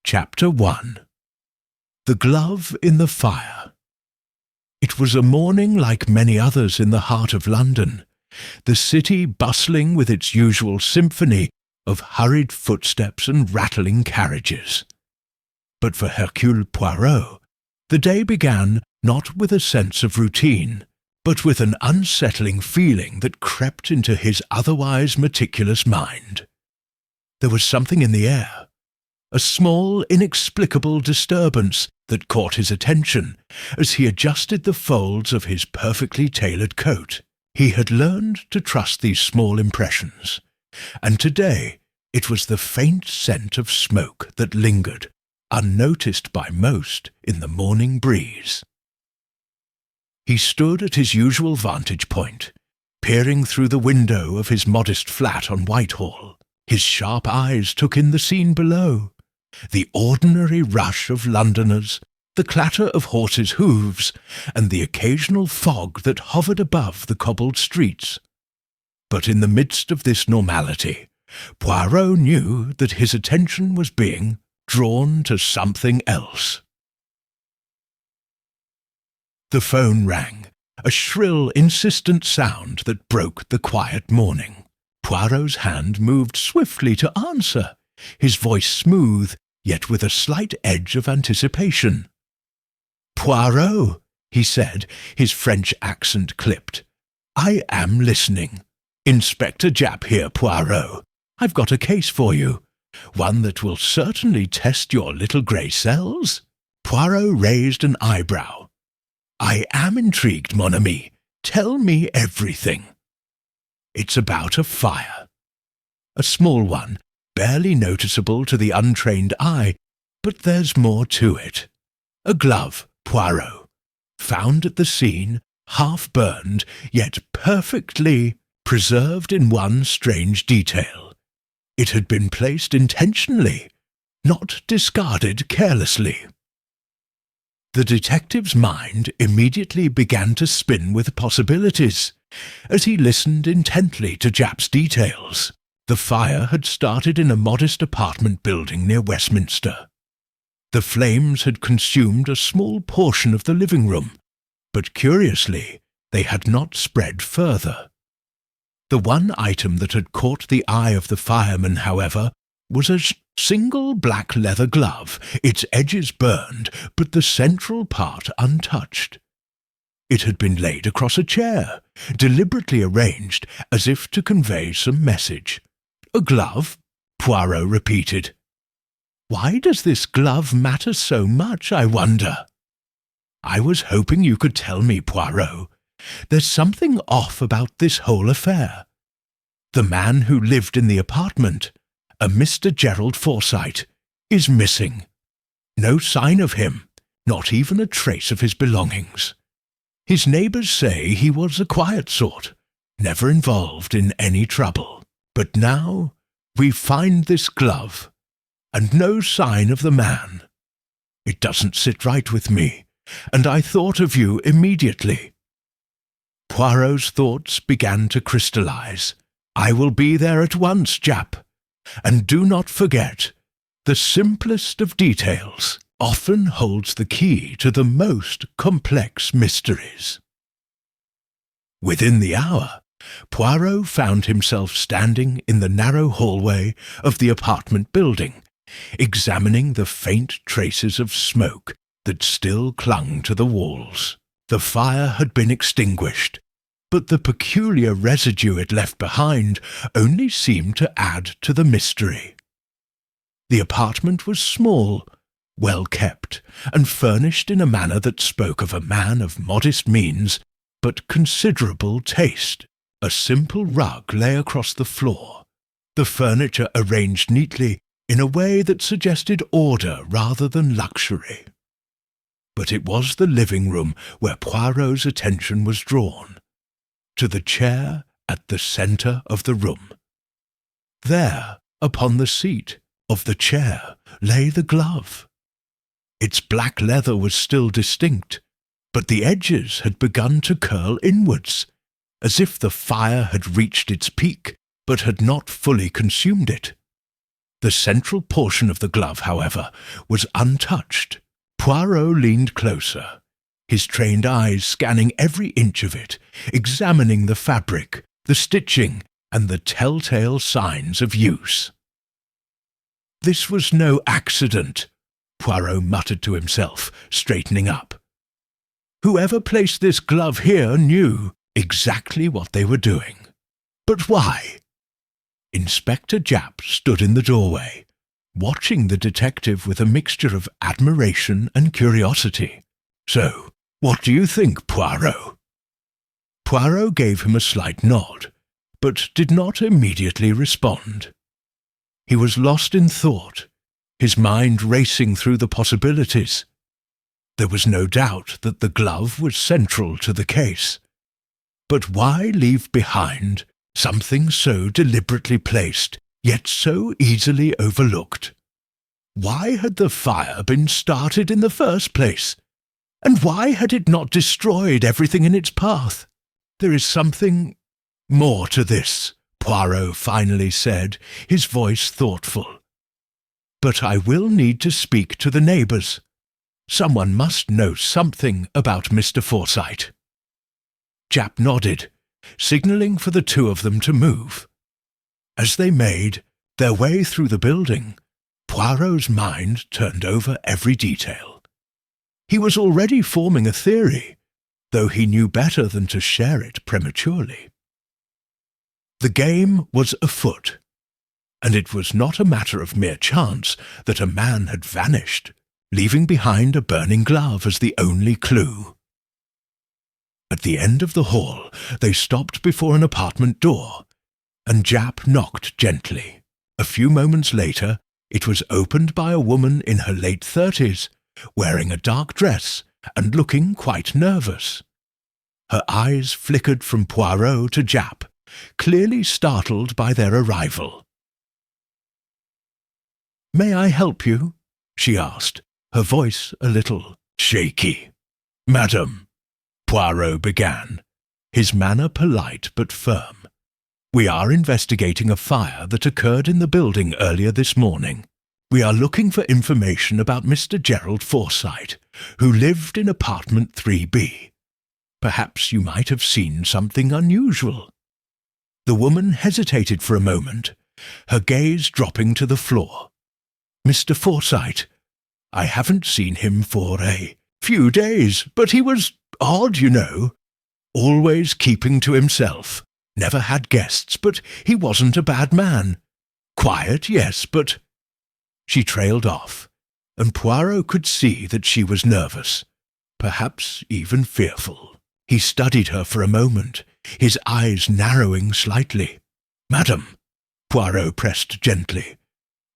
Chapter 1. The Glove in the Fire. It was a morning like many others in the heart of London, the city bustling with its usual symphony of hurried footsteps and rattling carriages. But for Hercule Poirot, the day began not with a sense of routine, but with an unsettling feeling that crept into his otherwise meticulous mind. There was something in the air, a small, inexplicable disturbance that caught his attention as he adjusted the folds of his perfectly tailored coat. He had learned to trust these small impressions, and today it was the faint scent of smoke that lingered, unnoticed by most, in the morning breeze. He stood at his usual vantage point, peering through the window of his modest flat on Whitehall. His sharp eyes took in the scene below, the ordinary rush of Londoners, the clatter of horses' hooves, and the occasional fog that hovered above the cobbled streets. But in the midst of this normality, Poirot knew that his attention was being drawn to something else. The phone rang, a shrill, insistent sound that broke the quiet morning. Poirot's hand moved swiftly to answer, his voice smooth, yet with a slight edge of anticipation. "Poirot," he said, his French accent clipped. "I am listening. Inspector Japp here, Poirot. I've got a case for you, one that will certainly test your little grey cells." Poirot raised an eyebrow. "I am intrigued, mon ami. Tell me everything." "It's about a fire. A small one, barely noticeable to the untrained eye, but there's more to it. A glove, Poirot, found at the scene, half-burned, yet perfectly preserved in one strange detail. It had been placed intentionally, not discarded carelessly." The detective's mind immediately began to spin with possibilities, as he listened intently to Japp's details. The fire had started in a modest apartment building near Westminster. The flames had consumed a small portion of the living room, but curiously, they had not spread further. The one item that had caught the eye of the fireman, however, was a single black leather glove, its edges burned, but the central part untouched. It had been laid across a chair, deliberately arranged as if to convey some message. "A glove?" Poirot repeated. "Why does this glove matter so much, I wonder?" "I was hoping you could tell me, Poirot. There's something off about this whole affair. The man who lived in the apartment, a Mr. Gerald Forsyte, is missing. No sign of him, not even a trace of his belongings. His neighbours say he was a quiet sort, never involved in any trouble. But now we find this glove, and no sign of the man. It doesn't sit right with me, and I thought of you immediately." Poirot's thoughts began to crystallize. "I will be there at once, Japp. And do not forget, the simplest of details often holds the key to the most complex mysteries." Within the hour, Poirot found himself standing in the narrow hallway of the apartment building, examining the faint traces of smoke that still clung to the walls. The fire had been extinguished, but the peculiar residue it left behind only seemed to add to the mystery. The apartment was small, well kept, and furnished in a manner that spoke of a man of modest means but considerable taste. A simple rug lay across the floor, the furniture arranged neatly in a way that suggested order rather than luxury. But it was the living room where Poirot's attention was drawn, to the chair at the centre of the room. There, upon the seat of the chair, lay the glove. Its black leather was still distinct, but the edges had begun to curl inwards, as if the fire had reached its peak, but had not fully consumed it. The central portion of the glove, however, was untouched. Poirot leaned closer, his trained eyes scanning every inch of it, examining the fabric, the stitching, and the telltale signs of use. "This was no accident," Poirot muttered to himself, straightening up. "Whoever placed this glove here knew exactly what they were doing. But why?" Inspector Japp stood in the doorway, watching the detective with a mixture of admiration and curiosity. "So, what do you think, Poirot?" Poirot gave him a slight nod, but did not immediately respond. He was lost in thought, his mind racing through the possibilities. There was no doubt that the glove was central to the case. But why leave behind something so deliberately placed, yet so easily overlooked? Why had the fire been started in the first place? And why had it not destroyed everything in its path? "There is something more to this," Poirot finally said, his voice thoughtful. "But I will need to speak to the neighbours. Someone must know something about Mr. Forsyte." Japp nodded, signalling for the two of them to move. As they made their way through the building, Poirot's mind turned over every detail. He was already forming a theory, though he knew better than to share it prematurely. The game was afoot, and it was not a matter of mere chance that a man had vanished, leaving behind a burning glove as the only clue. At the end of the hall, they stopped before an apartment door, and Japp knocked gently. A few moments later, it was opened by a woman in her late 30s, wearing a dark dress and looking quite nervous. Her eyes flickered from Poirot to Japp, clearly startled by their arrival. "May I help you?" she asked, her voice a little shaky. "Madam," Poirot began, his manner polite but firm, "we are investigating a fire that occurred in the building earlier this morning. We are looking for information about Mr. Gerald Forsyte, who lived in apartment 3B. Perhaps you might have seen something unusual." The woman hesitated for a moment, her gaze dropping to the floor. "Mr. Forsyte, I haven't seen him for a few days, but he was odd, you know. Always keeping to himself. Never had guests, but he wasn't a bad man. Quiet, yes, but—" She trailed off, and Poirot could see that she was nervous, perhaps even fearful. He studied her for a moment, his eyes narrowing slightly. "Madam," Poirot pressed gently,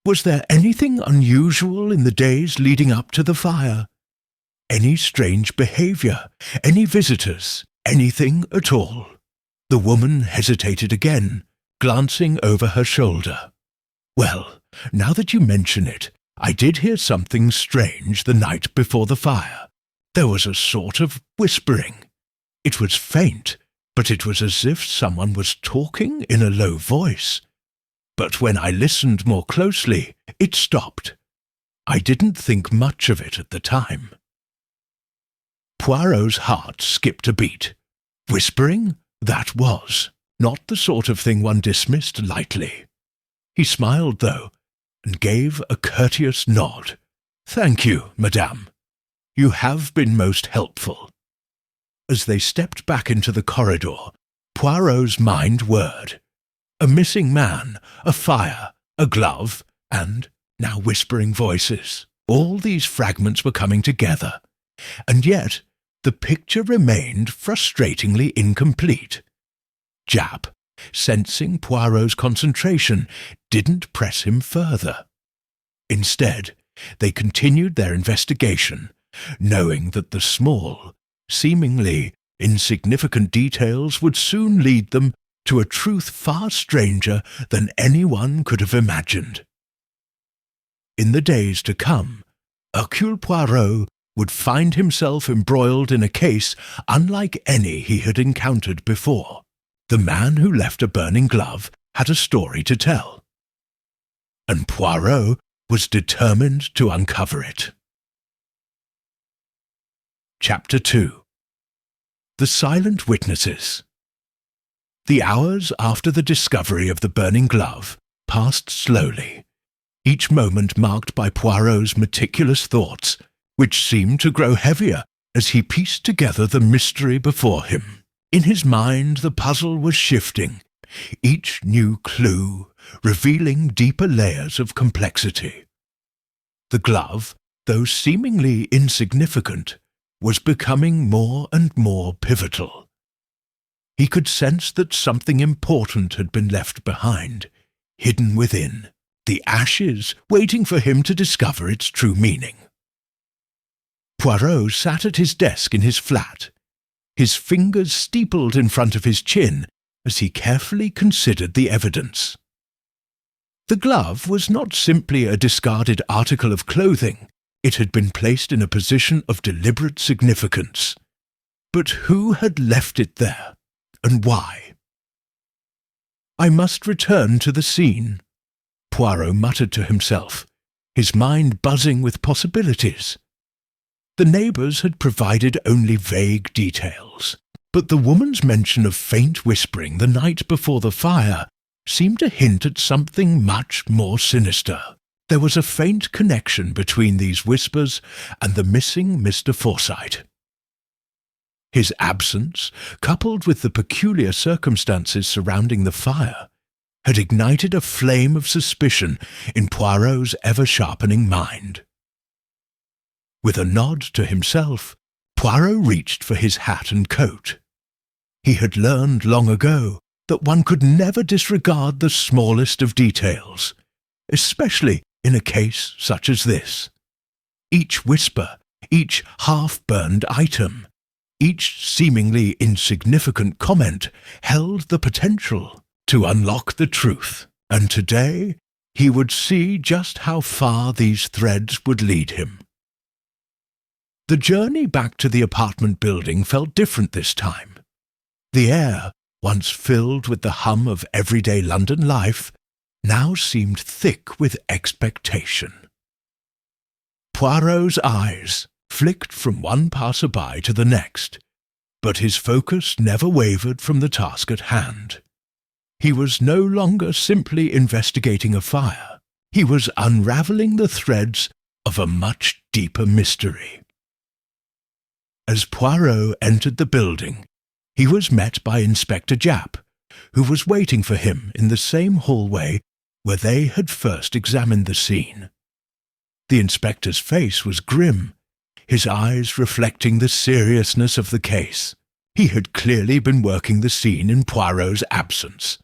"was there anything unusual in the days leading up to the fire? Any strange behaviour, any visitors, anything at all?" The woman hesitated again, glancing over her shoulder. "Well, now that you mention it, I did hear something strange the night before the fire. There was a sort of whispering. It was faint, but it was as if someone was talking in a low voice. But when I listened more closely, it stopped. I didn't think much of it at the time." Poirot's heart skipped a beat. Whispering? That was not the sort of thing one dismissed lightly. He smiled, though, and gave a courteous nod. "Thank you, madame. You have been most helpful." As they stepped back into the corridor, Poirot's mind whirred. A missing man, a fire, a glove, and now whispering voices. All these fragments were coming together, and yet the picture remained frustratingly incomplete. Japp, sensing Poirot's concentration, didn't press him further. Instead, they continued their investigation, knowing that the small, seemingly insignificant details would soon lead them to a truth far stranger than anyone could have imagined. In the days to come, Hercule Poirot would find himself embroiled in a case unlike any he had encountered before. The man who left a burning glove had a story to tell. and Poirot was determined to uncover it. Chapter 2. The Silent Witnesses. The hours after the discovery of the burning glove passed slowly, each moment marked by Poirot's meticulous thoughts, which seemed to grow heavier as he pieced together the mystery before him. In his mind the puzzle was shifting, each new clue revealing deeper layers of complexity. The glove, though seemingly insignificant, was becoming more and more pivotal. He could sense that something important had been left behind, hidden within, the ashes waiting for him to discover its true meaning. Poirot sat at his desk in his flat, his fingers steepled in front of his chin as he carefully considered the evidence. The glove was not simply a discarded article of clothing. It had been placed in a position of deliberate significance. But who had left it there, and why? "I must return to the scene," Poirot muttered to himself, his mind buzzing with possibilities. The neighbours had provided only vague details, but the woman's mention of faint whispering the night before the fire seemed to hint at something much more sinister. There was a faint connection between these whispers and the missing Mr. Forsyte. His absence, coupled with the peculiar circumstances surrounding the fire, had ignited a flame of suspicion in Poirot's ever-sharpening mind. With a nod to himself, Poirot reached for his hat and coat. He had learned long ago that one could never disregard the smallest of details, especially in a case such as this. Each whisper, each half-burned item, each seemingly insignificant comment held the potential to unlock the truth, and today he would see just how far these threads would lead him. The journey back to the apartment building felt different this time. The air, once filled with the hum of everyday London life, now seemed thick with expectation. Poirot's eyes flicked from one passer-by to the next, but his focus never wavered from the task at hand. He was no longer simply investigating a fire. He was unravelling the threads of a much deeper mystery. As Poirot entered the building, he was met by Inspector Japp, who was waiting for him in the same hallway where they had first examined the scene. The inspector's face was grim, his eyes reflecting the seriousness of the case. He had clearly been working the scene in Poirot's absence,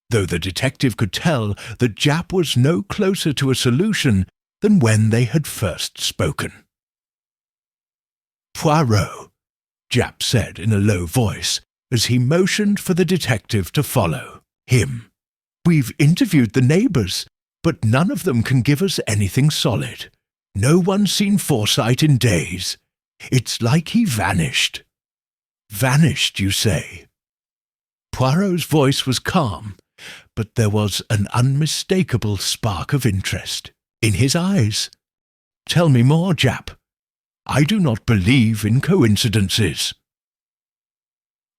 though the detective could tell that Japp was no closer to a solution than when they had first spoken. "Poirot," Japp said in a low voice as he motioned for the detective to follow him. "We've interviewed the neighbours, but none of them can give us anything solid. No one's seen Forsyte in days. It's like he vanished." "Vanished, you say?" Poirot's voice was calm, but there was an unmistakable spark of interest in his eyes. "Tell me more, Japp. I do not believe in coincidences."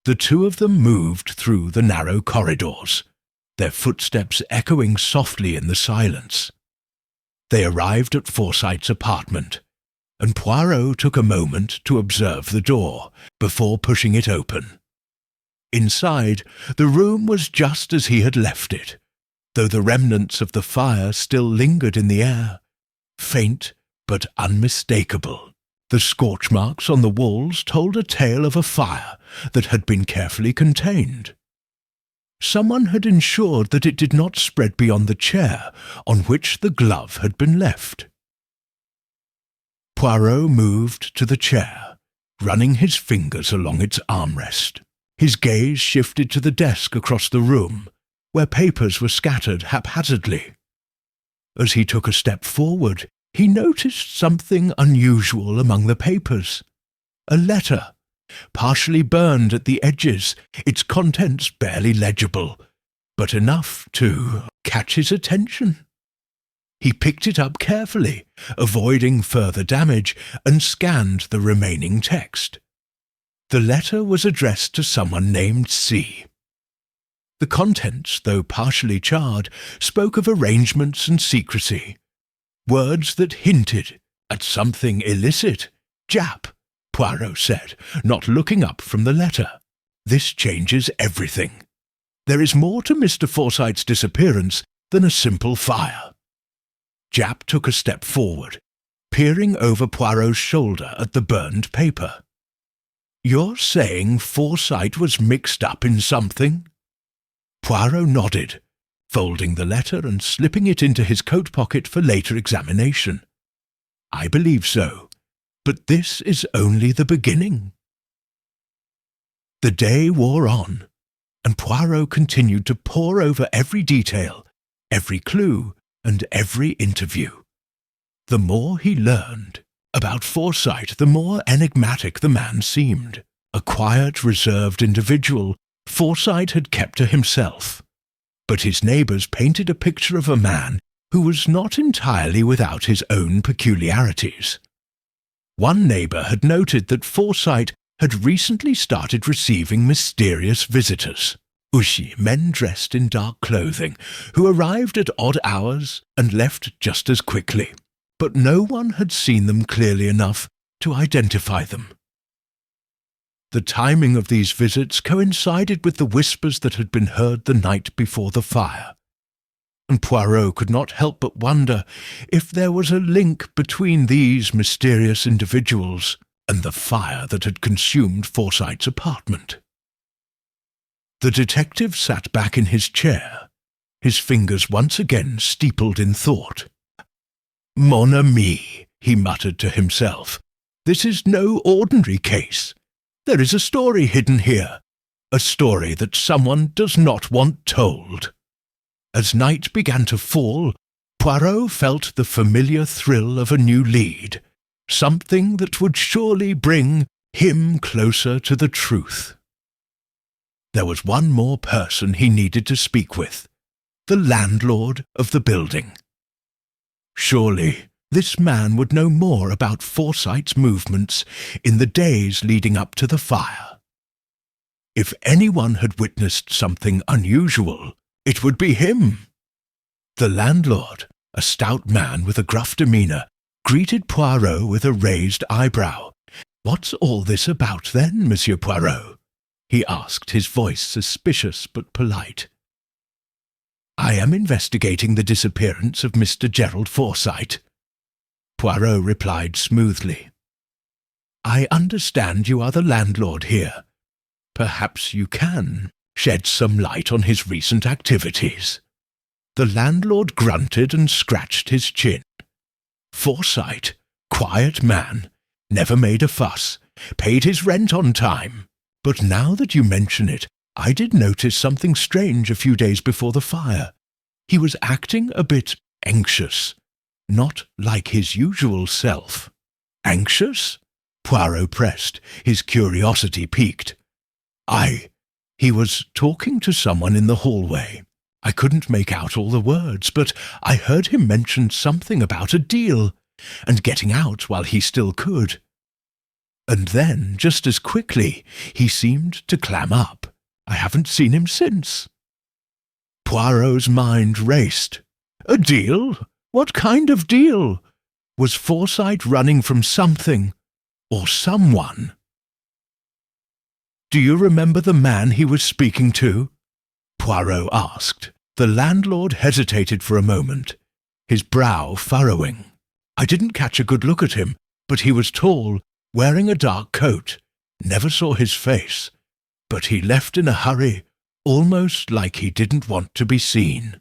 The two of them moved through the narrow corridors, their footsteps echoing softly in the silence. They arrived at Forsyte's apartment, and Poirot took a moment to observe the door before pushing it open. Inside, the room was just as he had left it, though the remnants of the fire still lingered in the air, faint but unmistakable. The scorch marks on the walls told a tale of a fire that had been carefully contained. Someone had ensured that it did not spread beyond the chair on which the glove had been left. Poirot moved to the chair, running his fingers along its armrest. His gaze shifted to the desk across the room, where papers were scattered haphazardly. As he took a step forward, he noticed something unusual among the papers. A letter, partially burned at the edges, its contents barely legible, but enough to catch his attention. He picked it up carefully, avoiding further damage, and scanned the remaining text. The letter was addressed to someone named C. The contents, though partially charred, spoke of arrangements and secrecy. Words that hinted at something illicit. Jap, Poirot said, not looking up from the letter. This changes everything. There is more to Mr. Forsyte's disappearance than a simple fire. Jap took a step forward, peering over Poirot's shoulder at the burned paper. You're saying Forsyte was mixed up in something? Poirot nodded, folding the letter and slipping it into his coat pocket for later examination. I believe so, but this is only the beginning. The day wore on, and Poirot continued to pore over every detail, every clue, and every interview. The more he learned about Forsyte, the more enigmatic the man seemed. A quiet, reserved individual, Forsyte had kept to himself. But his neighbours painted a picture of a man who was not entirely without his own peculiarities. One neighbour had noted that Forsyte had recently started receiving mysterious visitors. Ushi, men dressed in dark clothing, who arrived at odd hours and left just as quickly, but no one had seen them clearly enough to identify them. The timing of these visits coincided with the whispers that had been heard the night before the fire, and Poirot could not help but wonder if there was a link between these mysterious individuals and the fire that had consumed Forsyte's apartment. The detective sat back in his chair, his fingers once again steepled in thought. Mon ami, he muttered to himself, this is no ordinary case. There is a story hidden here, a story that someone does not want told. As night began to fall, Poirot felt the familiar thrill of a new lead, something that would surely bring him closer to the truth. There was one more person he needed to speak with, the landlord of the building. Surely this man would know more about Forsyte's movements in the days leading up to the fire. If anyone had witnessed something unusual, it would be him. The landlord, a stout man with a gruff demeanour, greeted Poirot with a raised eyebrow. What's all this about then, Monsieur Poirot? He asked, his voice suspicious but polite. I am investigating the disappearance of Mr. Gerald Forsyte, Poirot replied smoothly. I understand you are the landlord here. Perhaps you can shed some light on his recent activities. The landlord grunted and scratched his chin. Forsyte, quiet man, never made a fuss, paid his rent on time. But now that you mention it, I did notice something strange a few days before the fire. He was acting a bit anxious, not like his usual self. Anxious? Poirot pressed, his curiosity piqued. He was talking to someone in the hallway. I couldn't make out all the words, but I heard him mention something about a deal, and getting out while he still could. And then, just as quickly, he seemed to clam up. I haven't seen him since. Poirot's mind raced. A deal? What kind of deal? Was Forsyte running from something or someone? Do you remember the man he was speaking to? Poirot asked. The landlord hesitated for a moment, his brow furrowing. I didn't catch a good look at him, but he was tall, wearing a dark coat. Never saw his face, but he left in a hurry, almost like he didn't want to be seen.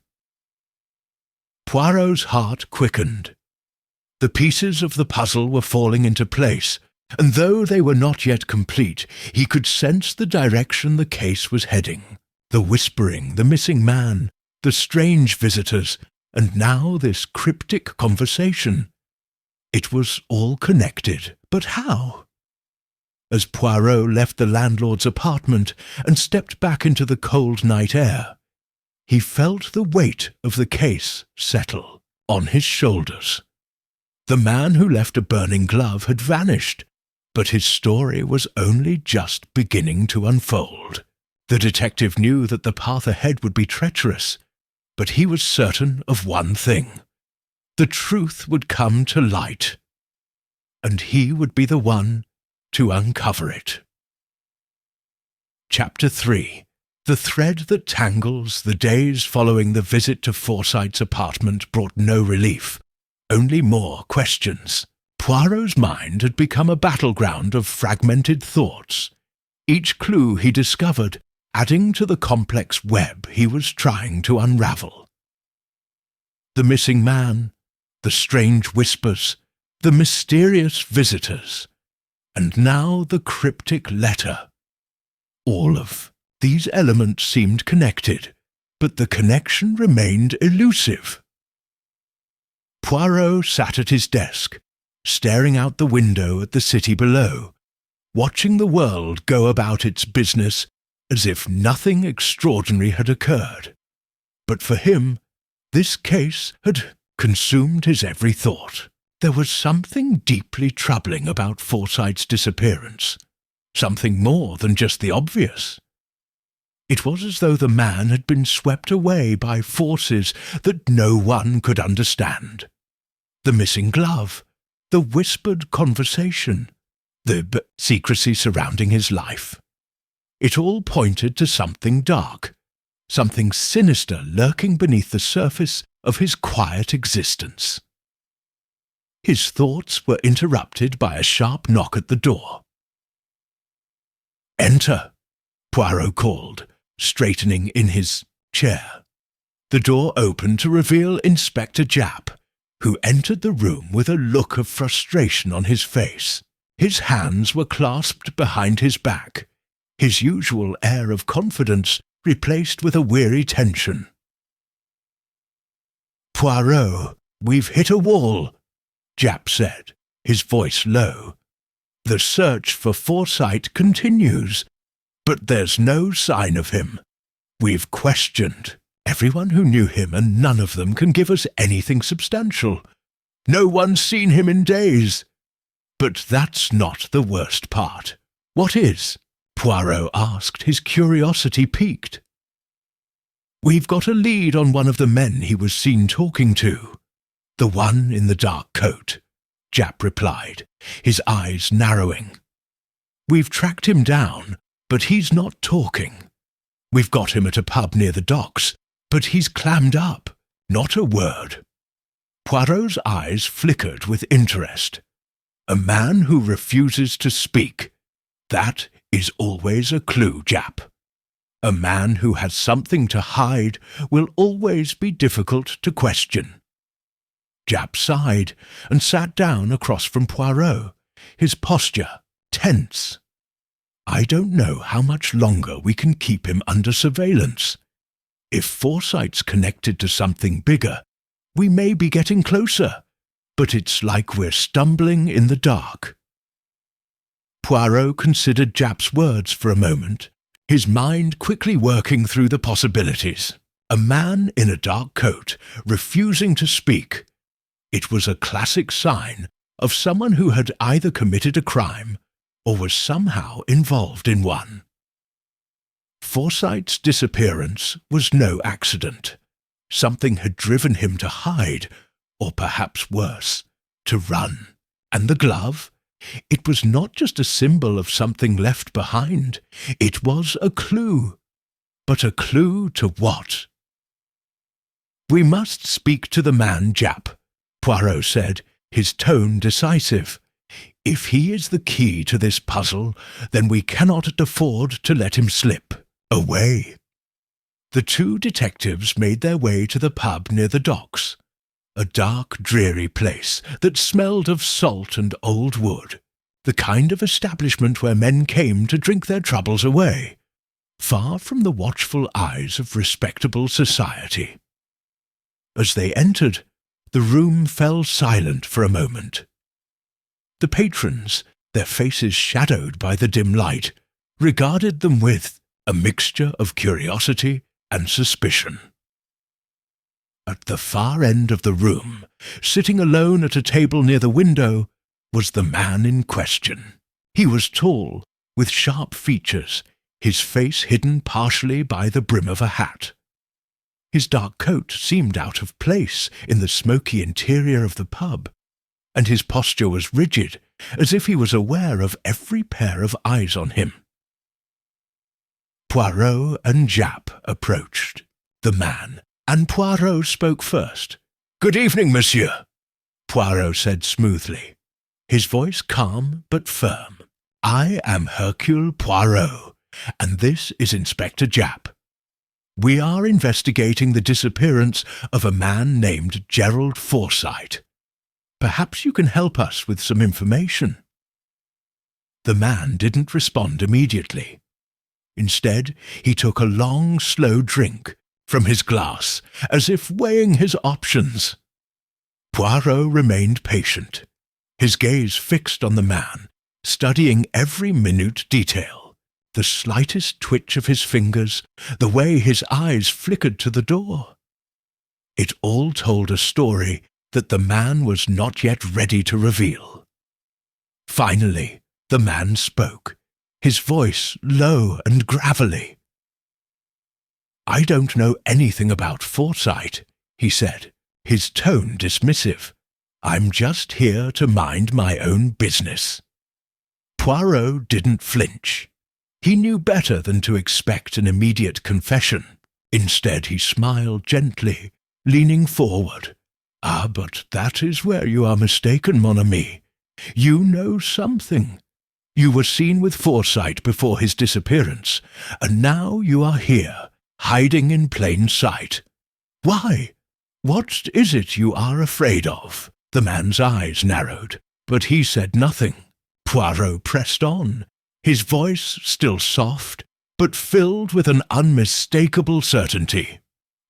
Poirot's heart quickened. The pieces of the puzzle were falling into place, and though they were not yet complete, he could sense the direction the case was heading. The whispering, the missing man, the strange visitors, and now this cryptic conversation. It was all connected, but how? As Poirot left the landlord's apartment and stepped back into the cold night air, he felt the weight of the case settle. on his shoulders. The man who left a burning glove had vanished, but his story was only just beginning to unfold. The detective knew that the path ahead would be treacherous, but he was certain of one thing. The truth would come to light, and he would be the one to uncover it. Chapter 3. The thread that tangles. The days following the visit to Forsyte's apartment brought no relief, only more questions. Poirot's mind had become a battleground of fragmented thoughts, each clue he discovered adding to the complex web he was trying to unravel. The missing man, the strange whispers, the mysterious visitors, and now the cryptic letter. All of these elements seemed connected, but the connection remained elusive. Poirot sat at his desk, staring out the window at the city below, watching the world go about its business as if nothing extraordinary had occurred. But for him, this case had consumed his every thought. There was something deeply troubling about Forsyte's disappearance, something more than just the obvious. It was as though the man had been swept away by forces that no one could understand. The missing glove, the whispered conversation, the secrecy surrounding his life. It all pointed to something dark, something sinister lurking beneath the surface of his quiet existence. His thoughts were interrupted by a sharp knock at the door. "Enter," Poirot called, straightening in his chair. The door opened to reveal Inspector Japp, who entered the room with a look of frustration on his face. His hands were clasped behind his back, his usual air of confidence replaced with a weary tension. "Poirot, we've hit a wall," Japp said, his voice low. "The search for Forsyte continues, but there's no sign of him. We've questioned everyone who knew him, and none of them can give us anything substantial. No one's seen him in days. But that's not the worst part. What is?" Poirot asked, his curiosity piqued. "We've got a lead on one of the men he was seen talking to. The one in the dark coat," Japp replied, his eyes narrowing. "We've tracked him down, but he's not talking. We've got him at a pub near the docks, but he's clammed up, not a word." Poirot's eyes flickered with interest. A man who refuses to speak. That is always a clue, Japp. A man who has something to hide will always be difficult to question. Japp sighed and sat down across from Poirot, his posture tense. "I don't know how much longer we can keep him under surveillance. If Forsyte's connected to something bigger, we may be getting closer, but it's like we're stumbling in the dark." Poirot considered Japp's words for a moment, his mind quickly working through the possibilities. A man in a dark coat, refusing to speak. It was a classic sign of someone who had either committed a crime or was somehow involved in one. Forsyte's disappearance was no accident. Something had driven him to hide, or perhaps worse, to run. And the glove? It was not just a symbol of something left behind. It was a clue. But a clue to what? "We must speak to the man, Japp," Poirot said, his tone decisive. "If he is the key to this puzzle, then we cannot afford to let him slip away." The two detectives made their way to the pub near the docks, a dark, dreary place that smelled of salt and old wood, the kind of establishment where men came to drink their troubles away, far from the watchful eyes of respectable society. As they entered, the room fell silent for a moment. The patrons, their faces shadowed by the dim light, regarded them with a mixture of curiosity and suspicion. At the far end of the room, sitting alone at a table near the window, was the man in question. He was tall, with sharp features, his face hidden partially by the brim of a hat. His dark coat seemed out of place in the smoky interior of the pub, and his posture was rigid, as if he was aware of every pair of eyes on him. Poirot and Japp approached the man, and Poirot spoke first. "Good evening, monsieur," Poirot said smoothly, his voice calm but firm. "I am Hercule Poirot, and this is Inspector Japp. We are investigating the disappearance of a man named Gerald Forsyte. Perhaps you can help us with some information." The man didn't respond immediately. Instead, he took a long, slow drink from his glass, as if weighing his options. Poirot remained patient, his gaze fixed on the man, studying every minute detail, the slightest twitch of his fingers, the way his eyes flickered to the door. It all told a story that the man was not yet ready to reveal. Finally, the man spoke, his voice low and gravelly. "I don't know anything about Forsyte," he said, his tone dismissive. "I'm just here to mind my own business." Poirot didn't flinch. He knew better than to expect an immediate confession. Instead, he smiled gently, leaning forward. "Ah, but that is where you are mistaken, mon ami. You know something. You were seen with Forsyte before his disappearance, and now you are here, hiding in plain sight. Why? What is it you are afraid of?" The man's eyes narrowed, but he said nothing. Poirot pressed on, his voice still soft, but filled with an unmistakable certainty.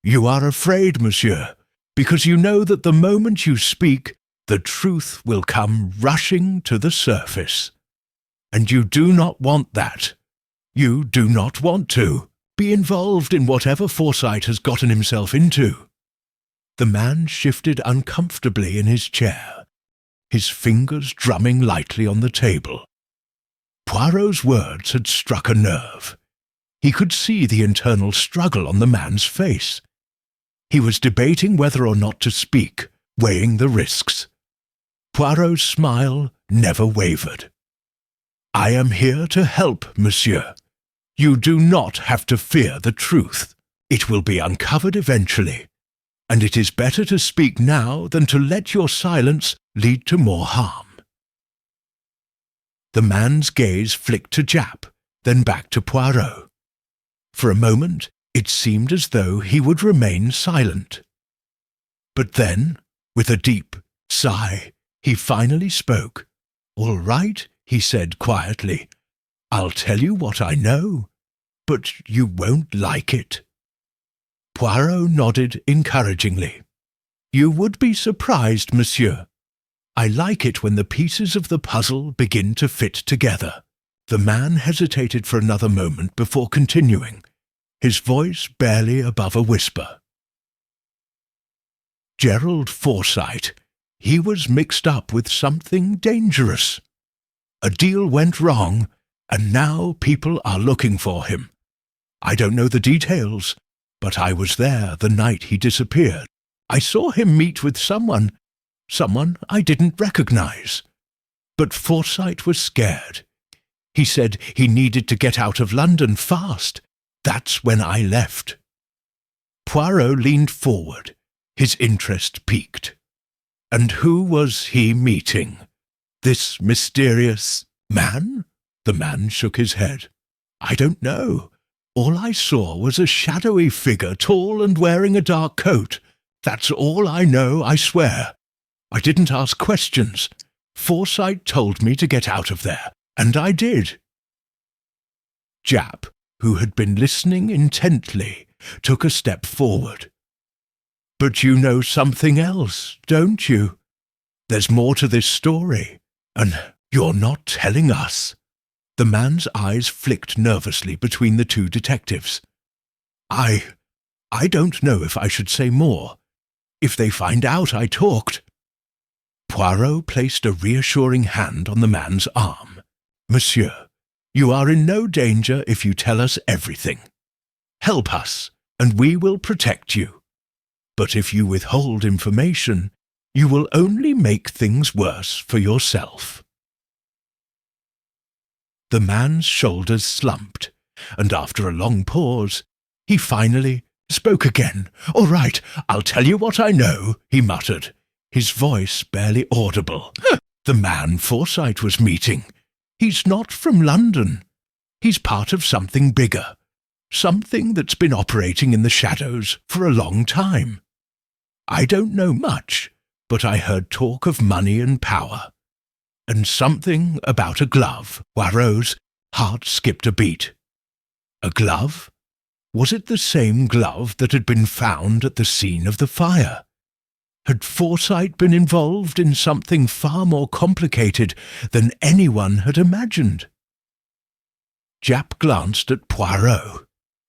"You are afraid, monsieur, because you know that the moment you speak, the truth will come rushing to the surface. And you do not want that. You do not want to be involved in whatever Forsyte has gotten himself into." The man shifted uncomfortably in his chair, his fingers drumming lightly on the table. Poirot's words had struck a nerve. He could see the internal struggle on the man's face. He was debating whether or not to speak, weighing the risks. Poirot's smile never wavered. "I am here to help, monsieur. You do not have to fear the truth. It will be uncovered eventually, and it is better to speak now than to let your silence lead to more harm." The man's gaze flicked to Japp, then back to Poirot. For a moment, it seemed as though he would remain silent. But then, with a deep sigh, he finally spoke. "All right," he said quietly. "I'll tell you what I know, but you won't like it." Poirot nodded encouragingly. "You would be surprised, monsieur. I like it when the pieces of the puzzle begin to fit together." The man hesitated for another moment before continuing, his voice barely above a whisper. "Gerald Forsyte, he was mixed up with something dangerous. A deal went wrong, and now people are looking for him. I don't know the details, but I was there the night he disappeared. I saw him meet with someone I didn't recognize. But Forsyte was scared. He said he needed to get out of London fast. That's when I left." Poirot leaned forward, his interest piqued. "And who was he meeting? This mysterious man?" The man shook his head. "I don't know. All I saw was a shadowy figure, tall and wearing a dark coat. That's all I know, I swear. I didn't ask questions. Forsyte told me to get out of there, and I did." Japp, who had been listening intently, took a step forward. "But you know something else, don't you? There's more to this story, and you're not telling us." The man's eyes flicked nervously between the two detectives. I don't know if I should say more. if they find out I talked." Poirot placed a reassuring hand on the man's arm. "Monsieur, you are in no danger if you tell us everything. Help us, and we will protect you. But if you withhold information, you will only make things worse for yourself." The man's shoulders slumped, and after a long pause, he finally spoke again. "All right, I'll tell you what I know," he muttered, his voice barely audible. "The man Forsyte was meeting. He's not from London. He's part of something bigger, something that's been operating in the shadows for a long time. I don't know much, but I heard talk of money and power. And something about a glove." Poirot's heart skipped a beat. A glove? Was it the same glove that had been found at the scene of the fire? Had Forsyte been involved in something far more complicated than anyone had imagined? Japp glanced at Poirot,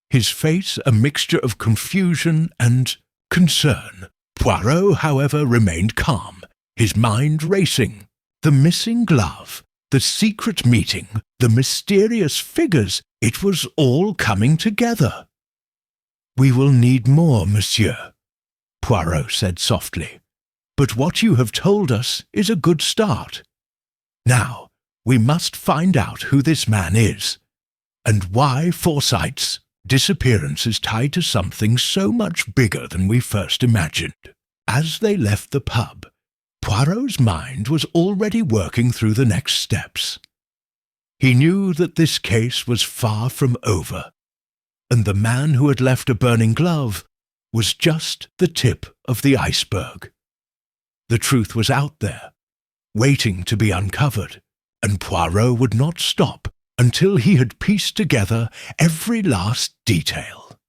his face a mixture of confusion and concern. Poirot, however, remained calm, his mind racing. The missing glove, the secret meeting, the mysterious figures, it was all coming together. "We will need more, monsieur," Poirot said softly. "But what you have told us is a good start. Now, we must find out who this man is, and why Forsyte's disappearance is tied to something so much bigger than we first imagined." As they left the pub, Poirot's mind was already working through the next steps. He knew that this case was far from over, and the man who had left a burning glove was just the tip of the iceberg. The truth was out there, waiting to be uncovered, and Poirot would not stop until he had pieced together every last detail.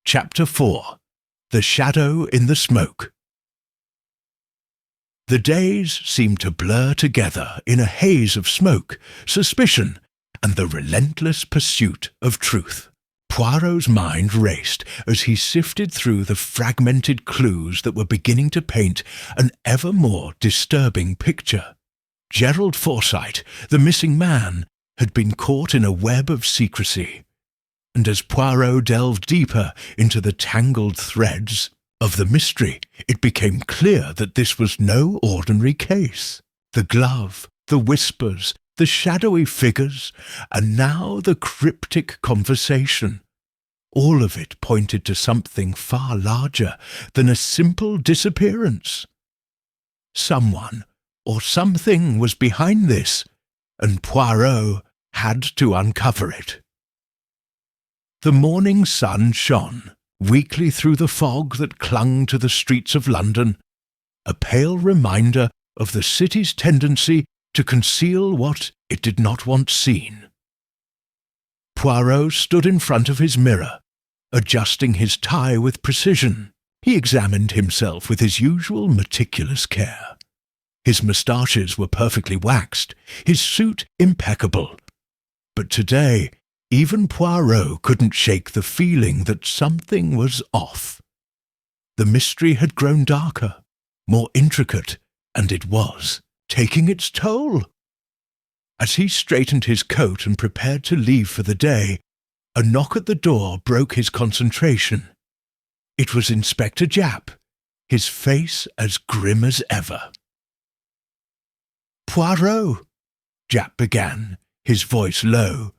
Chapter 4. The Shadow in the Smoke. The days seemed to blur together in a haze of smoke, suspicion, and the relentless pursuit of truth. Poirot's mind raced as he sifted through the fragmented clues that were beginning to paint an ever more disturbing picture. Gerald Forsyte, the missing man, had been caught in a web of secrecy, and as Poirot delved deeper into the tangled threads of the mystery, it became clear that this was no ordinary case. The glove, the whispers, the shadowy figures, and now the cryptic conversation. All of it pointed to something far larger than a simple disappearance. Someone or something was behind this, and Poirot had to uncover it. The morning sun shone weakly through the fog that clung to the streets of London, a pale reminder of the city's tendency to conceal what it did not want seen. Poirot stood in front of his mirror, adjusting his tie with precision. He examined himself with his usual meticulous care. His moustaches were perfectly waxed, his suit impeccable. But today, even Poirot couldn't shake the feeling that something was off. The mystery had grown darker, more intricate, and it was taking its toll. As he straightened his coat and prepared to leave for the day, a knock at the door broke his concentration. It was Inspector Japp, his face as grim as ever. "Poirot," Japp began, his voice low,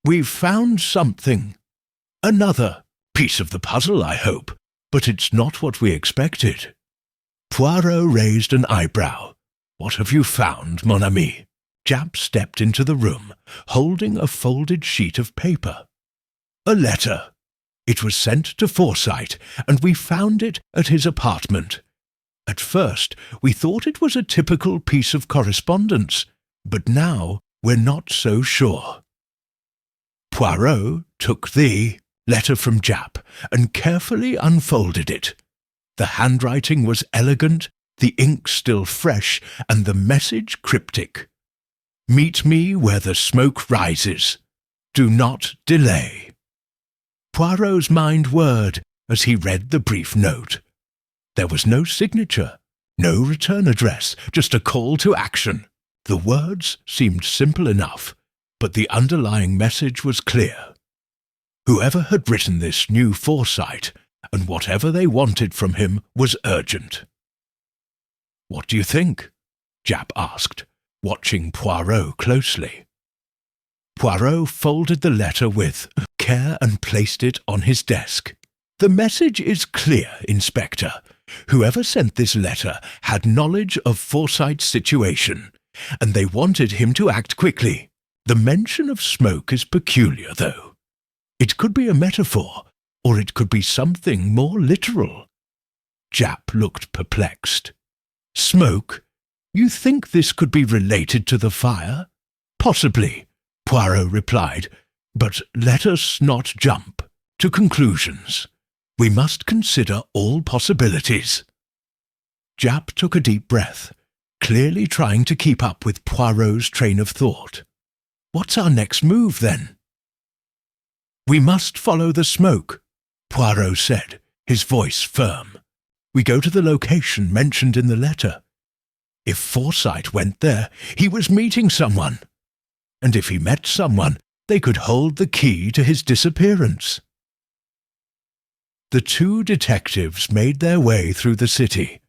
"we've found something. Another piece of the puzzle, I hope, but it's not what we expected." Poirot raised an eyebrow. "What have you found, mon ami?" Japp stepped into the room, holding a folded sheet of paper. "A letter. It was sent to Forsyte, and we found it at his apartment. At first, we thought it was a typical piece of correspondence, but now we're not so sure." Poirot took the letter from Japp and carefully unfolded it. The handwriting was elegant, the ink still fresh, and the message cryptic. "Meet me where the smoke rises. Do not delay." Poirot's mind whirred as he read the brief note. There was no signature, no return address, just a call to action. The words seemed simple enough, but the underlying message was clear. Whoever had written this knew foresight, and whatever they wanted from him was urgent. "What do you think?" Japp asked, watching Poirot closely. Poirot folded the letter with care and placed it on his desk. "The message is clear, Inspector. Whoever sent this letter had knowledge of Forsyte's situation, and they wanted him to act quickly. The mention of smoke is peculiar, though. It could be a metaphor, or it could be something more literal." Japp looked perplexed. "Smoke? You think this could be related to the fire?" "Possibly," Poirot replied, "but let us not jump to conclusions. We must consider all possibilities." Japp took a deep breath, clearly trying to keep up with Poirot's train of thought. "What's our next move, then?" "We must follow the smoke," Poirot said, his voice firm. "We go to the location mentioned in the letter. If Forsyte went there, he was meeting someone. And if he met someone, they could hold the key to his disappearance." The two detectives made their way through the city,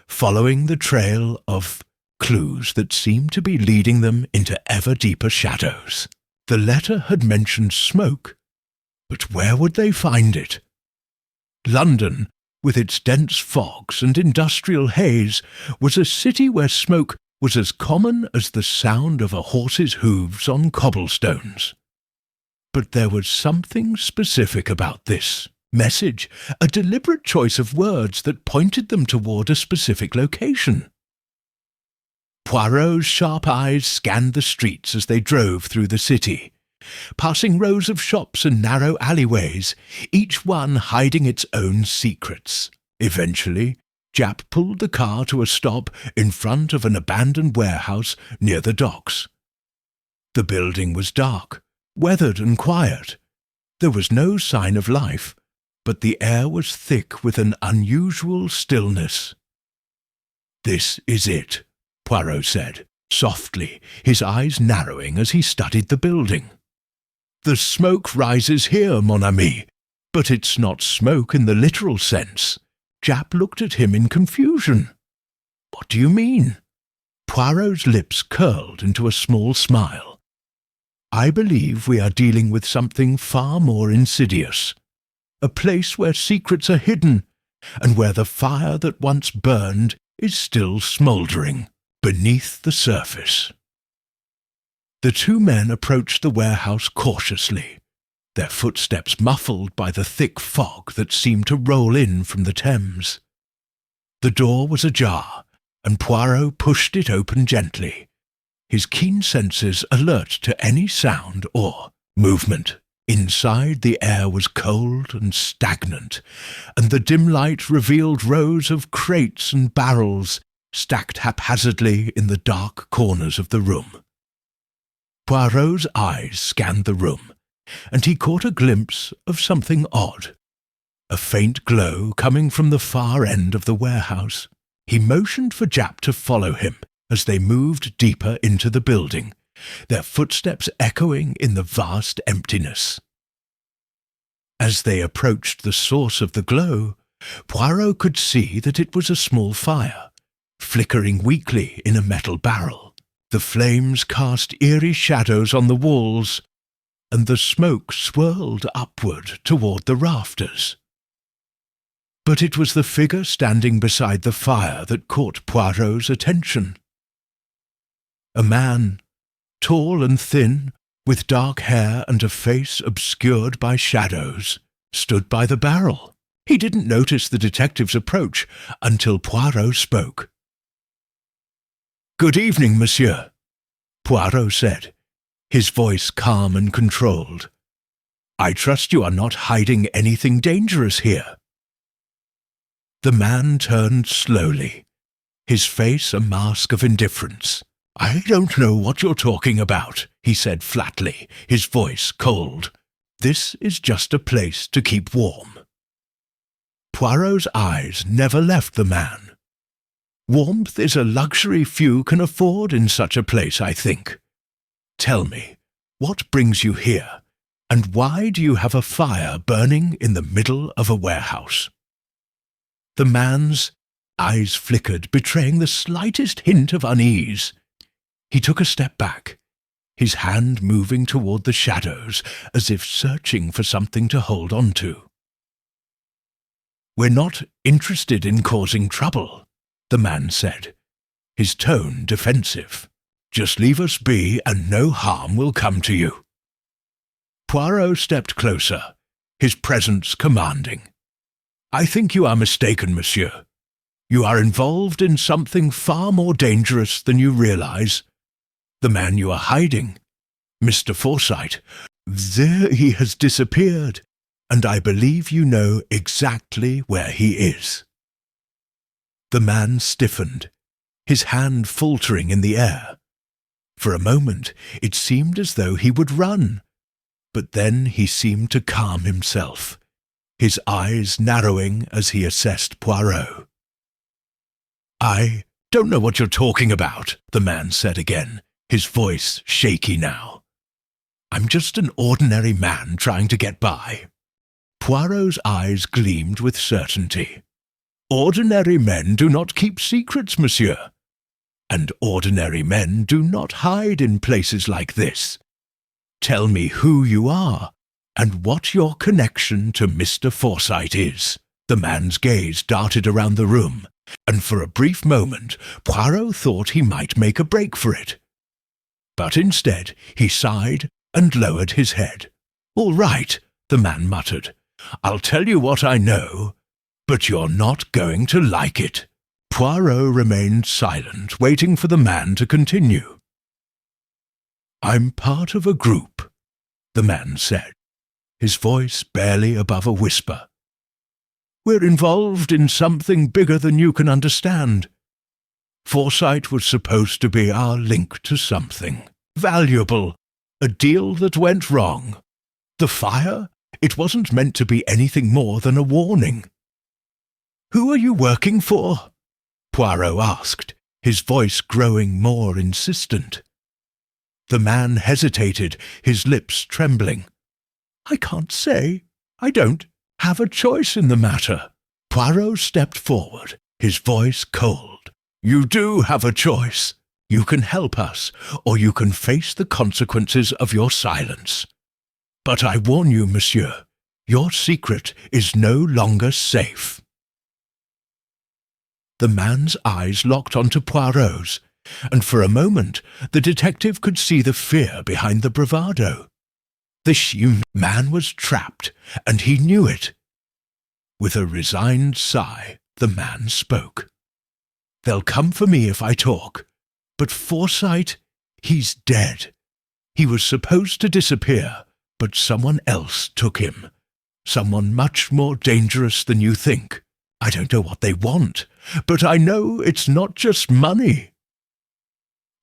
following the trail of clues that seemed to be leading them into ever deeper shadows. The letter had mentioned smoke, but where would they find it? London, with its dense fogs and industrial haze, was a city where smoke was as common as the sound of a horse's hooves on cobblestones. But there was something specific about this message, a deliberate choice of words that pointed them toward a specific location. Poirot's sharp eyes scanned the streets as they drove through the city, passing rows of shops and narrow alleyways, each one hiding its own secrets. Eventually, Japp pulled the car to a stop in front of an abandoned warehouse near the docks. The building was dark, weathered and quiet. There was no sign of life, but the air was thick with an unusual stillness. "This is it," Poirot said, softly, his eyes narrowing as he studied the building. "The smoke rises here, mon ami, but it's not smoke in the literal sense." Japp looked at him in confusion. "What do you mean?" Poirot's lips curled into a small smile. "I believe we are dealing with something far more insidious. A place where secrets are hidden, and where the fire that once burned is still smouldering beneath the surface." The two men approached the warehouse cautiously, their footsteps muffled by the thick fog that seemed to roll in from the Thames. The door was ajar, and Poirot pushed it open gently, his keen senses alert to any sound or movement. Inside, the air was cold and stagnant, and the dim light revealed rows of crates and barrels stacked haphazardly in the dark corners of the room. Poirot's eyes scanned the room, and he caught a glimpse of something odd. A faint glow coming from the far end of the warehouse. He motioned for Japp to follow him as they moved deeper into the building, their footsteps echoing in the vast emptiness. As they approached the source of the glow, Poirot could see that it was a small fire, flickering weakly in a metal barrel. The flames cast eerie shadows on the walls, and the smoke swirled upward toward the rafters. But it was the figure standing beside the fire that caught Poirot's attention. A man, tall and thin, with dark hair and a face obscured by shadows, stood by the barrel. He didn't notice the detective's approach until Poirot spoke. "Good evening, monsieur," Poirot said, his voice calm and controlled. "I trust you are not hiding anything dangerous here." The man turned slowly, his face a mask of indifference. "I don't know what you're talking about," he said flatly, his voice cold. "This is just a place to keep warm." Poirot's eyes never left the man. "Warmth is a luxury few can afford in such a place, I think. Tell me, what brings you here, and why do you have a fire burning in the middle of a warehouse?" The man's eyes flickered, betraying the slightest hint of unease. He took a step back, his hand moving toward the shadows, as if searching for something to hold on to. "We're not interested in causing trouble," the man said, his tone defensive. "Just leave us be, and no harm will come to you." Poirot stepped closer, his presence commanding. "I think you are mistaken, monsieur. You are involved in something far more dangerous than you realize. The man you are hiding, Mr. Forsyte, there he has disappeared, and I believe you know exactly where he is." The man stiffened, his hand faltering in the air. For a moment it seemed as though he would run, but then he seemed to calm himself, his eyes narrowing as he assessed Poirot. "I don't know what you're talking about," the man said again, his voice shaky now. "I'm just an ordinary man trying to get by." Poirot's eyes gleamed with certainty. "Ordinary men do not keep secrets, monsieur. And ordinary men do not hide in places like this. Tell me who you are, and what your connection to Mr. Forsyte is." The man's gaze darted around the room, and for a brief moment Poirot thought he might make a break for it. But instead he sighed and lowered his head. "All right," the man muttered. "I'll tell you what I know, but you're not going to like it." Poirot remained silent, waiting for the man to continue. "I'm part of a group," the man said, his voice barely above a whisper. "We're involved in something bigger than you can understand. Forsyte was supposed to be our link to something valuable, a deal that went wrong. The fire? It wasn't meant to be anything more than a warning." "Who are you working for?" Poirot asked, his voice growing more insistent. The man hesitated, his lips trembling. "I can't say. I don't have a choice in the matter." Poirot stepped forward, his voice cold. "You do have a choice. You can help us, or you can face the consequences of your silence. But I warn you, monsieur, your secret is no longer safe." The man's eyes locked onto Poirot's, and for a moment the detective could see the fear behind the bravado. This man was trapped, and he knew it. With a resigned sigh, the man spoke. "They'll come for me if I talk. But Forsyte, he's dead. He was supposed to disappear, but someone else took him. Someone much more dangerous than you think. I don't know what they want, but I know it's not just money."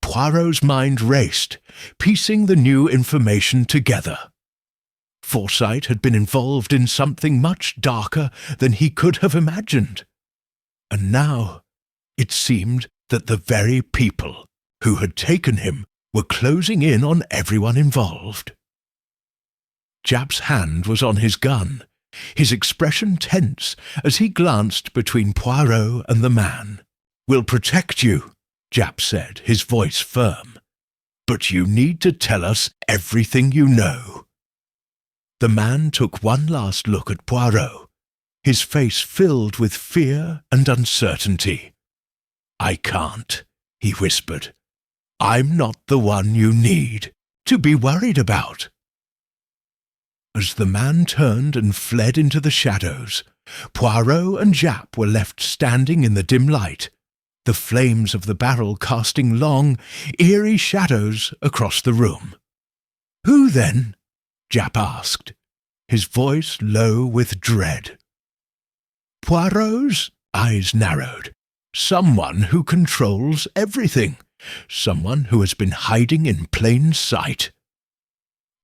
Poirot's mind raced, piecing the new information together. Forsyte had been involved in something much darker than he could have imagined. And now it seemed that the very people who had taken him were closing in on everyone involved. Japp's hand was on his gun, his expression tense as he glanced between Poirot and the man. "We'll protect you," Japp said, his voice firm. "But you need to tell us everything you know." The man took one last look at Poirot, his face filled with fear and uncertainty. "I can't," he whispered. "I'm not the one you need to be worried about." As the man turned and fled into the shadows, Poirot and Japp were left standing in the dim light, the flames of the barrel casting long, eerie shadows across the room. "Who, then?" Japp asked, his voice low with dread. Poirot's eyes narrowed. "Someone who controls everything. Someone who has been hiding in plain sight."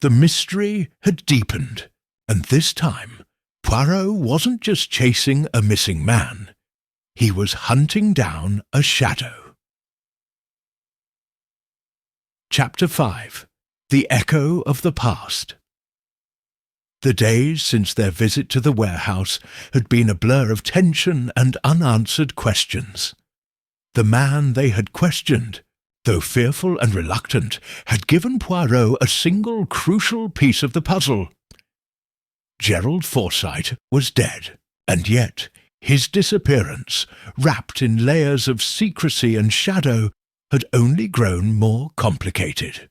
The mystery had deepened, and this time Poirot wasn't just chasing a missing man. He was hunting down a shadow. Chapter 5. The Echo of the Past. The days since their visit to the warehouse had been a blur of tension and unanswered questions. The man they had questioned, though fearful and reluctant, had given Poirot a single crucial piece of the puzzle. Gerald Forsyte was dead, and yet his disappearance, wrapped in layers of secrecy and shadow, had only grown more complicated.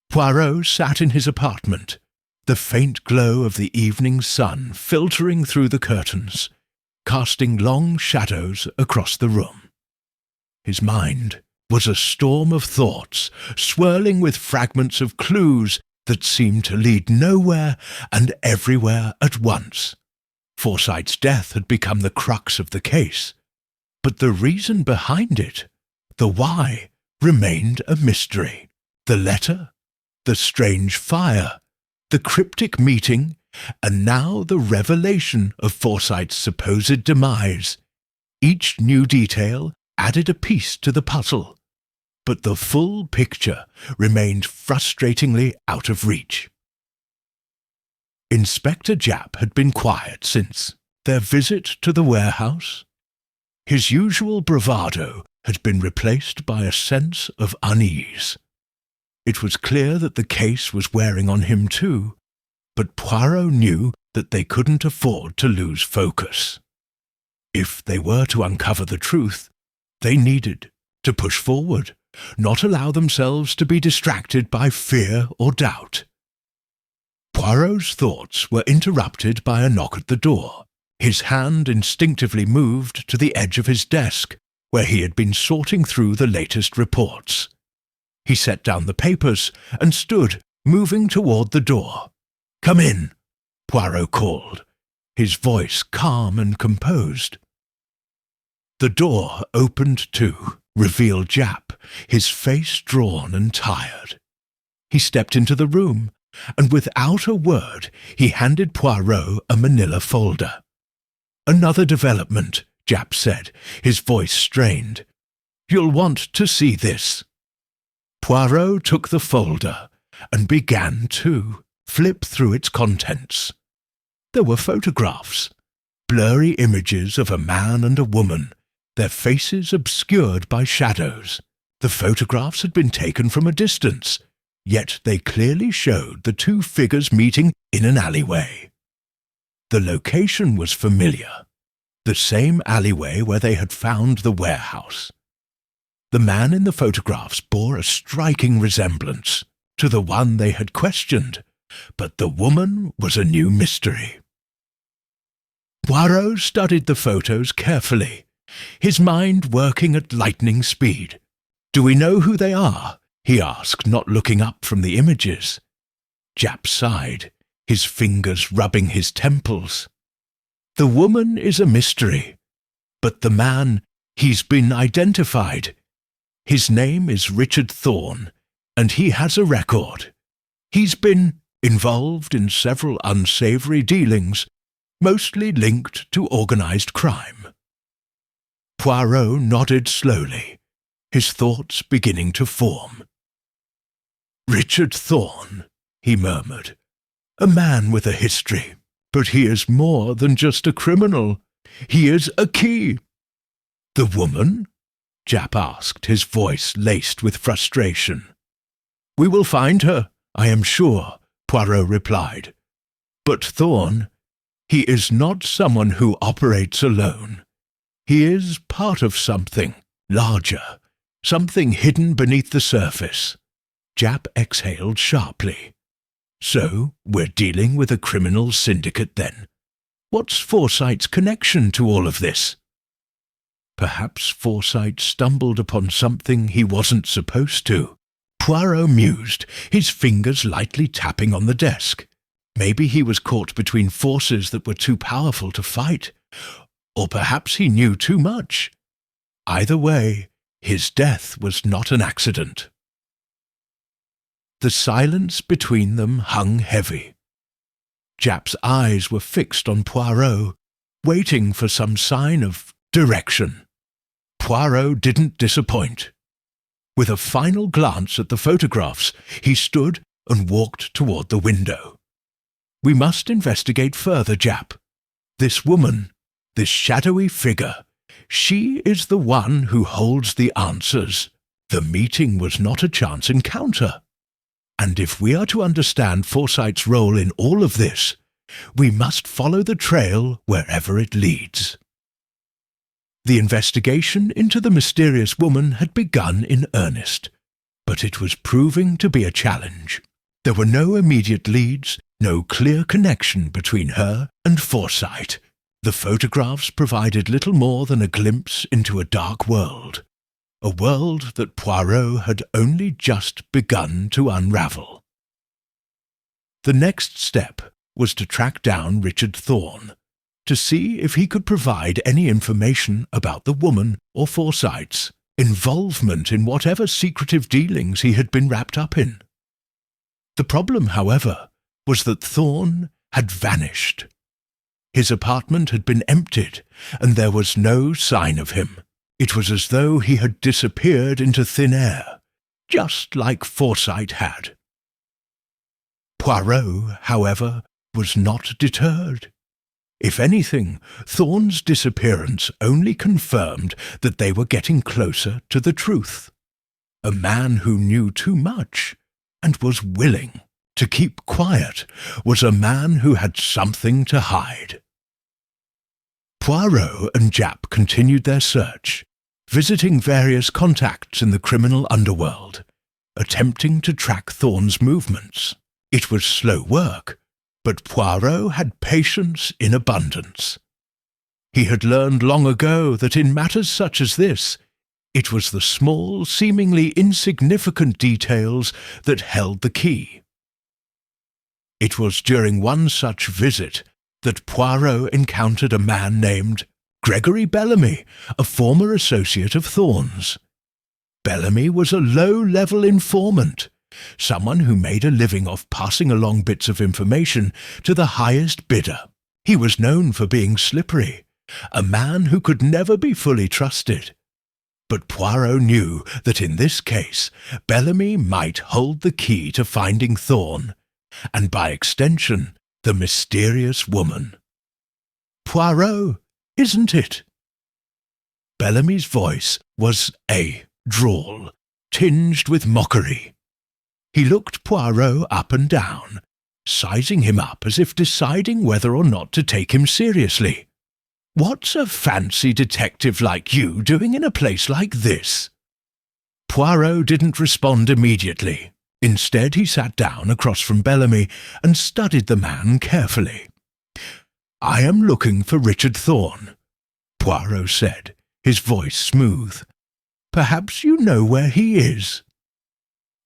Poirot sat in his apartment, the faint glow of the evening sun filtering through the curtains, casting long shadows across the room. His mind was a storm of thoughts, swirling with fragments of clues that seemed to lead nowhere and everywhere at once. Forsyte's death had become the crux of the case, but the reason behind it, the why, remained a mystery. The letter, the strange fire, the cryptic meeting, and now the revelation of Forsyte's supposed demise. Each new detail added a piece to the puzzle, but the full picture remained frustratingly out of reach. Inspector Japp had been quiet since their visit to the warehouse. His usual bravado had been replaced by a sense of unease. It was clear that the case was wearing on him too, but Poirot knew that they couldn't afford to lose focus. If they were to uncover the truth, they needed to push forward, not allow themselves to be distracted by fear or doubt. Poirot's thoughts were interrupted by a knock at the door. His hand instinctively moved to the edge of his desk, where he had been sorting through the latest reports. He set down the papers and stood, moving toward the door. "Come in," Poirot called, his voice calm and composed. The door opened too, revealed Japp, his face drawn and tired. He stepped into the room, and without a word he handed Poirot a manila folder. "Another development," Japp said, his voice strained. "You'll want to see this." Poirot took the folder and began to flip through its contents. There were photographs, blurry images of a man and a woman, their faces obscured by shadows. The photographs had been taken from a distance, yet they clearly showed the two figures meeting in an alleyway. The location was familiar, the same alleyway where they had found the warehouse. The man in the photographs bore a striking resemblance to the one they had questioned, but the woman was a new mystery. Poirot studied the photos carefully, his mind working at lightning speed. "Do we know who they are?" he asked, not looking up from the images. Japp sighed, his fingers rubbing his temples. "The woman is a mystery, but the man, he's been identified. His name is Richard Thorne, and he has a record. He's been involved in several unsavory dealings, mostly linked to organized crime." Poirot nodded slowly, his thoughts beginning to form. "Richard Thorne," he murmured, "a man with a history, but he is more than just a criminal. He is a key." "The woman?" Japp asked, his voice laced with frustration. "We will find her, I am sure," Poirot replied. "But Thorne, he is not someone who operates alone. He is part of something larger, something hidden beneath the surface." Japp exhaled sharply. "So we're dealing with a criminal syndicate then? What's Forsyte's connection to all of this?" Perhaps Forsyte stumbled upon something he wasn't supposed to. Poirot mused, his fingers lightly tapping on the desk. Maybe he was caught between forces that were too powerful to fight, or perhaps he knew too much. Either way, his death was not an accident. The silence between them hung heavy. Japp's eyes were fixed on Poirot, waiting for some sign of direction. Poirot didn't disappoint. With a final glance at the photographs, he stood and walked toward the window. "We must investigate further, Japp. This woman, this shadowy figure, she is the one who holds the answers. The meeting was not a chance encounter. And if we are to understand Forsyte's role in all of this, we must follow the trail wherever it leads." The investigation into the mysterious woman had begun in earnest, but it was proving to be a challenge. There were no immediate leads, no clear connection between her and Forsyte. The photographs provided little more than a glimpse into a dark world, a world that Poirot had only just begun to unravel. The next step was to track down Richard Thorne, to see if he could provide any information about the woman or Forsyte's involvement in whatever secretive dealings he had been wrapped up in. The problem, however, was that Thorne had vanished. His apartment had been emptied, and there was no sign of him. It was as though he had disappeared into thin air, just like Forsyte had. Poirot, however, was not deterred. If anything, Thorne's disappearance only confirmed that they were getting closer to the truth. A man who knew too much and was willing to keep quiet was a man who had something to hide. Poirot and Japp continued their search, visiting various contacts in the criminal underworld, attempting to track Thorne's movements. It was slow work, but Poirot had patience in abundance. He had learned long ago that in matters such as this, it was the small, seemingly insignificant details that held the key. It was during one such visit that Poirot encountered a man named Gregory Bellamy, a former associate of Thorne's. Bellamy was a low-level informant, someone who made a living off passing along bits of information to the highest bidder. He was known for being slippery, a man who could never be fully trusted. But Poirot knew that in this case, Bellamy might hold the key to finding Thorne, and by extension, the mysterious woman. "Poirot, isn't it?" Bellamy's voice was a drawl, tinged with mockery. He looked Poirot up and down, sizing him up as if deciding whether or not to take him seriously. "What's a fancy detective like you doing in a place like this?" Poirot didn't respond immediately. Instead, he sat down across from Bellamy and studied the man carefully. "I am looking for Richard Thorne," Poirot said, his voice smooth. "Perhaps you know where he is."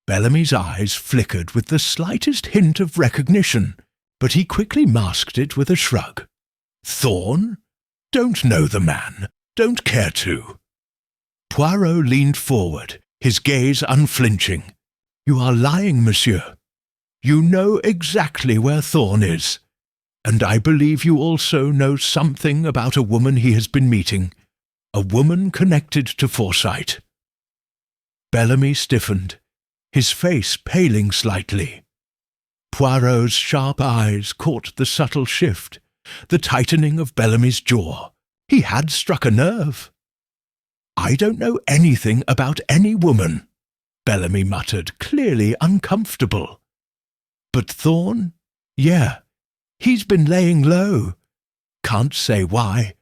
Bellamy's eyes flickered with the slightest hint of recognition, but he quickly masked it with a shrug. "Thorne? Don't know the man. Don't care to." Poirot leaned forward, his gaze unflinching. "You are lying, monsieur. You know exactly where Thorne is, and I believe you also know something about a woman he has been meeting, a woman connected to Forsyte." Bellamy stiffened, his face paling slightly. Poirot's sharp eyes caught the subtle shift, the tightening of Bellamy's jaw. He had struck a nerve. "I don't know anything about any woman," Bellamy muttered, clearly uncomfortable. "But Thorne? Yeah, he's been laying low. Can't say why,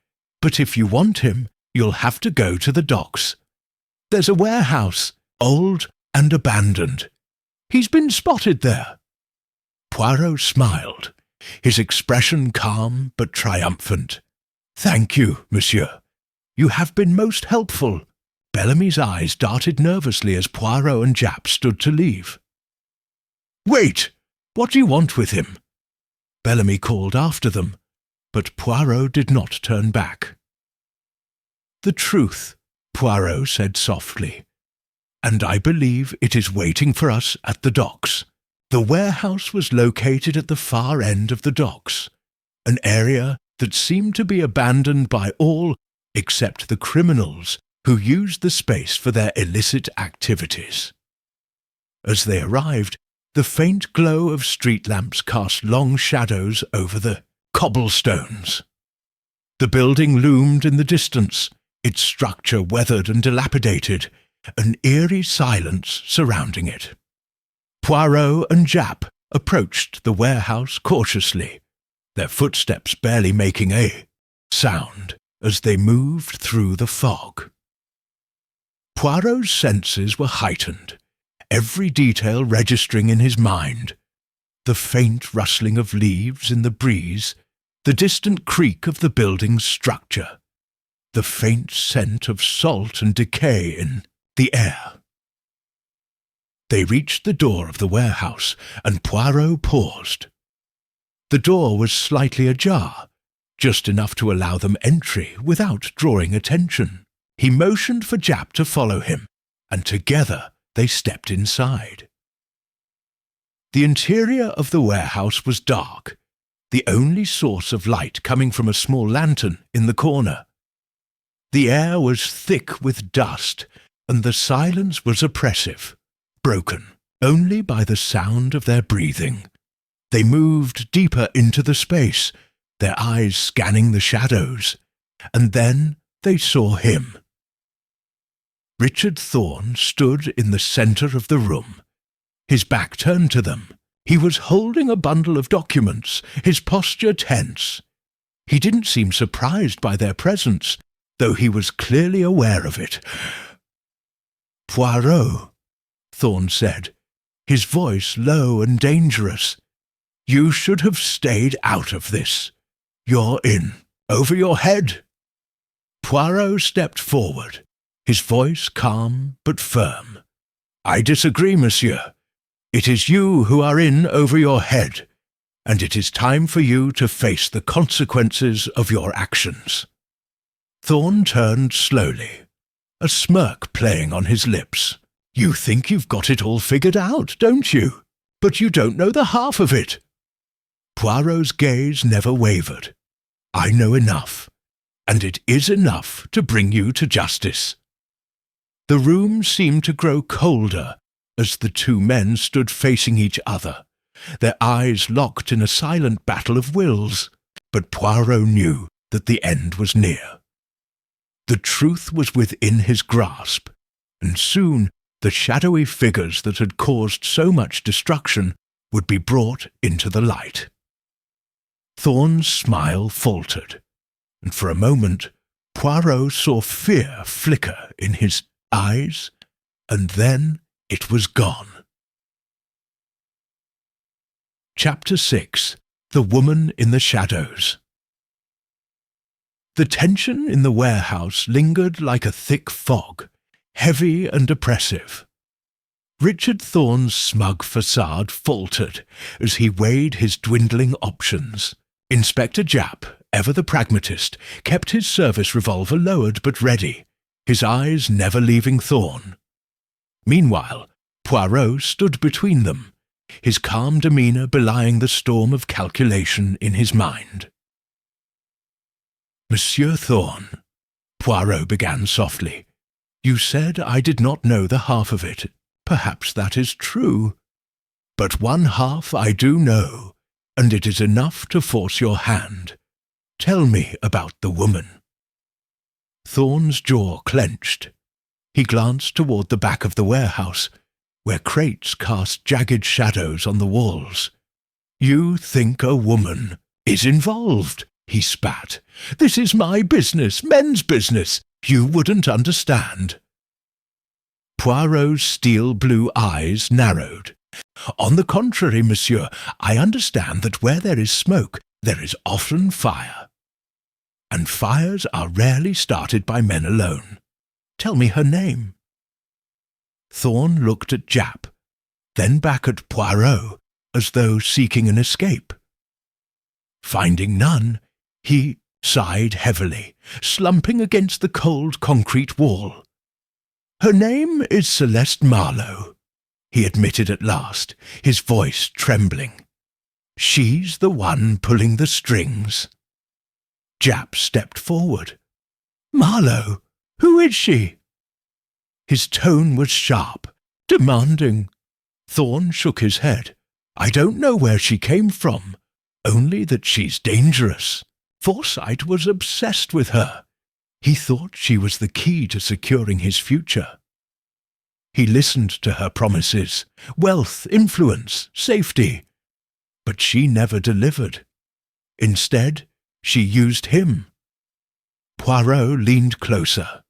but if you want him, you'll have to go to the docks. There's a warehouse, old and abandoned. He's been spotted there." Poirot smiled, his expression calm but triumphant. "Thank you, monsieur. You have been most helpful." Bellamy's eyes darted nervously as Poirot and Japp stood to leave. "Wait! What do you want with him?" Bellamy called after them, but Poirot did not turn back. "The truth," Poirot said softly, "and I believe it is waiting for us at the docks. The warehouse was located at the far end of the docks, an area that seemed to be abandoned by all except the criminals who used the space for their illicit activities. As they arrived, the faint glow of street lamps cast long shadows over the cobblestones. The building loomed in the distance, its structure weathered and dilapidated, an eerie silence surrounding it. Poirot and Japp approached the warehouse cautiously, their footsteps barely making a sound as they moved through the fog. Poirot's senses were heightened, every detail registering in his mind: the faint rustling of leaves in the breeze, the distant creak of the building's structure, the faint scent of salt and decay in the air. They reached the door of the warehouse, and Poirot paused. The door was slightly ajar, just enough to allow them entry without drawing attention. He motioned for Japp to follow him, and together they stepped inside. The interior of the warehouse was dark, the only source of light coming from a small lantern in the corner. The air was thick with dust, and the silence was oppressive, broken only by the sound of their breathing. They moved deeper into the space, their eyes scanning the shadows, and then they saw him. Richard Thorne stood in the centre of the room, his back turned to them. He was holding a bundle of documents, his posture tense. He didn't seem surprised by their presence, though he was clearly aware of it. "Poirot," Thorne said, his voice low and dangerous, "you should have stayed out of this. You're in over your head." Poirot stepped forward, his voice calm but firm. "I disagree, monsieur. It is you who are in over your head, and it is time for you to face the consequences of your actions." Thorne turned slowly, a smirk playing on his lips. "You think you've got it all figured out, don't you? But you don't know the half of it." Poirot's gaze never wavered. "I know enough, and it is enough to bring you to justice." The room seemed to grow colder as the two men stood facing each other, their eyes locked in a silent battle of wills. But Poirot knew that the end was near. The truth was within his grasp, and soon the shadowy figures that had caused so much destruction would be brought into the light. Thorne's smile faltered, and for a moment Poirot saw fear flicker in his eyes, and then it was gone. Chapter 6. The Woman in the Shadows. The tension in the warehouse lingered like a thick fog, heavy and oppressive. Richard Thorne's smug facade faltered as he weighed his dwindling options. Inspector Japp, ever the pragmatist, kept his service revolver lowered but ready, his eyes never leaving Thorne. Meanwhile, Poirot stood between them, his calm demeanour belying the storm of calculation in his mind. "Monsieur Thorne," Poirot began softly, "you said I did not know the half of it. Perhaps that is true. But one half I do know, and it is enough to force your hand. Tell me about the woman." Thorne's jaw clenched. He glanced toward the back of the warehouse, where crates cast jagged shadows on the walls. "You think a woman is involved?" he spat. "This is my business, men's business. You wouldn't understand." Poirot's steel-blue eyes narrowed. "On the contrary, monsieur, I understand that where there is smoke, there is often fire. And fires are rarely started by men alone. Tell me her name." Thorne looked at Japp, then back at Poirot, as though seeking an escape. Finding none, he sighed heavily, slumping against the cold concrete wall. "Her name is Celeste Marlowe. he admitted at last, his voice trembling. "She's the one pulling the strings." Japp stepped forward. "Marlowe, who is she?" His tone was sharp, demanding. Thorn shook his head. "I don't know where she came from, only that she's dangerous. Forsyte was obsessed with her. He thought she was the key to securing his future. He listened to her promises, wealth, influence, safety. But she never delivered. Instead, she used him." Poirot leaned closer.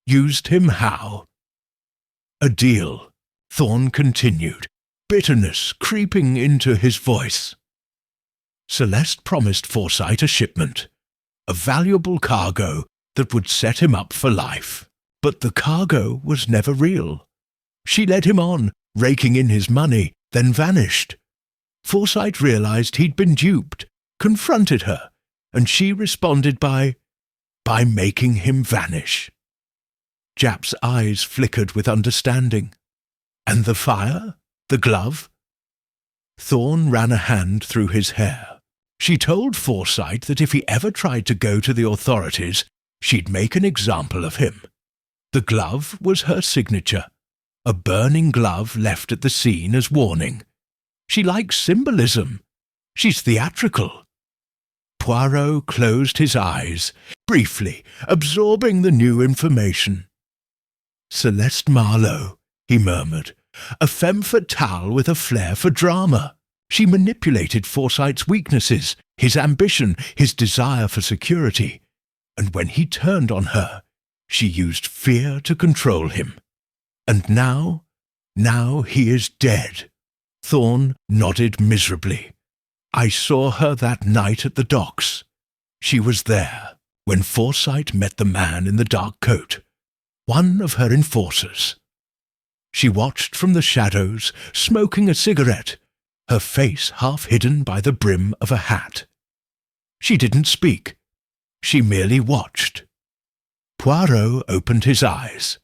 "Used him how?" "A deal," Thorn continued, bitterness creeping into his voice. "Celeste promised Forsyte a shipment, a valuable cargo that would set him up for life. But the cargo was never real. She led him on, raking in his money, then vanished. Forsyte realized he'd been duped, confronted her, and she responded by making him vanish." Japp's eyes flickered with understanding. "And the fire? The glove?" Thorn ran a hand through his hair. "She told Forsyte that if he ever tried to go to the authorities, she'd make an example of him. The glove was her signature, a burning glove left at the scene as warning. She likes symbolism. She's theatrical." Poirot closed his eyes, briefly, absorbing the new information. "Celeste Marlowe," he murmured, "a femme fatale with a flair for drama. She manipulated Forsyte's weaknesses, his ambition, his desire for security, and when he turned on her, she used fear to control him. And now he is dead." Thorn nodded miserably. "I saw her that night at the docks. She was there when Forsyte met the man in the dark coat, one of her enforcers. She watched from the shadows, smoking a cigarette, her face half hidden by the brim of a hat. She didn't speak. She merely watched." Poirot opened his eyes.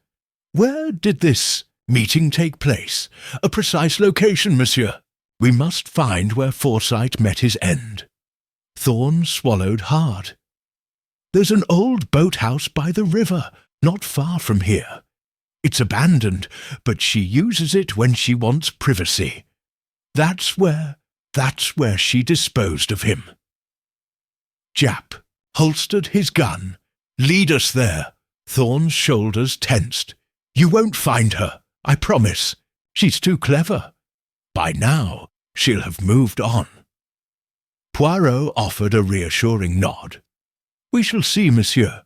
"Where did this meeting take place? A precise location, monsieur. We must find where Forsyte met his end." Thorn swallowed hard. "There's an old boathouse by the river, not far from here. It's abandoned, but she uses it when she wants privacy. That's where she disposed of him." Japp holstered his gun. "Lead us there." Thorn's shoulders tensed. "You won't find her, I promise. She's too clever. By now, she'll have moved on." Poirot offered a reassuring nod. "We shall see, monsieur.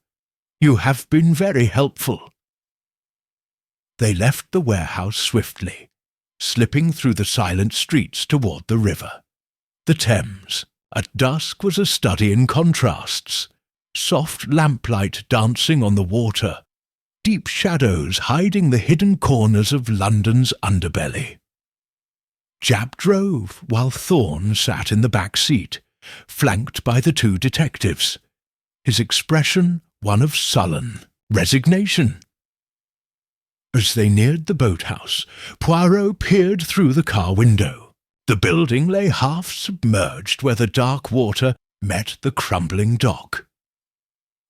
You have been very helpful." They left the warehouse swiftly, slipping through the silent streets toward the river. The Thames, at dusk, was a study in contrasts. Soft lamplight dancing on the water, deep shadows hiding the hidden corners of London's underbelly. Japp drove while Thorn sat in the back seat, flanked by the two detectives, his expression one of sullen resignation. As they neared the boathouse, Poirot peered through the car window. The building lay half submerged where the dark water met the crumbling dock.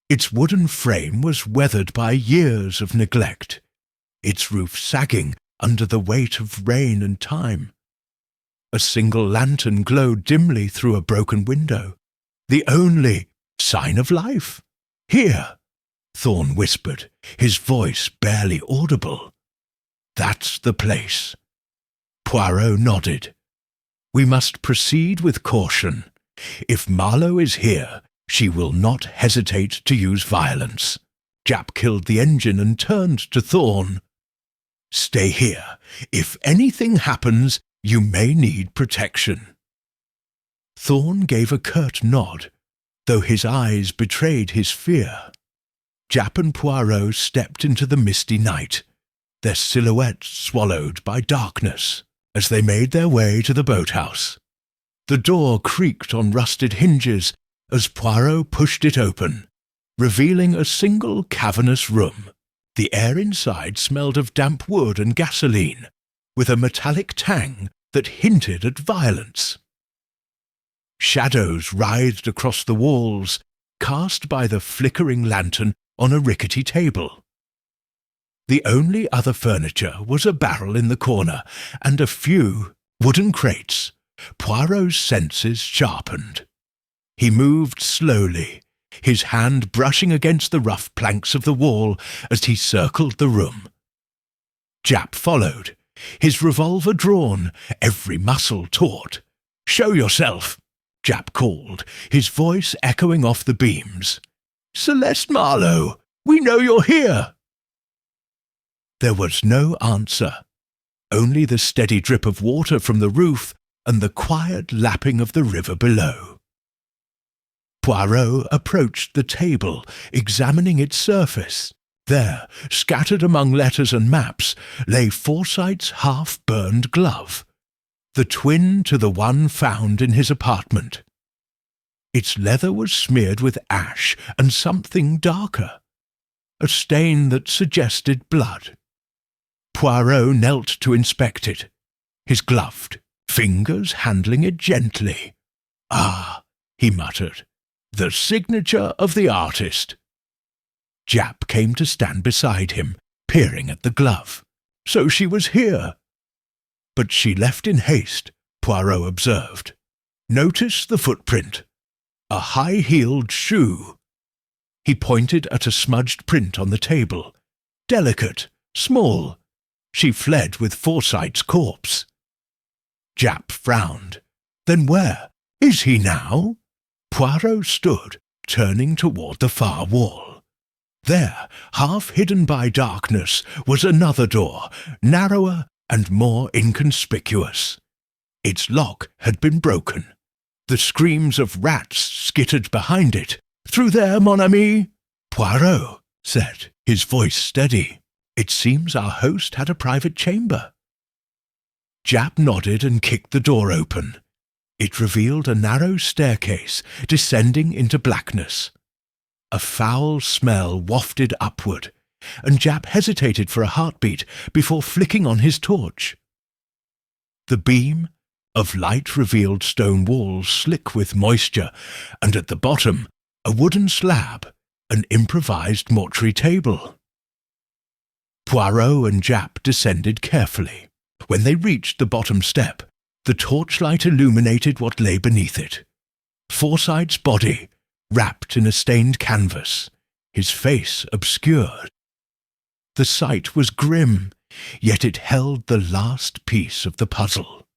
Its wooden frame was weathered by years of neglect, its roof sagging under the weight of rain and time. A single lantern glowed dimly through a broken window, the only sign of life. "Here," Thorn whispered, his voice barely audible. "That's the place." Poirot nodded. "We must proceed with caution. If Marlowe is here, she will not hesitate to use violence." Japp killed the engine and turned to Thorn. "Stay here. If anything happens, you may need protection." Thorn gave a curt nod, though his eyes betrayed his fear. Japp and Poirot stepped into the misty night, their silhouettes swallowed by darkness, as they made their way to the boathouse. The door creaked on rusted hinges as Poirot pushed it open, revealing a single cavernous room. The air inside smelled of damp wood and gasoline, with a metallic tang that hinted at violence. Shadows writhed across the walls, cast by the flickering lantern on a rickety table. The only other furniture was a barrel in the corner and a few wooden crates. Poirot's senses sharpened. He moved slowly, his hand brushing against the rough planks of the wall as he circled the room. Japp followed, his revolver drawn, every muscle taut. "Show yourself," Japp called, his voice echoing off the beams. "Celeste Marlowe, we know you're here." There was no answer, only the steady drip of water from the roof and the quiet lapping of the river below. Poirot approached the table, examining its surface. There, scattered among letters and maps, lay Forsyte's half-burned glove, the twin to the one found in his apartment. Its leather was smeared with ash and something darker, a stain that suggested blood. Poirot knelt to inspect it, his gloved fingers handling it gently. "Ah," he muttered, "the signature of the artist." Japp came to stand beside him, peering at the glove. So she was here. But she left in haste, Poirot observed. "Notice the footprint. A high-heeled shoe." He pointed at a smudged print on the table. "Delicate, small. She fled with Forsyte's corpse." Japp frowned. "Then where is he now?" Poirot stood, turning toward the far wall. There, half hidden by darkness, was another door, narrower and more inconspicuous. Its lock had been broken. The screams of rats skittered behind it. "Through there, mon ami," Poirot said, his voice steady. "It seems our host had a private chamber." Japp nodded and kicked the door open. It revealed a narrow staircase descending into blackness. A foul smell wafted upward, and Japp hesitated for a heartbeat before flicking on his torch. The beam of light revealed stone walls slick with moisture, and at the bottom a wooden slab, an improvised mortuary table. Poirot and Japp descended carefully. When they reached the bottom step, the torchlight illuminated what lay beneath it. Forsyte's body, wrapped in a stained canvas, his face obscured. The sight was grim, yet it held the last piece of the puzzle.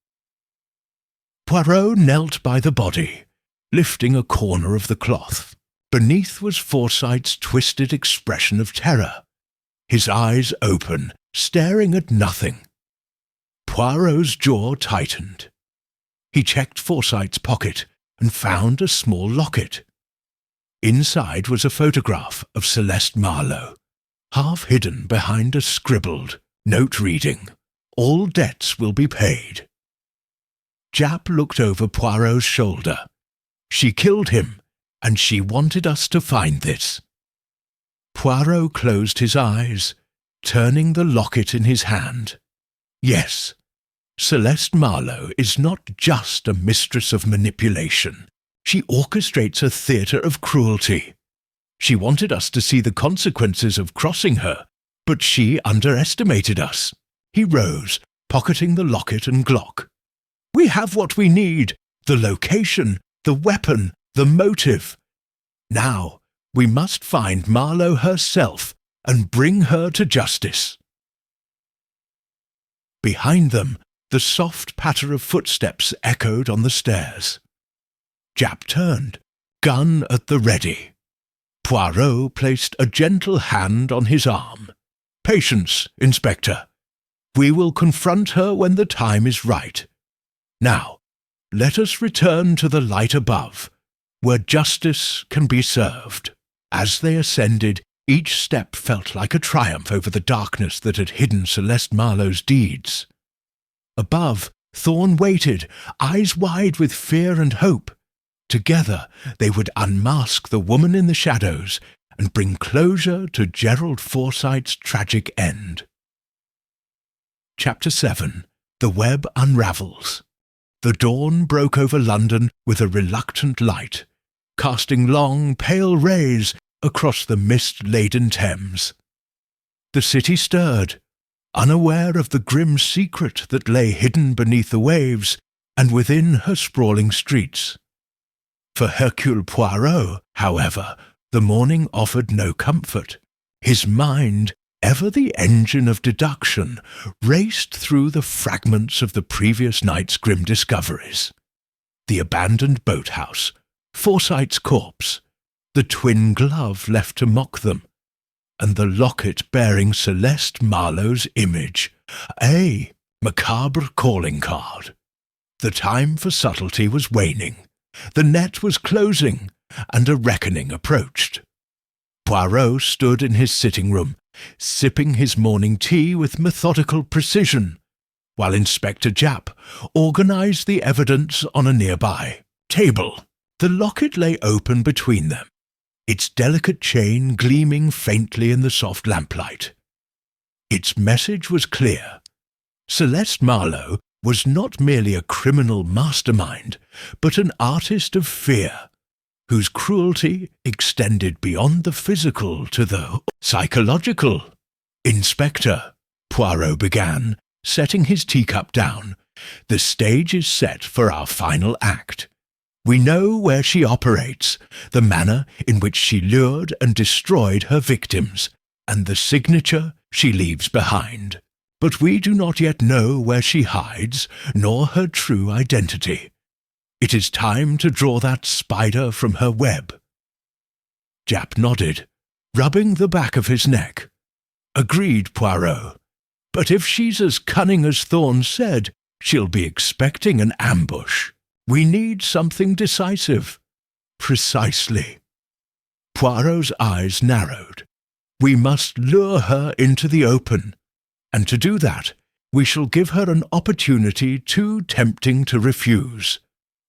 Poirot knelt by the body, lifting a corner of the cloth. Beneath was Forsyte's twisted expression of terror, his eyes open, staring at nothing. Poirot's jaw tightened. He checked Forsyte's pocket and found a small locket. Inside was a photograph of Celeste Marlowe, half hidden behind a scribbled note reading, "All debts will be paid." Japp looked over Poirot's shoulder. "She killed him, and she wanted us to find this." Poirot closed his eyes, turning the locket in his hand. "Yes, Celeste Marlowe is not just a mistress of manipulation. She orchestrates a theatre of cruelty. She wanted us to see the consequences of crossing her, but she underestimated us." He rose, pocketing the locket and Glock. "We have what we need, the location, the weapon, the motive. Now, we must find Marlowe herself and bring her to justice." Behind them, the soft patter of footsteps echoed on the stairs. Japp turned, gun at the ready. Poirot placed a gentle hand on his arm. "Patience, Inspector. We will confront her when the time is right. Now, let us return to the light above, where justice can be served." As they ascended, each step felt like a triumph over the darkness that had hidden Celeste Marlowe's deeds. Above, Thorne waited, eyes wide with fear and hope. Together, they would unmask the woman in the shadows and bring closure to Gerald Forsyte's tragic end. Chapter 7. The web unravels. The dawn broke over London with a reluctant light, casting long, pale rays across the mist-laden Thames. The city stirred, unaware of the grim secret that lay hidden beneath the waves and within her sprawling streets. For Hercule Poirot, however, the morning offered no comfort. His mind, ever the engine of deduction, raced through the fragments of the previous night's grim discoveries. The abandoned boathouse, Forsyte's corpse, the twin glove left to mock them, and the locket bearing Celeste Marlowe's image, a macabre calling card. The time for subtlety was waning, the net was closing, and a reckoning approached. Poirot stood in his sitting-room, sipping his morning tea with methodical precision, while Inspector Japp organised the evidence on a nearby table. The locket lay open between them, its delicate chain gleaming faintly in the soft lamplight. Its message was clear. Celeste Marlowe was not merely a criminal mastermind, but an artist of fear, whose cruelty extended beyond the physical to the psychological. "Inspector," Poirot began, setting his teacup down, "the stage is set for our final act. We know where she operates, the manner in which she lured and destroyed her victims, and the signature she leaves behind. But we do not yet know where she hides, nor her true identity. It is time to draw that spider from her web." Japp nodded, rubbing the back of his neck. "Agreed, Poirot. But if she's as cunning as Thorne said, she'll be expecting an ambush. We need something decisive." "Precisely." Poirot's eyes narrowed. "We must lure her into the open, and to do that, we shall give her an opportunity too tempting to refuse."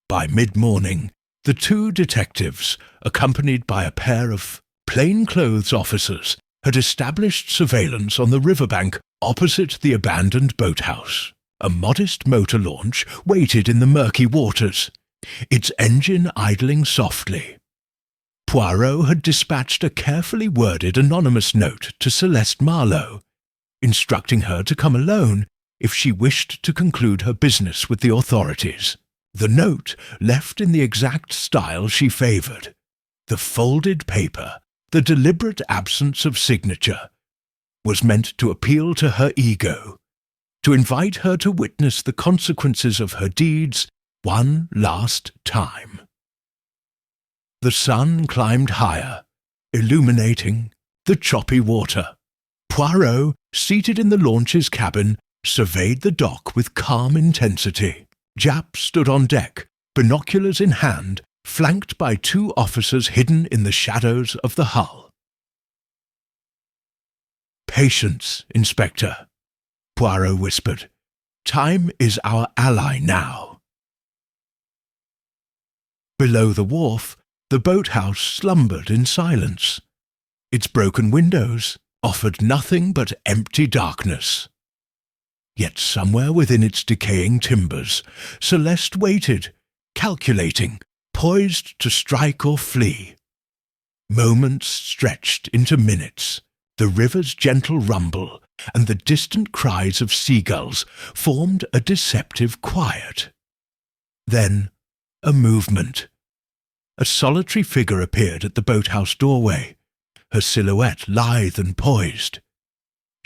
By mid-morning, the two detectives, accompanied by a pair of plainclothes officers, had established surveillance on the riverbank opposite the abandoned boathouse. A modest motor launch waited in the murky waters, its engine idling softly. Poirot had dispatched a carefully worded anonymous note to Celeste Marlowe, instructing her to come alone if she wished to conclude her business with the authorities. The note, left in the exact style she favoured, the folded paper, the deliberate absence of signature, was meant to appeal to her ego, to invite her to witness the consequences of her deeds one last time. The sun climbed higher, illuminating the choppy water. Poirot, seated in the launch's cabin, surveyed the dock with calm intensity. Japp stood on deck, binoculars in hand, flanked by two officers hidden in the shadows of the hull. "Patience, Inspector," Poirot whispered. "Time is our ally now." Below the wharf, the boathouse slumbered in silence. Its broken windows offered nothing but empty darkness. Yet somewhere within its decaying timbers, Celeste waited, calculating, poised to strike or flee. Moments stretched into minutes. The river's gentle rumble and the distant cries of seagulls formed a deceptive quiet. Then a movement. A solitary figure appeared at the boathouse doorway, her silhouette lithe and poised.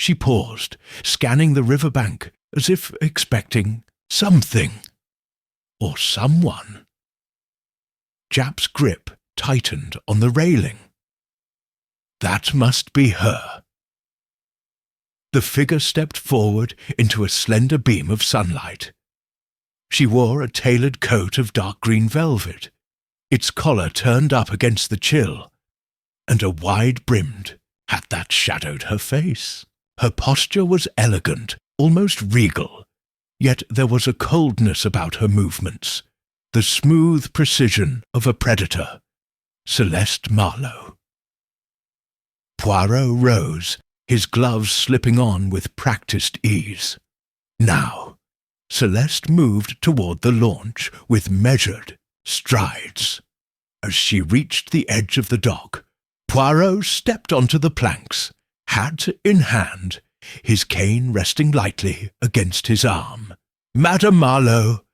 She paused, scanning the river bank as if expecting something or someone. Japp's grip tightened on the railing. That must be her. The figure stepped forward into a slender beam of sunlight. She wore a tailored coat of dark green velvet, its collar turned up against the chill, and a wide-brimmed hat that shadowed her face. Her posture was elegant, almost regal, yet there was a coldness about her movements, the smooth precision of a predator. Celeste Marlowe. Poirot rose, his gloves slipping on with practised ease. Now, Celeste moved toward the launch with measured strides. As she reached the edge of the dock, Poirot stepped onto the planks, hat in hand, his cane resting lightly against his arm. "Madame Marlowe,"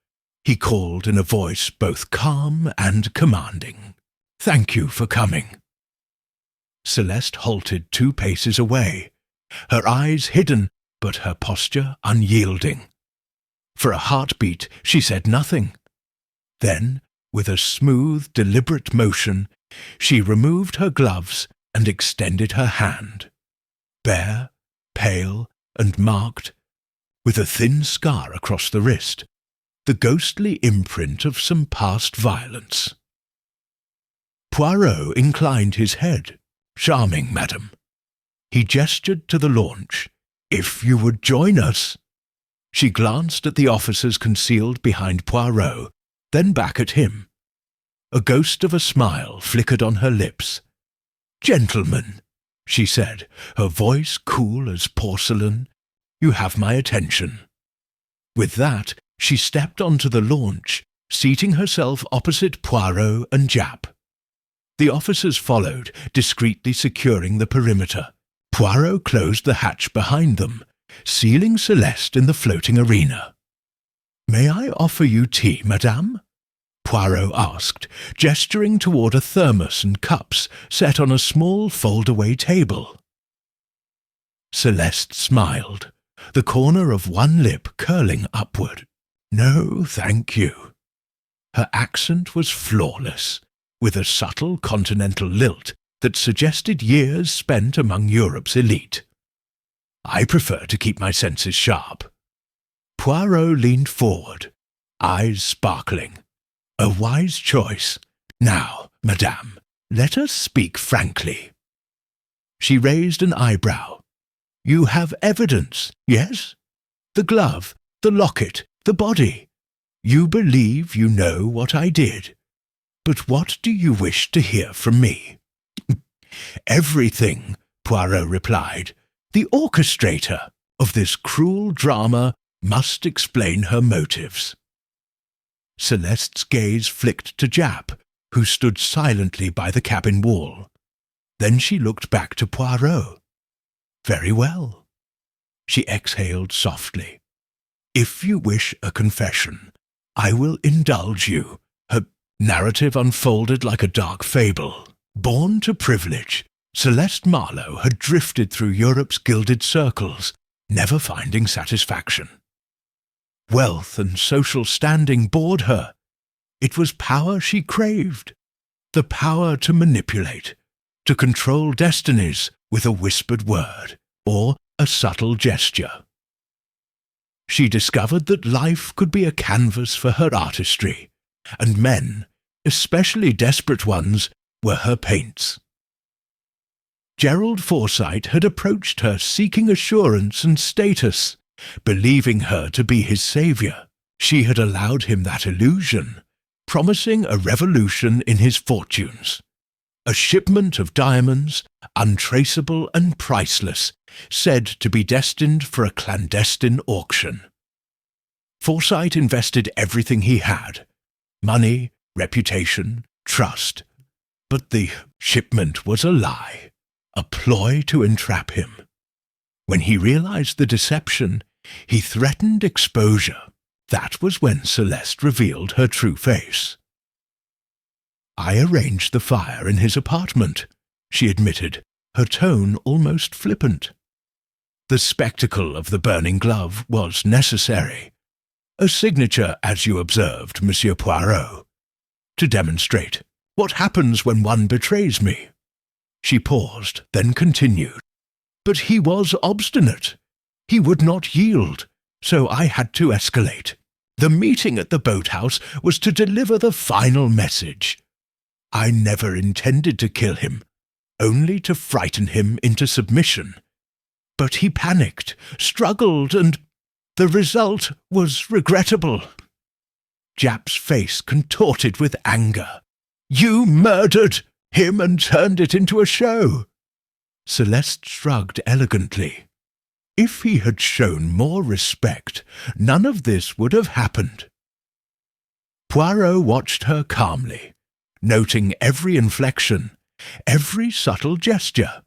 he called in a voice both calm and commanding. "Thank you for coming." Celeste halted 2 paces away, her eyes hidden but her posture unyielding. For a heartbeat she said nothing. Then, with a smooth, deliberate motion, she removed her gloves and extended her hand. Bare, pale, and marked, with a thin scar across the wrist, the ghostly imprint of some past violence. Poirot inclined his head. "Charming, madam." He gestured to the launch. "If you would join us." She glanced at the officers concealed behind Poirot, then back at him. A ghost of a smile flickered on her lips. "Gentlemen," she said, her voice cool as porcelain, "you have my attention." With that, she stepped onto the launch, seating herself opposite Poirot and Japp. The officers followed, discreetly securing the perimeter. Poirot closed the hatch behind them, sealing Celeste in the floating arena. "May I offer you tea, madame?" Poirot asked, gesturing toward a thermos and cups set on a small fold-away table. Celeste smiled, the corner of one lip curling upward. "No, thank you." Her accent was flawless, with a subtle continental lilt that suggested years spent among Europe's elite. "I prefer to keep my senses sharp." Poirot leaned forward, eyes sparkling. "A wise choice. Now, madame, let us speak frankly." She raised an eyebrow. "You have evidence, yes? The glove, the locket, the body. You believe you know what I did. But what do you wish to hear from me?" "Everything," Poirot replied. "The orchestrator of this cruel drama must explain her motives." Celeste's gaze flicked to Japp, who stood silently by the cabin wall. Then she looked back to Poirot. "Very well." She exhaled softly. "If you wish a confession, I will indulge you." Her narrative unfolded like a dark fable. Born to privilege, Celeste Marlowe had drifted through Europe's gilded circles, never finding satisfaction. Wealth and social standing bored her. It was power she craved, the power to manipulate, to control destinies with a whispered word or a subtle gesture. She discovered that life could be a canvas for her artistry, and men, especially desperate ones, were her paints. Gerald Forsyte had approached her seeking assurance and status, believing her to be his saviour. She had allowed him that illusion, promising a revolution in his fortunes. A shipment of diamonds, untraceable and priceless, said to be destined for a clandestine auction. Forsyte invested everything he had, money, reputation, trust. But the shipment was a lie, a ploy to entrap him. When he realized the deception, he threatened exposure. That was when Celeste revealed her true face. "I arranged the fire in his apartment," she admitted, her tone almost flippant. "The spectacle of the burning glove was necessary. A signature, as you observed, Monsieur Poirot. To demonstrate what happens when one betrays me." She paused, then continued. "But he was obstinate. He would not yield, so I had to escalate. The meeting at the boathouse was to deliver the final message. I never intended to kill him, only to frighten him into submission. But he panicked, struggled, and the result was regrettable." Japp's face contorted with anger. "You murdered him and turned it into a show." Celeste shrugged elegantly. If he had shown more respect, none of this would have happened. Poirot watched her calmly, noting every inflection, every subtle gesture.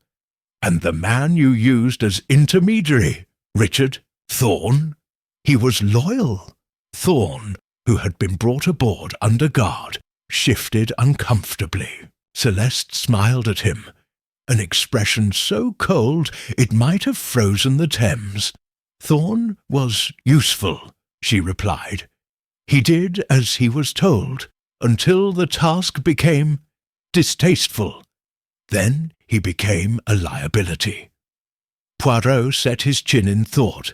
And the man you used as intermediary, Richard Thorn? He was loyal. Thorn, who had been brought aboard under guard, shifted uncomfortably. Celeste smiled at him, an expression so cold it might have frozen the Thames. Thorn was useful, she replied. He did as he was told, until the task became distasteful. Then he became a liability. Poirot set his chin in thought,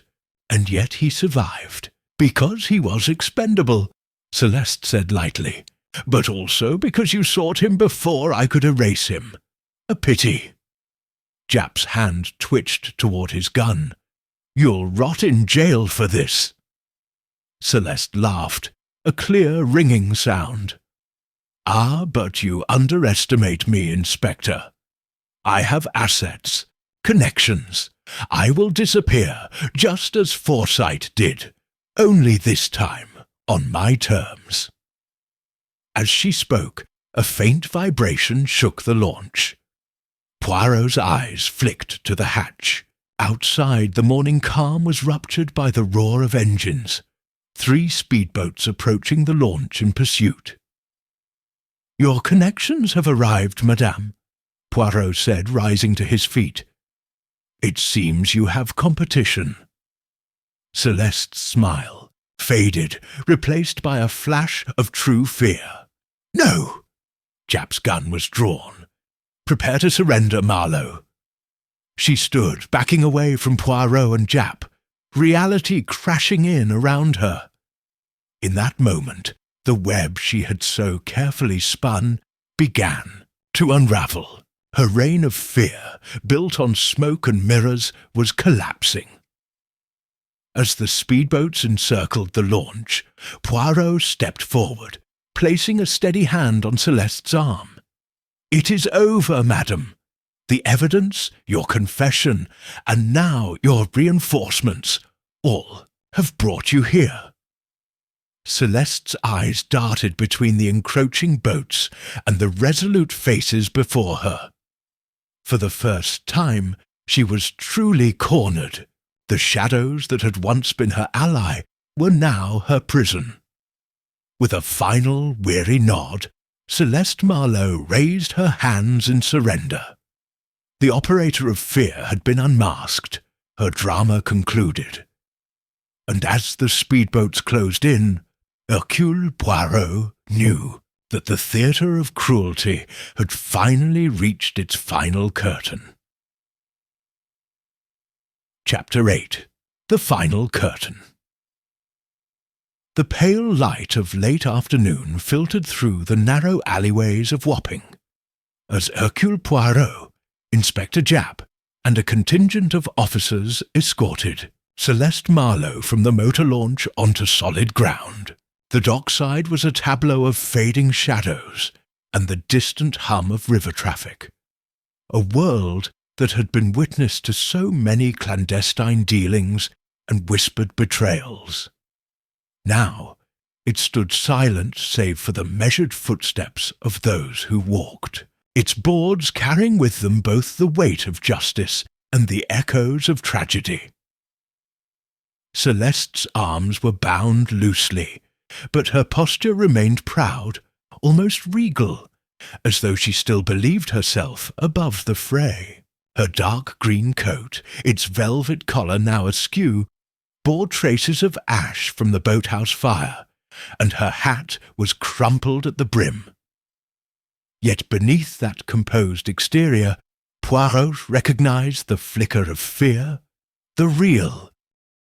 and yet he survived. Because he was expendable, Celeste said lightly, but also because you sought him before I could erase him. A pity. Japp's hand twitched toward his gun. You'll rot in jail for this. Celeste laughed, a clear ringing sound. Ah, but you underestimate me, Inspector. I have assets, connections. I will disappear, just as Forsyte did, only this time on my terms. As she spoke, a faint vibration shook the launch. Poirot's eyes flicked to the hatch. Outside, the morning calm was ruptured by the roar of engines, 3 speedboats approaching the launch in pursuit. Your connections have arrived, madame, Poirot said, rising to his feet. It seems you have competition. Celeste's smile faded, replaced by a flash of true fear. No! Japp's gun was drawn. Prepare to surrender, Marlowe. She stood, backing away from Poirot and Japp, reality crashing in around her. In that moment, the web she had so carefully spun began to unravel. Her reign of fear, built on smoke and mirrors, was collapsing. As the speedboats encircled the launch, Poirot stepped forward, placing a steady hand on Celeste's arm. It is over, madam. The evidence, your confession, and now your reinforcements, all have brought you here. Celeste's eyes darted between the encroaching boats and the resolute faces before her. For the first time, she was truly cornered. The shadows that had once been her ally were now her prison. With a final, weary nod, Celeste Marlowe raised her hands in surrender. The operator of fear had been unmasked, her drama concluded. And as the speedboats closed in, Hercule Poirot knew that the theatre of cruelty had finally reached its final curtain. Chapter 8. The Final Curtain. The pale light of late afternoon filtered through the narrow alleyways of Wapping, as Hercule Poirot, Inspector Japp, and a contingent of officers escorted Celeste Marlowe from the motor launch onto solid ground. The dockside was a tableau of fading shadows and the distant hum of river traffic. A world that had been witness to so many clandestine dealings and whispered betrayals. Now it stood silent save for the measured footsteps of those who walked, its boards carrying with them both the weight of justice and the echoes of tragedy. Celeste's arms were bound loosely, but her posture remained proud, almost regal, as though she still believed herself above the fray. Her dark green coat, its velvet collar now askew, bore traces of ash from the boathouse fire, and her hat was crumpled at the brim. Yet beneath that composed exterior, Poirot recognized the flicker of fear, the real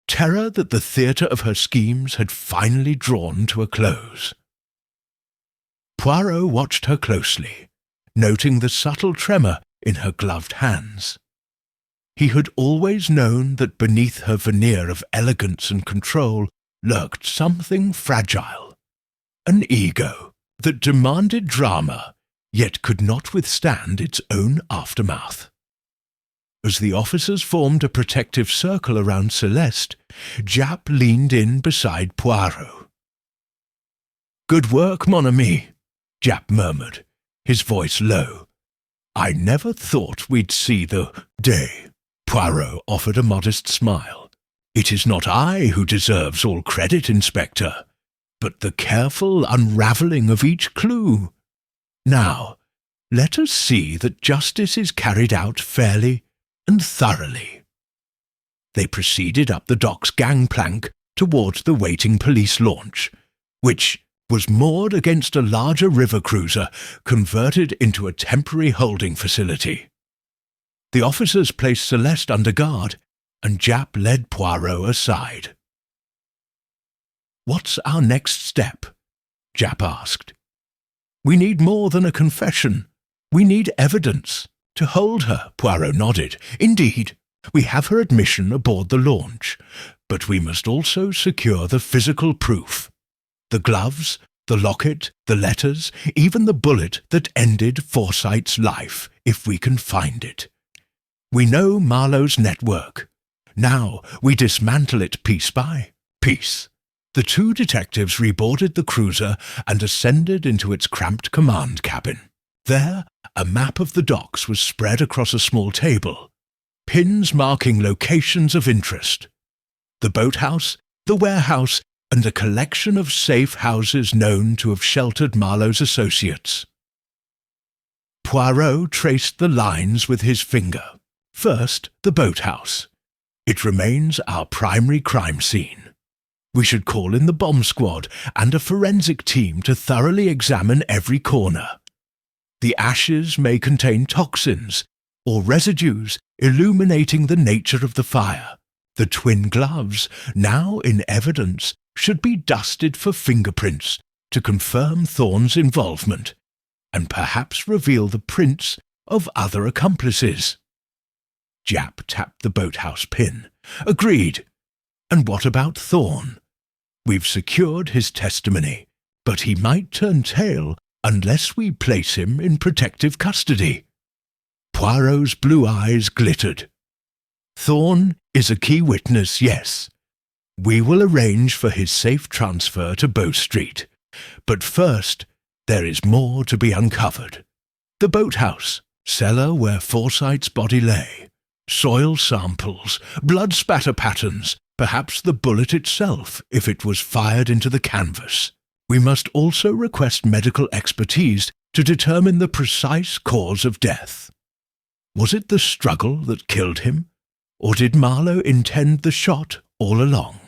terror that the theatre of her schemes had finally drawn to a close. Poirot watched her closely, noting the subtle tremor in her gloved hands. He had always known that beneath her veneer of elegance and control lurked something fragile, an ego that demanded drama, yet could not withstand its own aftermath. As the officers formed a protective circle around Celeste, Japp leaned in beside Poirot. "Good work, mon ami," Japp murmured, his voice low. "I never thought we'd see the day." Poirot offered a modest smile. "It is not I who deserves all credit, Inspector, but the careful unravelling of each clue. Now, let us see that justice is carried out fairly and thoroughly." They proceeded up the dock's gangplank toward the waiting police launch, which was moored against a larger river cruiser converted into a temporary holding facility. The officers placed Celeste under guard, and Japp led Poirot aside. "What's our next step?" Japp asked. "We need more than a confession. We need evidence." "To hold her," Poirot nodded. "Indeed, we have her admission aboard the launch, but we must also secure the physical proof. The gloves, the locket, the letters, even the bullet that ended Forsyte's life, if we can find it. We know Marlowe's network. Now we dismantle it piece by piece." The two detectives reboarded the cruiser and ascended into its cramped command cabin. There, a map of the docks was spread across a small table, pins marking locations of interest. The boathouse, the warehouse, and a collection of safe houses known to have sheltered Marlowe's associates. Poirot traced the lines with his finger. First, the boathouse. It remains our primary crime scene. We should call in the bomb squad and a forensic team to thoroughly examine every corner. The ashes may contain toxins or residues illuminating the nature of the fire. The twin gloves, now in evidence, should be dusted for fingerprints to confirm Thorne's involvement, and perhaps reveal the prints of other accomplices. Japp tapped the boathouse pin. "Agreed. And what about Thorne? We've secured his testimony, but he might turn tail unless we place him in protective custody." Poirot's blue eyes glittered. "Thorne is a key witness, yes. We will arrange for his safe transfer to Bow Street. But first, there is more to be uncovered. The boathouse, cellar where Forsyte's body lay, soil samples, blood spatter patterns, perhaps the bullet itself if it was fired into the canvas. We must also request medical expertise to determine the precise cause of death. Was it the struggle that killed him, or did Marlowe intend the shot all along?"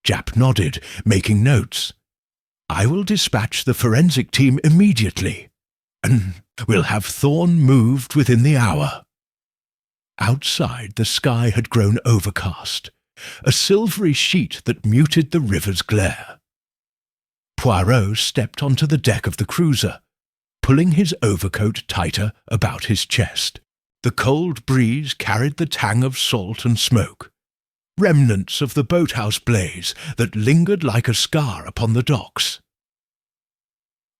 Japp nodded, making notes. "I will dispatch the forensic team immediately, and we'll have Thorne moved within the hour." Outside, the sky had grown overcast, a silvery sheet that muted the river's glare. Poirot stepped onto the deck of the cruiser, pulling his overcoat tighter about his chest. The cold breeze carried the tang of salt and smoke, remnants of the boathouse blaze that lingered like a scar upon the docks.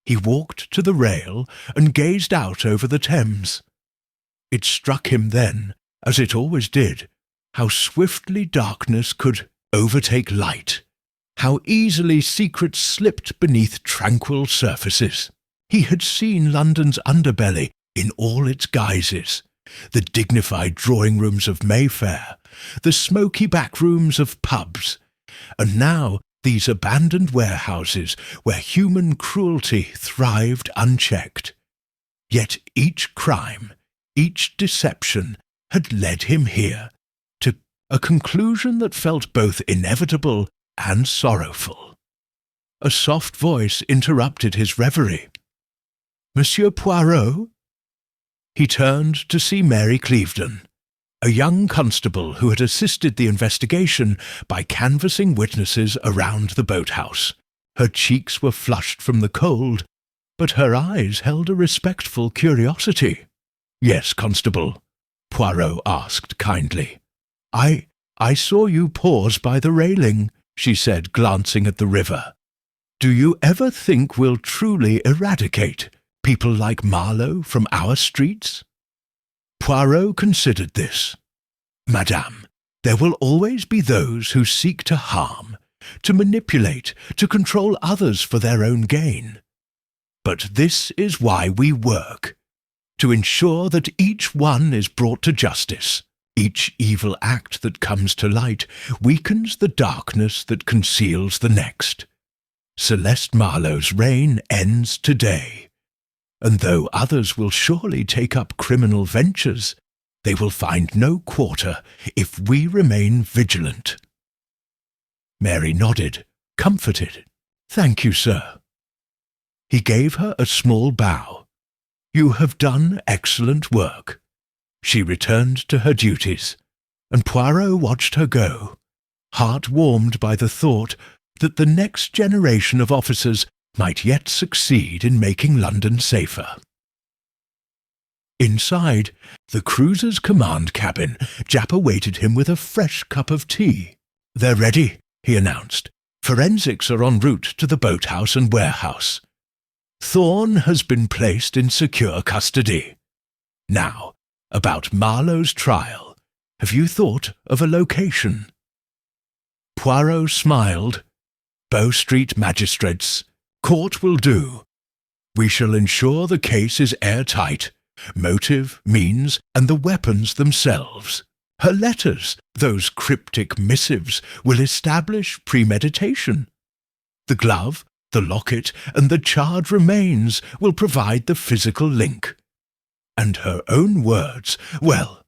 He walked to the rail and gazed out over the Thames. It struck him then, as it always did, how swiftly darkness could overtake light, how easily secrets slipped beneath tranquil surfaces. He had seen London's underbelly in all its guises, the dignified drawing-rooms of Mayfair, the smoky back rooms of pubs, and now these abandoned warehouses where human cruelty thrived unchecked. Yet each crime, each deception had led him here, to a conclusion that felt both inevitable and sorrowful. A soft voice interrupted his reverie. "Monsieur Poirot?" He turned to see Mary Clevedon, a young constable who had assisted the investigation by canvassing witnesses around the boathouse. Her cheeks were flushed from the cold, but her eyes held a respectful curiosity. "Yes, Constable," Poirot asked kindly. I saw you pause by the railing," she said, glancing at the river. "Do you ever think we'll truly eradicate people like Marlowe from our streets?" Poirot considered this. Madame, there will always be those who seek to harm, to manipulate, to control others for their own gain. But this is why we work, to ensure that each one is brought to justice. Each evil act that comes to light weakens the darkness that conceals the next. Celeste Marlowe's reign ends today, and though others will surely take up criminal ventures, they will find no quarter if we remain vigilant. Mary nodded, comforted. "Thank you, sir." He gave her a small bow. "You have done excellent work." She returned to her duties, and Poirot watched her go, heart warmed by the thought that the next generation of officers might yet succeed in making London safer. Inside the cruiser's command cabin, Japp awaited him with a fresh cup of tea. "They're ready," he announced. "Forensics are en route to the boathouse and warehouse. Thorn has been placed in secure custody. Now, about Marlowe's trial, have you thought of a location?" Poirot smiled. "Bow Street magistrates. Court will do. We shall ensure the case is airtight. Motive, means, and the weapons themselves. Her letters, those cryptic missives, will establish premeditation. The glove, the locket, and the charred remains will provide the physical link. And her own words, well,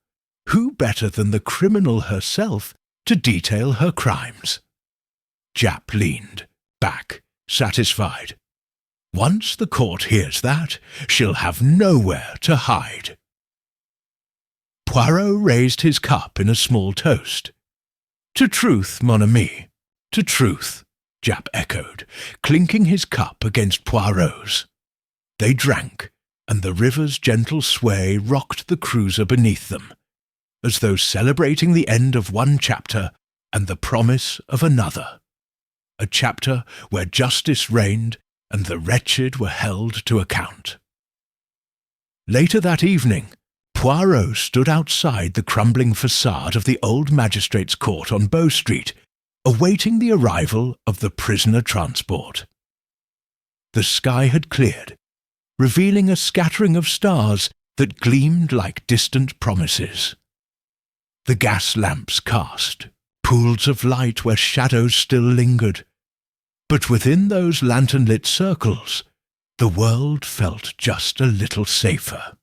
who better than the criminal herself to detail her crimes?" Japp leaned back, satisfied. Once the court hears that, she'll have nowhere to hide. Poirot raised his cup in a small toast. "To truth, mon ami, to truth," Japp echoed, clinking his cup against Poirot's. They drank, and the river's gentle sway rocked the cruiser beneath them, as though celebrating the end of one chapter and the promise of another. A chapter where justice reigned and the wretched were held to account. Later that evening, Poirot stood outside the crumbling facade of the old magistrates' court on Bow Street, awaiting the arrival of the prisoner transport. The sky had cleared, revealing a scattering of stars that gleamed like distant promises. The gas lamps cast pools of light where shadows still lingered, but within those lantern-lit circles, the world felt just a little safer.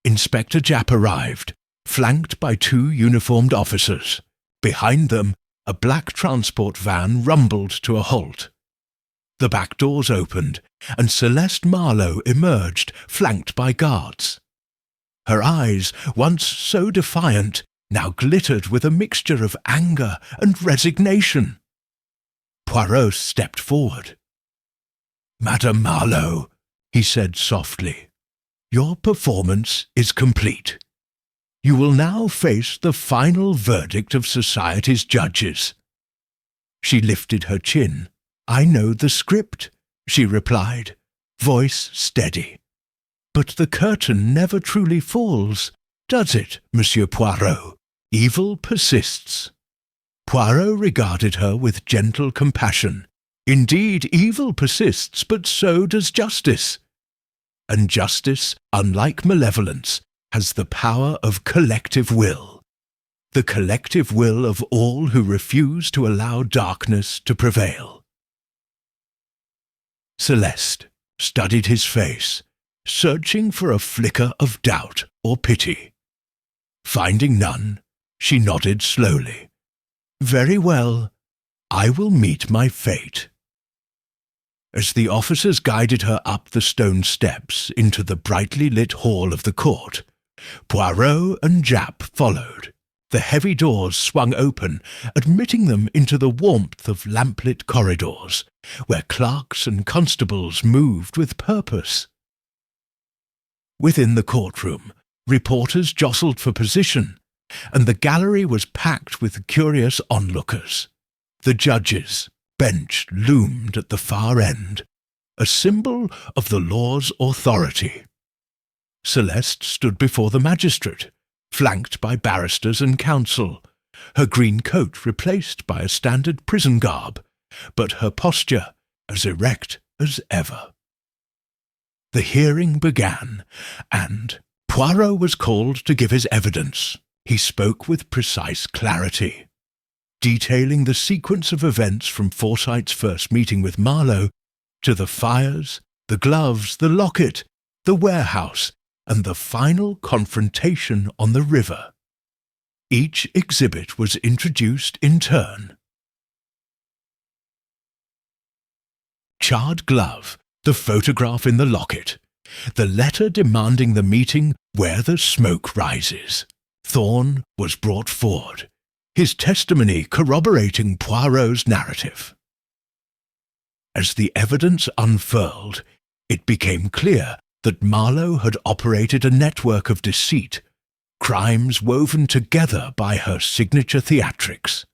Inspector Japp arrived, flanked by 2 uniformed officers. Behind them, a black transport van rumbled to a halt. The back doors opened, and Celeste Marlowe emerged, flanked by guards. Her eyes, once so defiant, now glittered with a mixture of anger and resignation. Poirot stepped forward. "Madame Marlowe," he said softly, "your performance is complete. You will now face the final verdict of society's judges." She lifted her chin. "I know the script," she replied, voice steady. "But the curtain never truly falls, does it, Monsieur Poirot? Evil persists." Poirot regarded her with gentle compassion. "Indeed, evil persists, but so does justice. And justice, unlike malevolence, has the power of collective will. The collective will of all who refuse to allow darkness to prevail." Celeste studied his face, searching for a flicker of doubt or pity. Finding none, she nodded slowly. "Very well, I will meet my fate." As the officers guided her up the stone steps into the brightly lit hall of the court, Poirot and Japp followed. The heavy doors swung open, admitting them into the warmth of lamplit corridors, where clerks and constables moved with purpose. Within the courtroom, reporters jostled for position, and the gallery was packed with curious onlookers. The judges' bench loomed at the far end, a symbol of the law's authority. Celeste stood before the magistrate, flanked by barristers and counsel, her green coat replaced by a standard prison garb, but her posture as erect as ever. The hearing began, and Poirot was called to give his evidence. He spoke with precise clarity, detailing the sequence of events from Forsyte's first meeting with Marlowe to the fires, the gloves, the locket, the warehouse, and the final confrontation on the river. Each exhibit was introduced in turn. Charred glove, the photograph in the locket, the letter demanding the meeting where the smoke rises. Thorn was brought forward, his testimony corroborating Poirot's narrative. As the evidence unfurled, it became clear that Marlowe had operated a network of deceit, crimes woven together by her signature theatrics.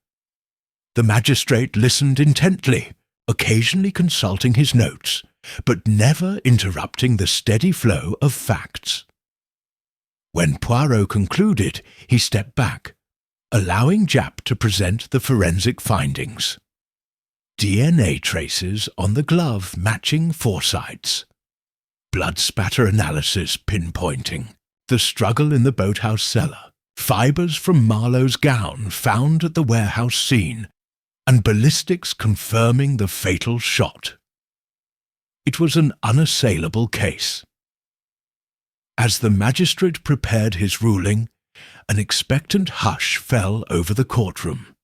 The magistrate listened intently, occasionally consulting his notes, but never interrupting the steady flow of facts. When Poirot concluded, he stepped back, allowing Japp to present the forensic findings. DNA traces on the glove matching Forsyte's. Blood spatter analysis pinpointing the struggle in the boathouse cellar, fibres from Marlowe's gown found at the warehouse scene, and ballistics confirming the fatal shot. It was an unassailable case. As the magistrate prepared his ruling, an expectant hush fell over the courtroom.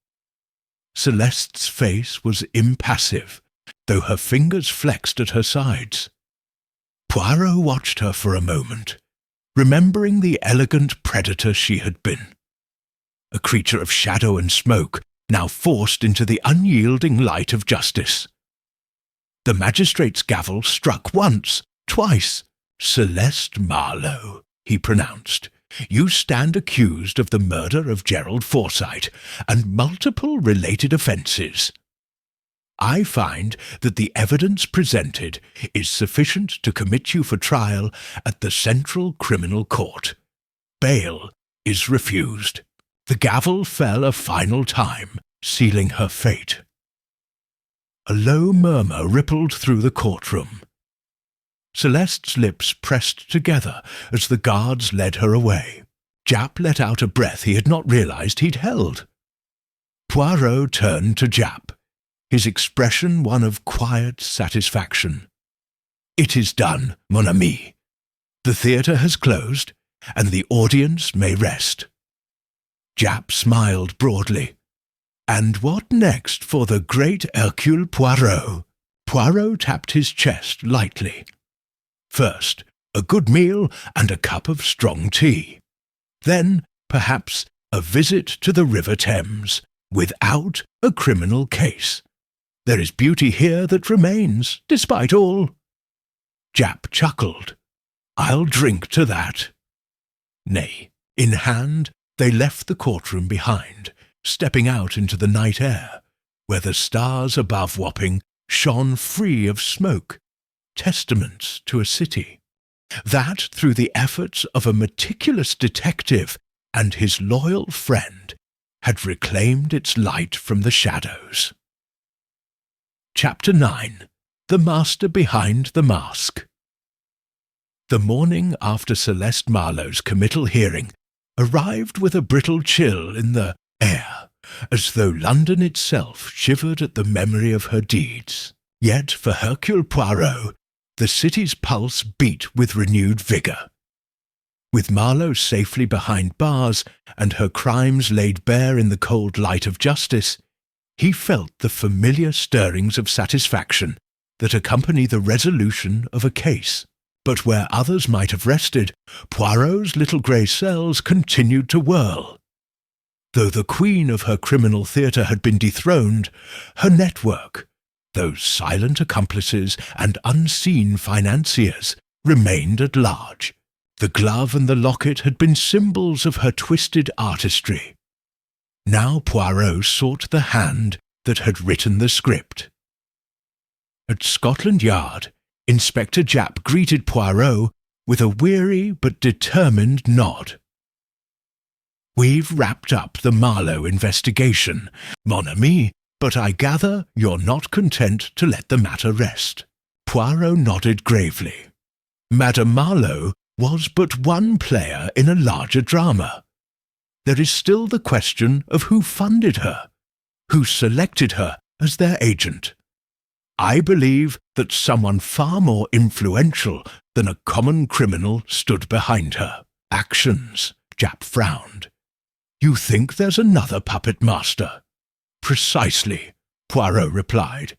Celeste's face was impassive, though her fingers flexed at her sides. Poirot watched her for a moment, remembering the elegant predator she had been. A creature of shadow and smoke, now forced into the unyielding light of justice. The magistrate's gavel struck once, twice. "Celeste Marlowe," he pronounced, "you stand accused of the murder of Gerald Forsyte and multiple related offences. I find that the evidence presented is sufficient to commit you for trial at the Central Criminal Court. Bail is refused." The gavel fell a final time, sealing her fate. A low murmur rippled through the courtroom. Celeste's lips pressed together as the guards led her away. Japp let out a breath he had not realized he'd held. Poirot turned to Japp, his expression one of quiet satisfaction. "It is done, mon ami. The theatre has closed, and the audience may rest." Japp smiled broadly. "And what next for the great Hercule Poirot?" Poirot tapped his chest lightly. "First, a good meal and a cup of strong tea. Then, perhaps, a visit to the River Thames, without a criminal case. There is beauty here that remains, despite all." Japp chuckled. "I'll drink to that." Nay, in hand, they left the courtroom behind, stepping out into the night air, where the stars above Wapping shone free of smoke, testaments to a city that, through the efforts of a meticulous detective and his loyal friend, had reclaimed its light from the shadows. Chapter 9. The Master Behind the Mask. The morning after Celeste Marlowe's committal hearing arrived with a brittle chill in the air, as though London itself shivered at the memory of her deeds. Yet for Hercule Poirot, the city's pulse beat with renewed vigour. With Marlowe safely behind bars and her crimes laid bare in the cold light of justice, he felt the familiar stirrings of satisfaction that accompany the resolution of a case. But where others might have rested, Poirot's little grey cells continued to whirl. Though the queen of her criminal theatre had been dethroned, her network, those silent accomplices and unseen financiers, remained at large. The glove and the locket had been symbols of her twisted artistry. Now Poirot sought the hand that had written the script. At Scotland Yard, Inspector Japp greeted Poirot with a weary but determined nod. "We've wrapped up the Marlowe investigation, mon ami, but I gather you're not content to let the matter rest." Poirot nodded gravely. Madame Marlowe was but one player in a larger drama. There is still the question of who funded her, who selected her as their agent. I believe that someone far more influential than a common criminal stood behind her actions. Japp frowned. "You think there's another puppet master?" "Precisely," Poirot replied.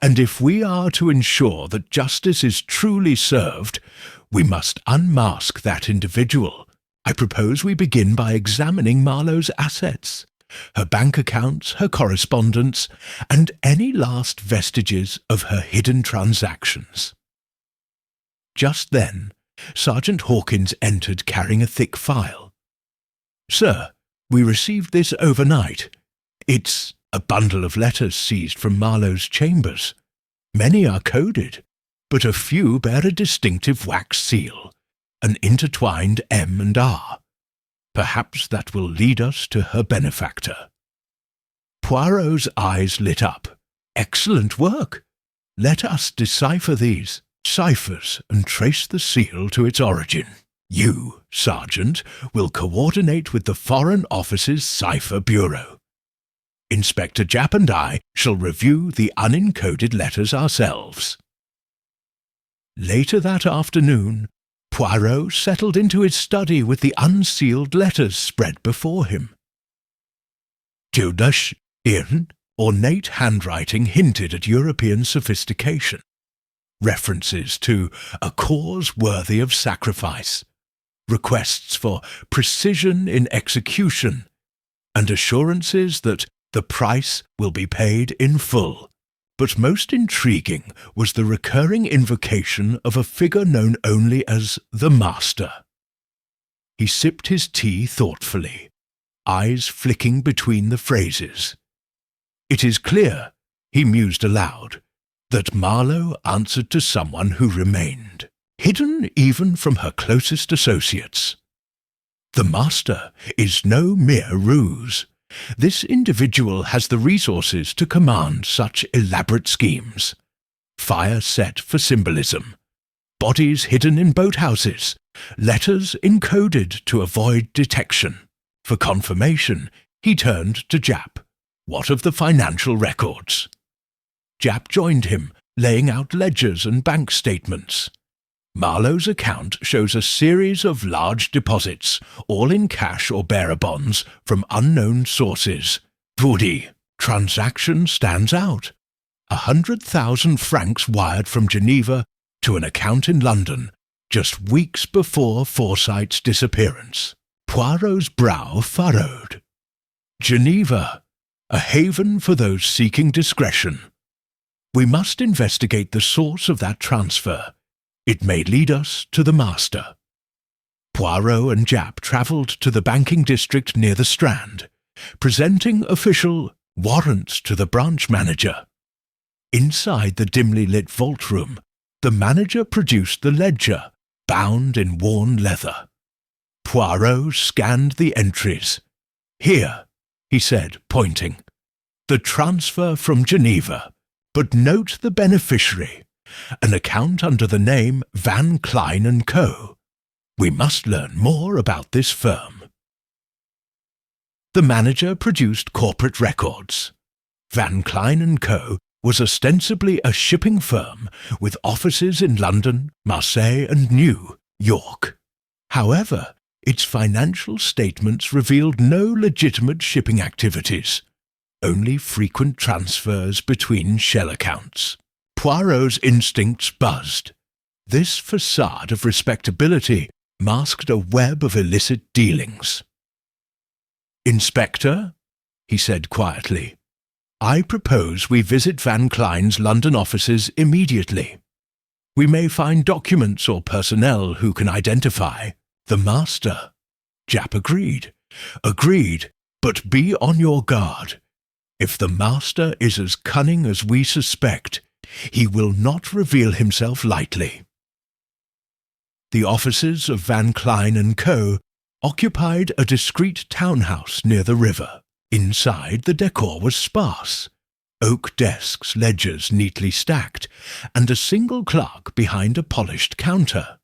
"And if we are to ensure that justice is truly served, we must unmask that individual. I propose we begin by examining Marlowe's assets, her bank accounts, her correspondence, and any last vestiges of her hidden transactions." Just then, Sergeant Hawkins entered carrying a thick file. "Sir, we received this overnight. It's a bundle of letters seized from Marlowe's chambers. Many are coded, but a few bear a distinctive wax seal, an intertwined M and R. Perhaps that will lead us to her benefactor." Poirot's eyes lit up. "Excellent work! Let us decipher these ciphers and trace the seal to its origin. You, Sergeant, will coordinate with the Foreign Office's Cipher Bureau. Inspector Japp and I shall review the unencoded letters ourselves." Later that afternoon, Poirot settled into his study with the unsealed letters spread before him. Tilda's ornate handwriting hinted at European sophistication. References to a cause worthy of sacrifice, requests for precision in execution, and assurances that the price will be paid in full. But most intriguing was the recurring invocation of a figure known only as the Master. He sipped his tea thoughtfully, eyes flicking between the phrases. "It is clear," he mused aloud, "that Marlowe answered to someone who remained, hidden even from her closest associates. The Master is no mere ruse. This individual has the resources to command such elaborate schemes. Fire set for symbolism, bodies hidden in boathouses, letters encoded to avoid detection. For confirmation, he turned to Japp. What of the financial records? Japp joined him, laying out ledgers and bank statements. Marlowe's account shows a series of large deposits, all in cash or bearer bonds from unknown sources. The transaction stands out. 100,000 francs wired from Geneva to an account in London, just weeks before Forsyte's disappearance. Poirot's brow furrowed. Geneva, a haven for those seeking discretion. We must investigate the source of that transfer. It may lead us to the Master. Poirot and Japp travelled to the banking district near the Strand, presenting official warrants to the branch manager. Inside the dimly lit vault room, the manager produced the ledger, bound in worn leather. Poirot scanned the entries. "Here," he said, pointing, "the transfer from Geneva, but note the beneficiary. An account under the name Van Klein & Co. We must learn more about this firm." The manager produced corporate records. Van Klein & Co. was ostensibly a shipping firm with offices in London, Marseille and New York. However, its financial statements revealed no legitimate shipping activities, only frequent transfers between shell accounts. Poirot's instincts buzzed. This facade of respectability masked a web of illicit dealings. "Inspector," he said quietly, "I propose we visit Van Klein's London offices immediately. We may find documents or personnel who can identify the Master." Japp agreed. "Agreed, but be on your guard. If the Master is as cunning as we suspect, he will not reveal himself lightly." The offices of Van Klein & Co. occupied a discreet townhouse near the river. Inside, the decor was sparse. Oak desks, ledgers neatly stacked, and a single clerk behind a polished counter.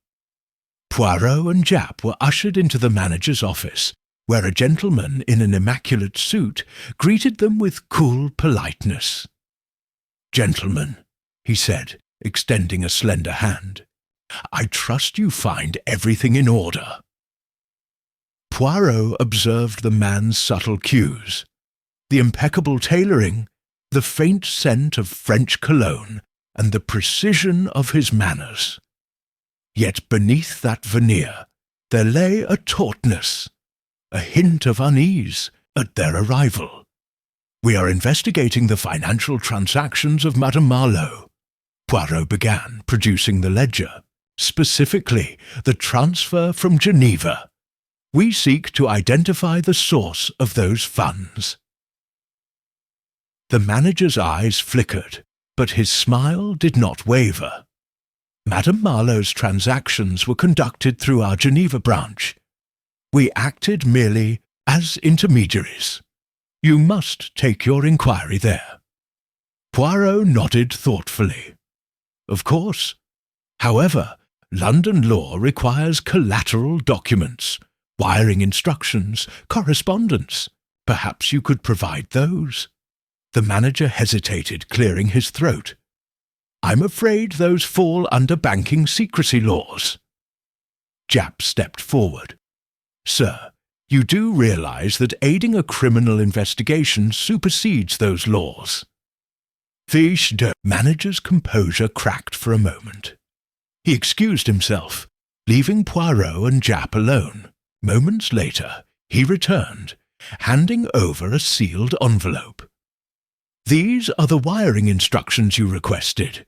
Poirot and Japp were ushered into the manager's office, where a gentleman in an immaculate suit greeted them with cool politeness. "Gentlemen," he said, extending a slender hand, "I trust you find everything in order." Poirot observed the man's subtle cues, the impeccable tailoring, the faint scent of French cologne, and the precision of his manners. Yet beneath that veneer there lay a tautness, a hint of unease at their arrival. "We are investigating the financial transactions of Madame Marlowe," Poirot began, producing the ledger. "Specifically, the transfer from Geneva. We seek to identify the source of those funds." The manager's eyes flickered, but his smile did not waver. "Madame Marlowe's transactions were conducted through our Geneva branch. We acted merely as intermediaries. You must take your inquiry there." Poirot nodded thoughtfully. "Of course. However, London law requires collateral documents, wiring instructions, correspondence. Perhaps you could provide those." The manager hesitated, clearing his throat. "I'm afraid those fall under banking secrecy laws." Japp stepped forward. "Sir, you do realize that aiding a criminal investigation supersedes those laws." The manager's composure cracked for a moment. He excused himself, leaving Poirot and Japp alone. Moments later, he returned, handing over a sealed envelope. "These are the wiring instructions you requested.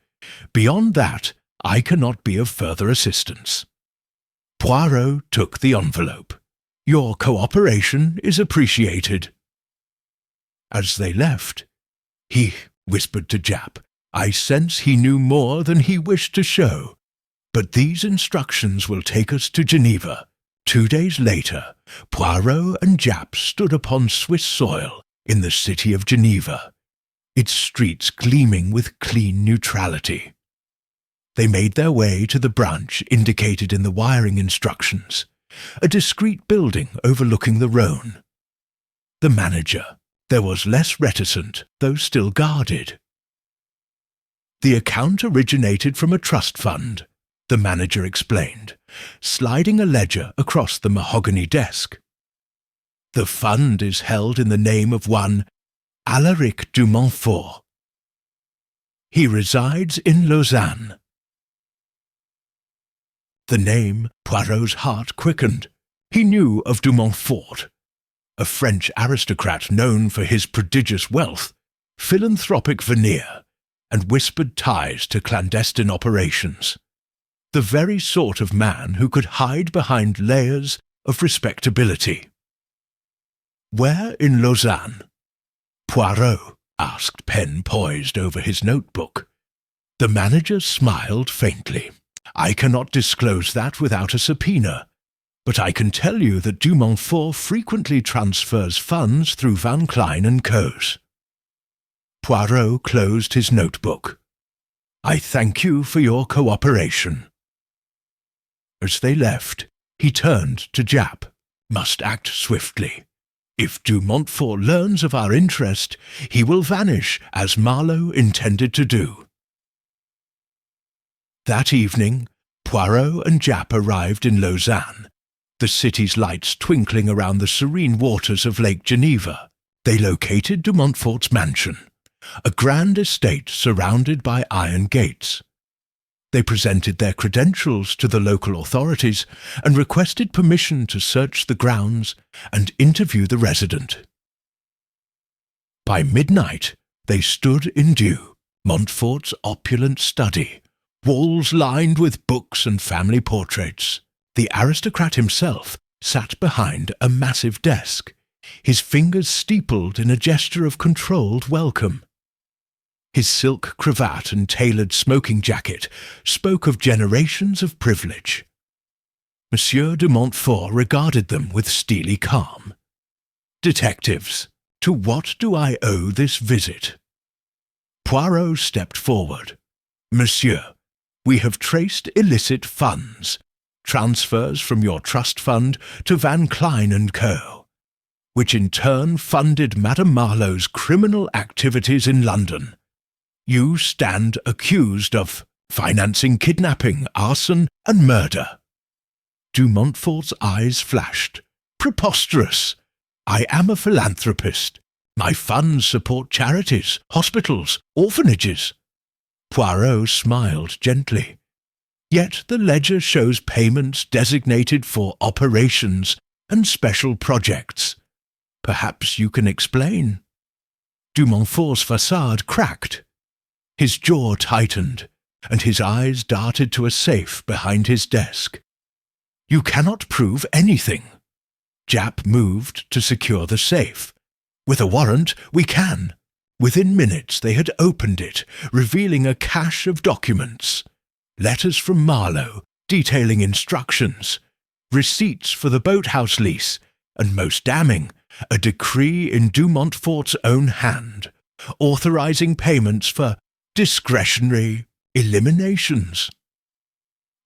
Beyond that, I cannot be of further assistance." Poirot took the envelope. "Your cooperation is appreciated." As they left, he whispered to Japp, "I sense he knew more than he wished to show. But these instructions will take us to Geneva." 2 days later, Poirot and Japp stood upon Swiss soil in the city of Geneva, its streets gleaming with clean neutrality. They made their way to the branch indicated in the wiring instructions, a discreet building overlooking the Rhône. The manager, there was less reticent, though still guarded. "The account originated from a trust fund," the manager explained, sliding a ledger across the mahogany desk. "The fund is held in the name of one Alaric de Montfort. He resides in Lausanne." The name, Poirot's heart quickened. He knew of de Montfort, a French aristocrat known for his prodigious wealth, philanthropic veneer, and whispered ties to clandestine operations. The very sort of man who could hide behind layers of respectability. "Where in Lausanne?" Poirot asked, pen poised over his notebook. The manager smiled faintly. "I cannot disclose that without a subpoena, but I can tell you that de Montfort frequently transfers funds through Van Klein & Co.'s." Poirot closed his notebook. "I thank you for your cooperation." As they left, he turned to Japp. "Must act swiftly. If de Montfort learns of our interest, he will vanish, as Marlowe intended to do." That evening, Poirot and Japp arrived in Lausanne, the city's lights twinkling around the serene waters of Lake Geneva. They located de Montfort's mansion, a grand estate surrounded by iron gates. They presented their credentials to the local authorities and requested permission to search the grounds and interview the resident. By midnight, they stood in view, Montfort's opulent study, walls lined with books and family portraits. The aristocrat himself sat behind a massive desk, his fingers steepled in a gesture of controlled welcome. His silk cravat and tailored smoking jacket spoke of generations of privilege. Monsieur de Montfort regarded them with steely calm. "Detectives, to what do I owe this visit?" Poirot stepped forward. "Monsieur, we have traced illicit funds, transfers from your trust fund to Van Klein & Co., which in turn funded Madame Marlowe's criminal activities in London. You stand accused of financing kidnapping, arson, and murder." De Montfort's eyes flashed. "Preposterous! I am a philanthropist. My funds support charities, hospitals, orphanages." Poirot smiled gently. "Yet the ledger shows payments designated for operations and special projects. Perhaps you can explain." De Montfort's facade cracked. His jaw tightened, and his eyes darted to a safe behind his desk. "You cannot prove anything." Japp moved to secure the safe. "With a warrant, we can." Within minutes they had opened it, revealing a cache of documents. Letters from Marlowe, detailing instructions, receipts for the boathouse lease, and most damning, a decree in de Montfort's own hand, authorizing payments for discretionary eliminations.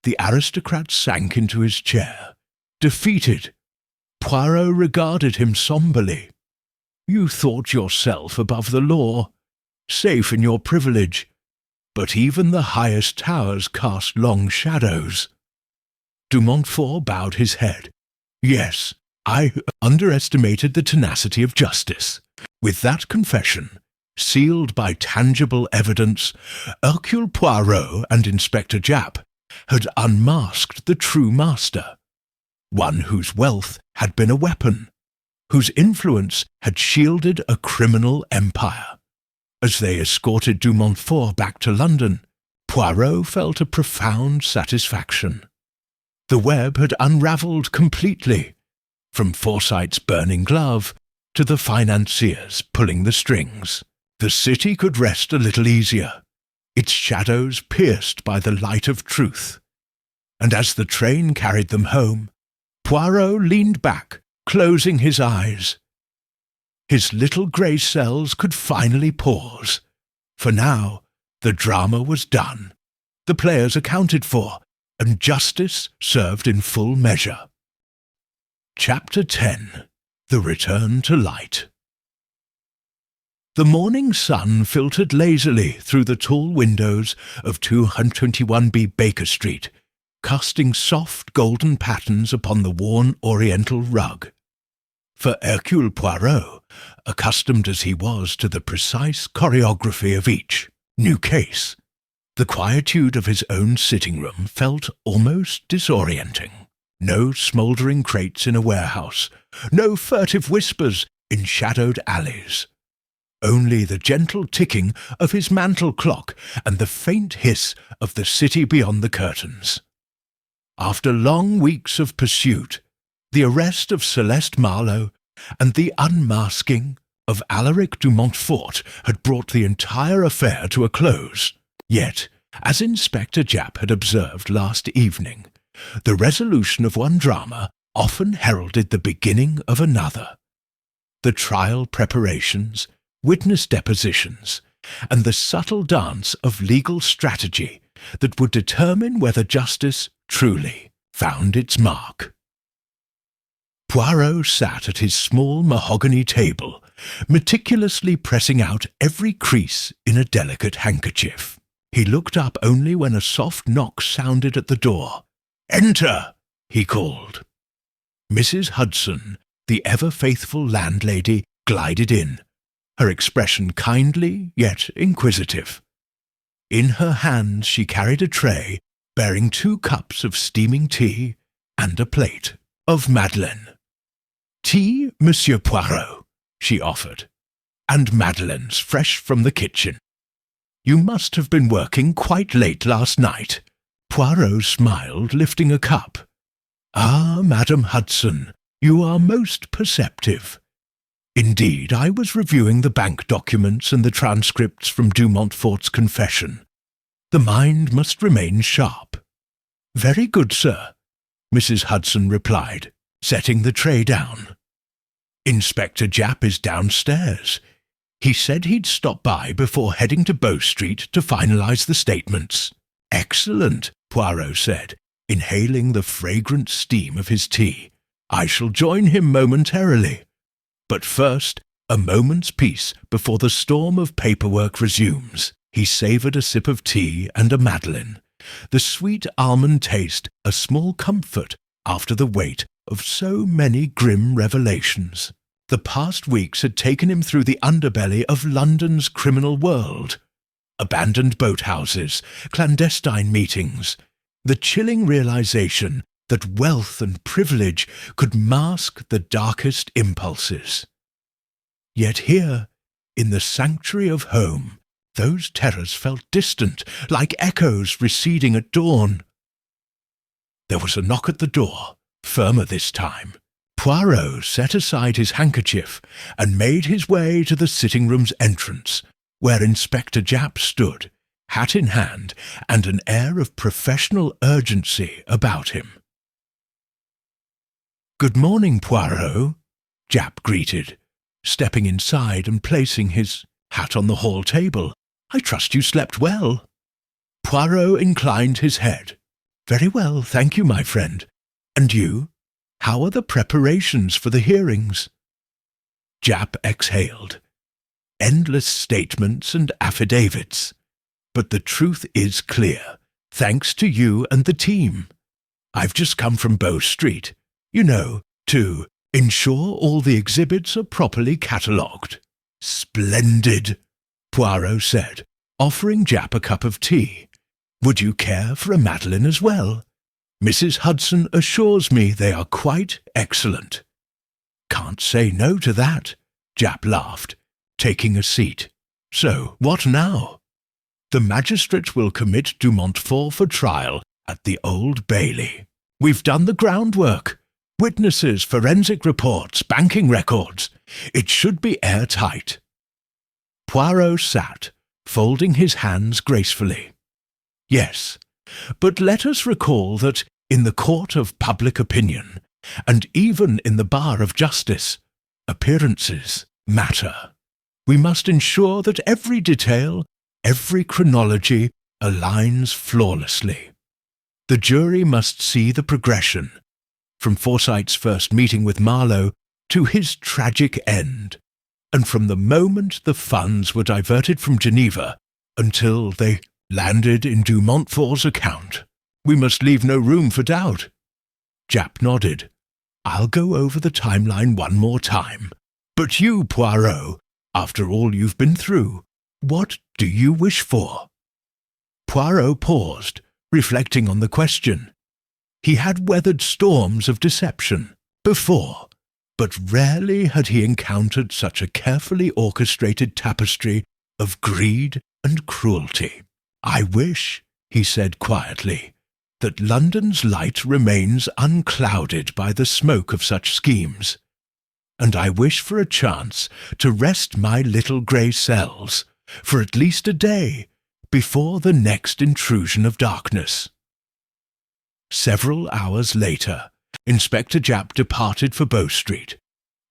The aristocrat sank into his chair, defeated. Poirot regarded him somberly. "You thought yourself above the law, safe in your privilege, but even the highest towers cast long shadows." De Montfort bowed his head. "Yes, I underestimated the tenacity of justice. With that confession, sealed by tangible evidence, Hercule Poirot and Inspector Japp had unmasked the true master, one whose wealth had been a weapon, whose influence had shielded a criminal empire. As they escorted de Montfort back to London, Poirot felt a profound satisfaction. The web had unravelled completely, from Forsyte's burning glove to the financiers pulling the strings. The city could rest a little easier, its shadows pierced by the light of truth. And as the train carried them home, Poirot leaned back, closing his eyes. His little grey cells could finally pause, for now the drama was done, the players accounted for, and justice served in full measure. Chapter 10. The Return to Light. The morning sun filtered lazily through the tall windows of 221B Baker Street, casting soft golden patterns upon the worn oriental rug. For Hercule Poirot, accustomed as he was to the precise choreography of each new case, the quietude of his own sitting room felt almost disorienting. No smouldering crates in a warehouse, no furtive whispers in shadowed alleys. Only the gentle ticking of his mantel clock and the faint hiss of the city beyond the curtains. After long weeks of pursuit, the arrest of Celeste Marlowe and the unmasking of Alaric de Montfort had brought the entire affair to a close. Yet, as Inspector Japp had observed last evening, the resolution of one drama often heralded the beginning of another. The trial preparations, witness depositions, and the subtle dance of legal strategy that would determine whether justice truly found its mark. Poirot sat at his small mahogany table, meticulously pressing out every crease in a delicate handkerchief. He looked up only when a soft knock sounded at the door. "Enter!" he called. Mrs. Hudson, the ever-faithful landlady, glided in, her expression kindly yet inquisitive. In her hands she carried a tray bearing 2 cups of steaming tea and a plate of Madeleine. "Tea, Monsieur Poirot," she offered, "and Madeleine's fresh from the kitchen. You must have been working quite late last night." Poirot smiled, lifting a cup. "Ah, Madame Hudson, you are most perceptive. Indeed, I was reviewing the bank documents and the transcripts from de Montfort's confession. The mind must remain sharp." "Very good, sir. Mrs. Hudson replied, setting the tray down. "Inspector Japp is downstairs. He said he'd stop by before heading to Bow Street to finalize the statements." "Excellent," Poirot said, inhaling the fragrant steam of his tea. "I shall join him momentarily. But first, a moment's peace before the storm of paperwork resumes." He savoured a sip of tea and a madeleine, the sweet almond taste a small comfort after the weight of so many grim revelations. The past weeks had taken him through the underbelly of London's criminal world. Abandoned boathouses, clandestine meetings, the chilling realization that wealth and privilege could mask the darkest impulses. Yet here, in the sanctuary of home, those terrors felt distant, like echoes receding at dawn. There was a knock at the door, firmer this time. Poirot set aside his handkerchief and made his way to the sitting-room's entrance, where Inspector Japp stood, hat in hand, and an air of professional urgency about him. "Good morning, Poirot," Japp greeted, stepping inside and placing his hat on the hall table. "I trust you slept well." Poirot inclined his head. "Very well, thank you, my friend. And you? How are the preparations for the hearings?" Japp exhaled. "Endless statements and affidavits. But the truth is clear, thanks to you and the team. I've just come from Bow Street, to ensure all the exhibits are properly catalogued." "Splendid," Poirot said, offering Japp a cup of tea. "Would you care for a madeleine as well? Mrs. Hudson assures me they are quite excellent." "Can't say no to that," Japp laughed, taking a seat. "So, what now?" "The magistrates will commit de Montfort for trial at the Old Bailey. We've done the groundwork. Witnesses, forensic reports, banking records. It should be airtight." Poirot sat, folding his hands gracefully. "Yes, but let us recall that in the court of public opinion, and even in the bar of justice, appearances matter. We must ensure that every detail, every chronology aligns flawlessly. The jury must see the progression, from Forsyte's first meeting with Marlowe to his tragic end, and from the moment the funds were diverted from Geneva until they landed in de Montfort's account. We must leave no room for doubt." Japp nodded. "I'll go over the timeline one more time. But you, Poirot, after all you've been through, what do you wish for?" Poirot paused, reflecting on the question. He had weathered storms of deception before, but rarely had he encountered such a carefully orchestrated tapestry of greed and cruelty. "I wish," he said quietly, "that London's light remains unclouded by the smoke of such schemes. And I wish for a chance to rest my little grey cells for at least a day before the next intrusion of darkness." Several hours later, Inspector Japp departed for Bow Street,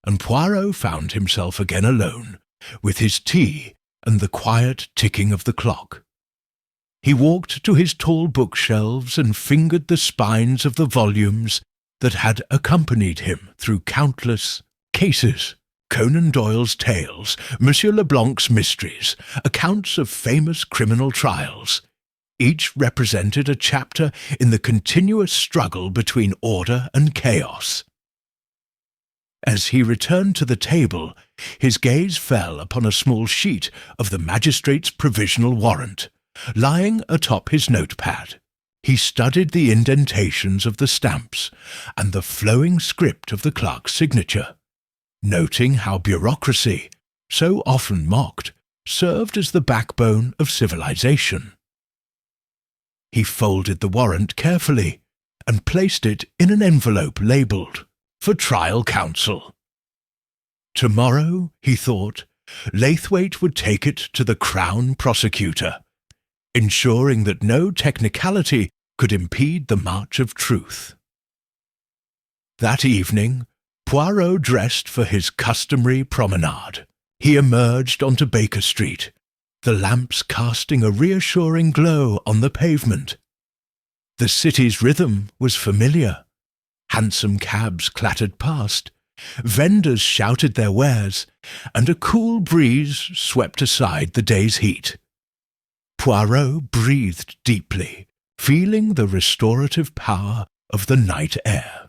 and Poirot found himself again alone, with his tea and the quiet ticking of the clock. He walked to his tall bookshelves and fingered the spines of the volumes that had accompanied him through countless cases. Conan Doyle's tales, Monsieur Leblanc's mysteries, accounts of famous criminal trials. Each represented a chapter in the continuous struggle between order and chaos. As he returned to the table, his gaze fell upon a small sheet of the magistrate's provisional warrant, lying atop his notepad. He studied the indentations of the stamps and the flowing script of the clerk's signature, noting how bureaucracy, so often mocked, served as the backbone of civilization. He folded the warrant carefully and placed it in an envelope labelled, "For Trial Counsel." Tomorrow, he thought, Laithwaite would take it to the Crown Prosecutor, ensuring that no technicality could impede the march of truth. That evening, Poirot dressed for his customary promenade. He emerged onto Baker Street, the lamps casting a reassuring glow on the pavement. The city's rhythm was familiar. Hansom cabs clattered past, vendors shouted their wares, and a cool breeze swept aside the day's heat. Poirot breathed deeply, feeling the restorative power of the night air.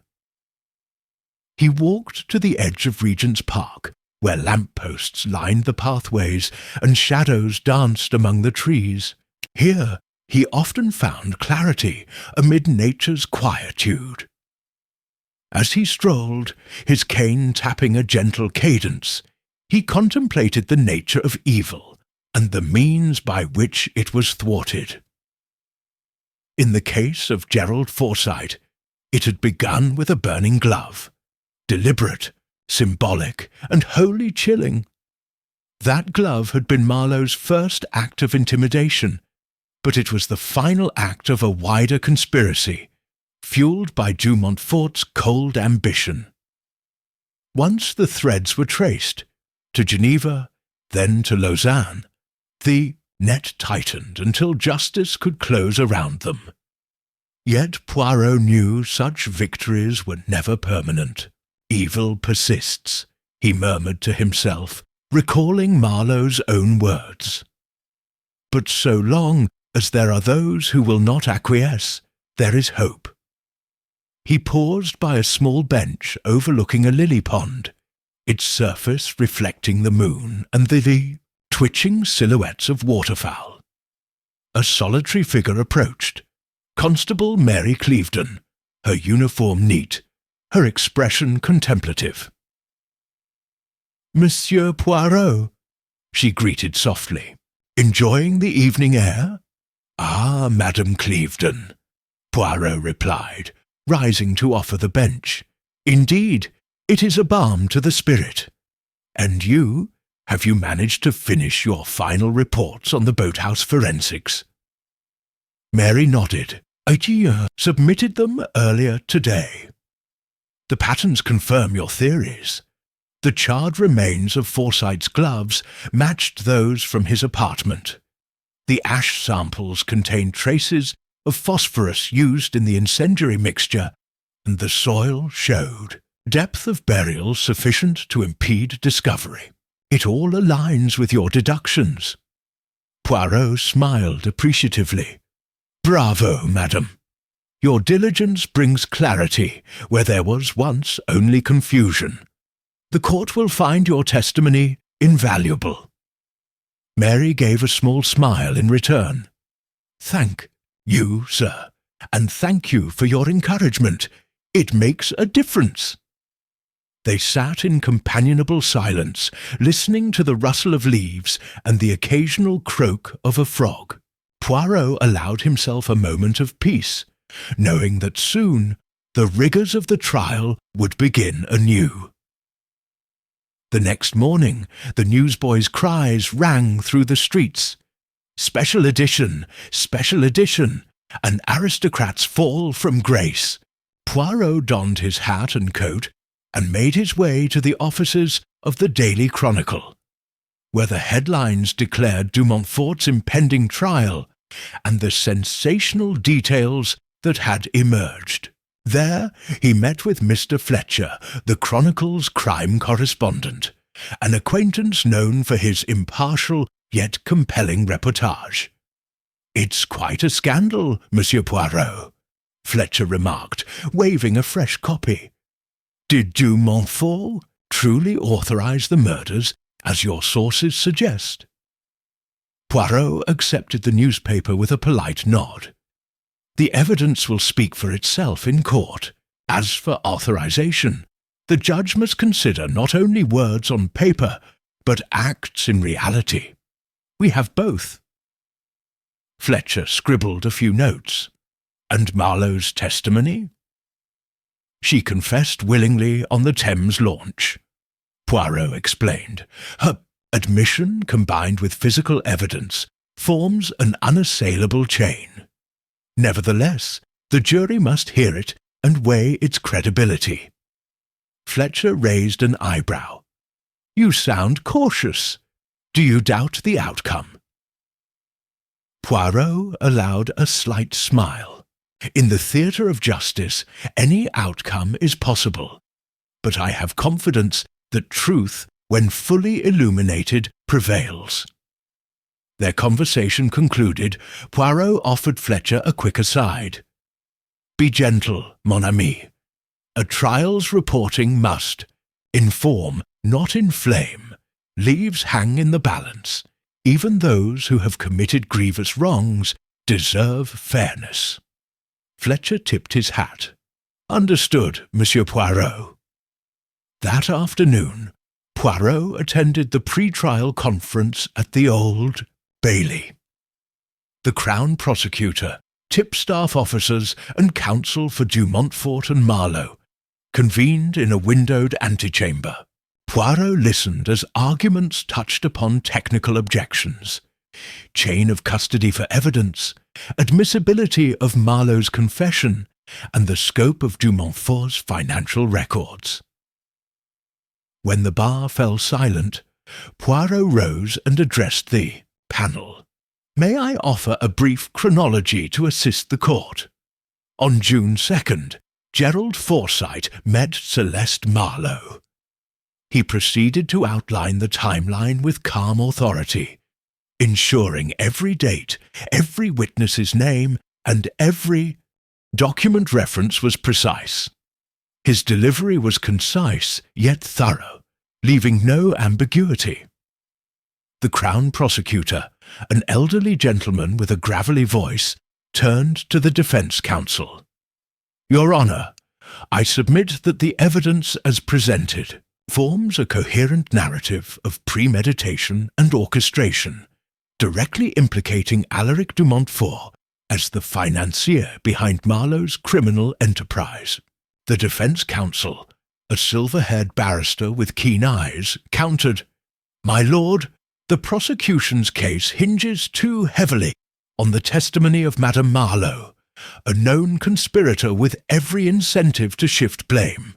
He walked to the edge of Regent's Park, where lampposts lined the pathways and shadows danced among the trees. Here he often found clarity amid nature's quietude. As he strolled, his cane tapping a gentle cadence, he contemplated the nature of evil and the means by which it was thwarted. In the case of Gerald Forsyte, it had begun with a burning glove, deliberate, symbolic, and wholly chilling. That glove had been Marlowe's first act of intimidation, but it was the final act of a wider conspiracy, fueled by de Montfort's cold ambition. Once the threads were traced, to Geneva, then to Lausanne, the net tightened until justice could close around them. Yet Poirot knew such victories were never permanent. Evil persists, he murmured to himself, recalling Marlowe's own words. But so long as there are those who will not acquiesce, there is hope. He paused by a small bench overlooking a lily pond, its surface reflecting the moon and the twitching silhouettes of waterfowl. A solitary figure approached, Constable Mary Clevedon, her uniform neat, her expression contemplative. "Monsieur Poirot," she greeted softly, "enjoying the evening air?" "Ah, Madame Clevedon," Poirot replied, rising to offer the bench. "Indeed, it is a balm to the spirit. And you, have you managed to finish your final reports on the boathouse forensics?" Mary nodded. "I submitted them earlier today. The patterns confirm your theories. The charred remains of Forsyte's gloves matched those from his apartment. The ash samples contained traces of phosphorus used in the incendiary mixture, and the soil showed depth of burial sufficient to impede discovery. It all aligns with your deductions." Poirot smiled appreciatively. "Bravo, madam. Your diligence brings clarity where there was once only confusion. The court will find your testimony invaluable." Mary gave a small smile in return. "Thank you, sir, and thank you for your encouragement. It makes a difference." They sat in companionable silence, listening to the rustle of leaves and the occasional croak of a frog. Poirot allowed himself a moment of peace, knowing that soon the rigours of the trial would begin anew. The next morning, the newsboys' cries rang through the streets. "Special edition! Special edition! An aristocrat's fall from grace!" Poirot donned his hat and coat and made his way to the offices of the Daily Chronicle, where the headlines declared de Montfort's impending trial and the sensational details that had emerged. There he met with Mr. Fletcher, the Chronicle's crime correspondent, an acquaintance known for his impartial yet compelling reportage. "It's quite a scandal, Monsieur Poirot," Fletcher remarked, waving a fresh copy. "Did de Montfort truly authorize the murders, as your sources suggest?" Poirot accepted the newspaper with a polite nod. "The evidence will speak for itself in court. As for authorization, the judge must consider not only words on paper, but acts in reality. We have both." Fletcher scribbled a few notes. "And Marlowe's testimony?" "She confessed willingly on the Thames launch," Poirot explained. "Her admission, combined with physical evidence, forms an unassailable chain. Nevertheless, the jury must hear it and weigh its credibility. Fletcher raised an eyebrow. "You sound cautious. Do you doubt the outcome?" Poirot allowed a slight smile. "In the theatre of justice, any outcome is possible, but I have confidence that truth, when fully illuminated, prevails." Their conversation concluded, Poirot offered Fletcher a quick aside. "Be gentle, mon ami. A trial's reporting must inform, not inflame. Leaves hang in the balance. Even those who have committed grievous wrongs deserve fairness." Fletcher tipped his hat. "Understood, Monsieur Poirot." That afternoon, Poirot attended the pre-trial conference at the Old Bailey. The Crown Prosecutor, tipstaff officers, and counsel for Du Montfort and Marlowe convened in a windowed antechamber. Poirot listened as arguments touched upon technical objections, chain of custody for evidence, admissibility of Marlowe's confession, and the scope of Du Montfort's financial records. When the bar fell silent, Poirot rose and addressed the panel. "May I offer a brief chronology to assist the court? On June 2nd, Gerald Forsyte met Celeste Marlowe. He proceeded to outline the timeline with calm authority, ensuring every date, every witness's name, and every document reference was precise. His delivery was concise yet thorough, leaving no ambiguity. The Crown Prosecutor, an elderly gentleman with a gravelly voice, turned to the defence counsel. "Your Honour, I submit that the evidence as presented forms a coherent narrative of premeditation and orchestration, directly implicating Alaric de Montfort as the financier behind Marlowe's criminal enterprise." The defence counsel, a silver-haired barrister with keen eyes, countered, "My lord, the prosecution's case hinges too heavily on the testimony of Madame Marlowe, a known conspirator with every incentive to shift blame.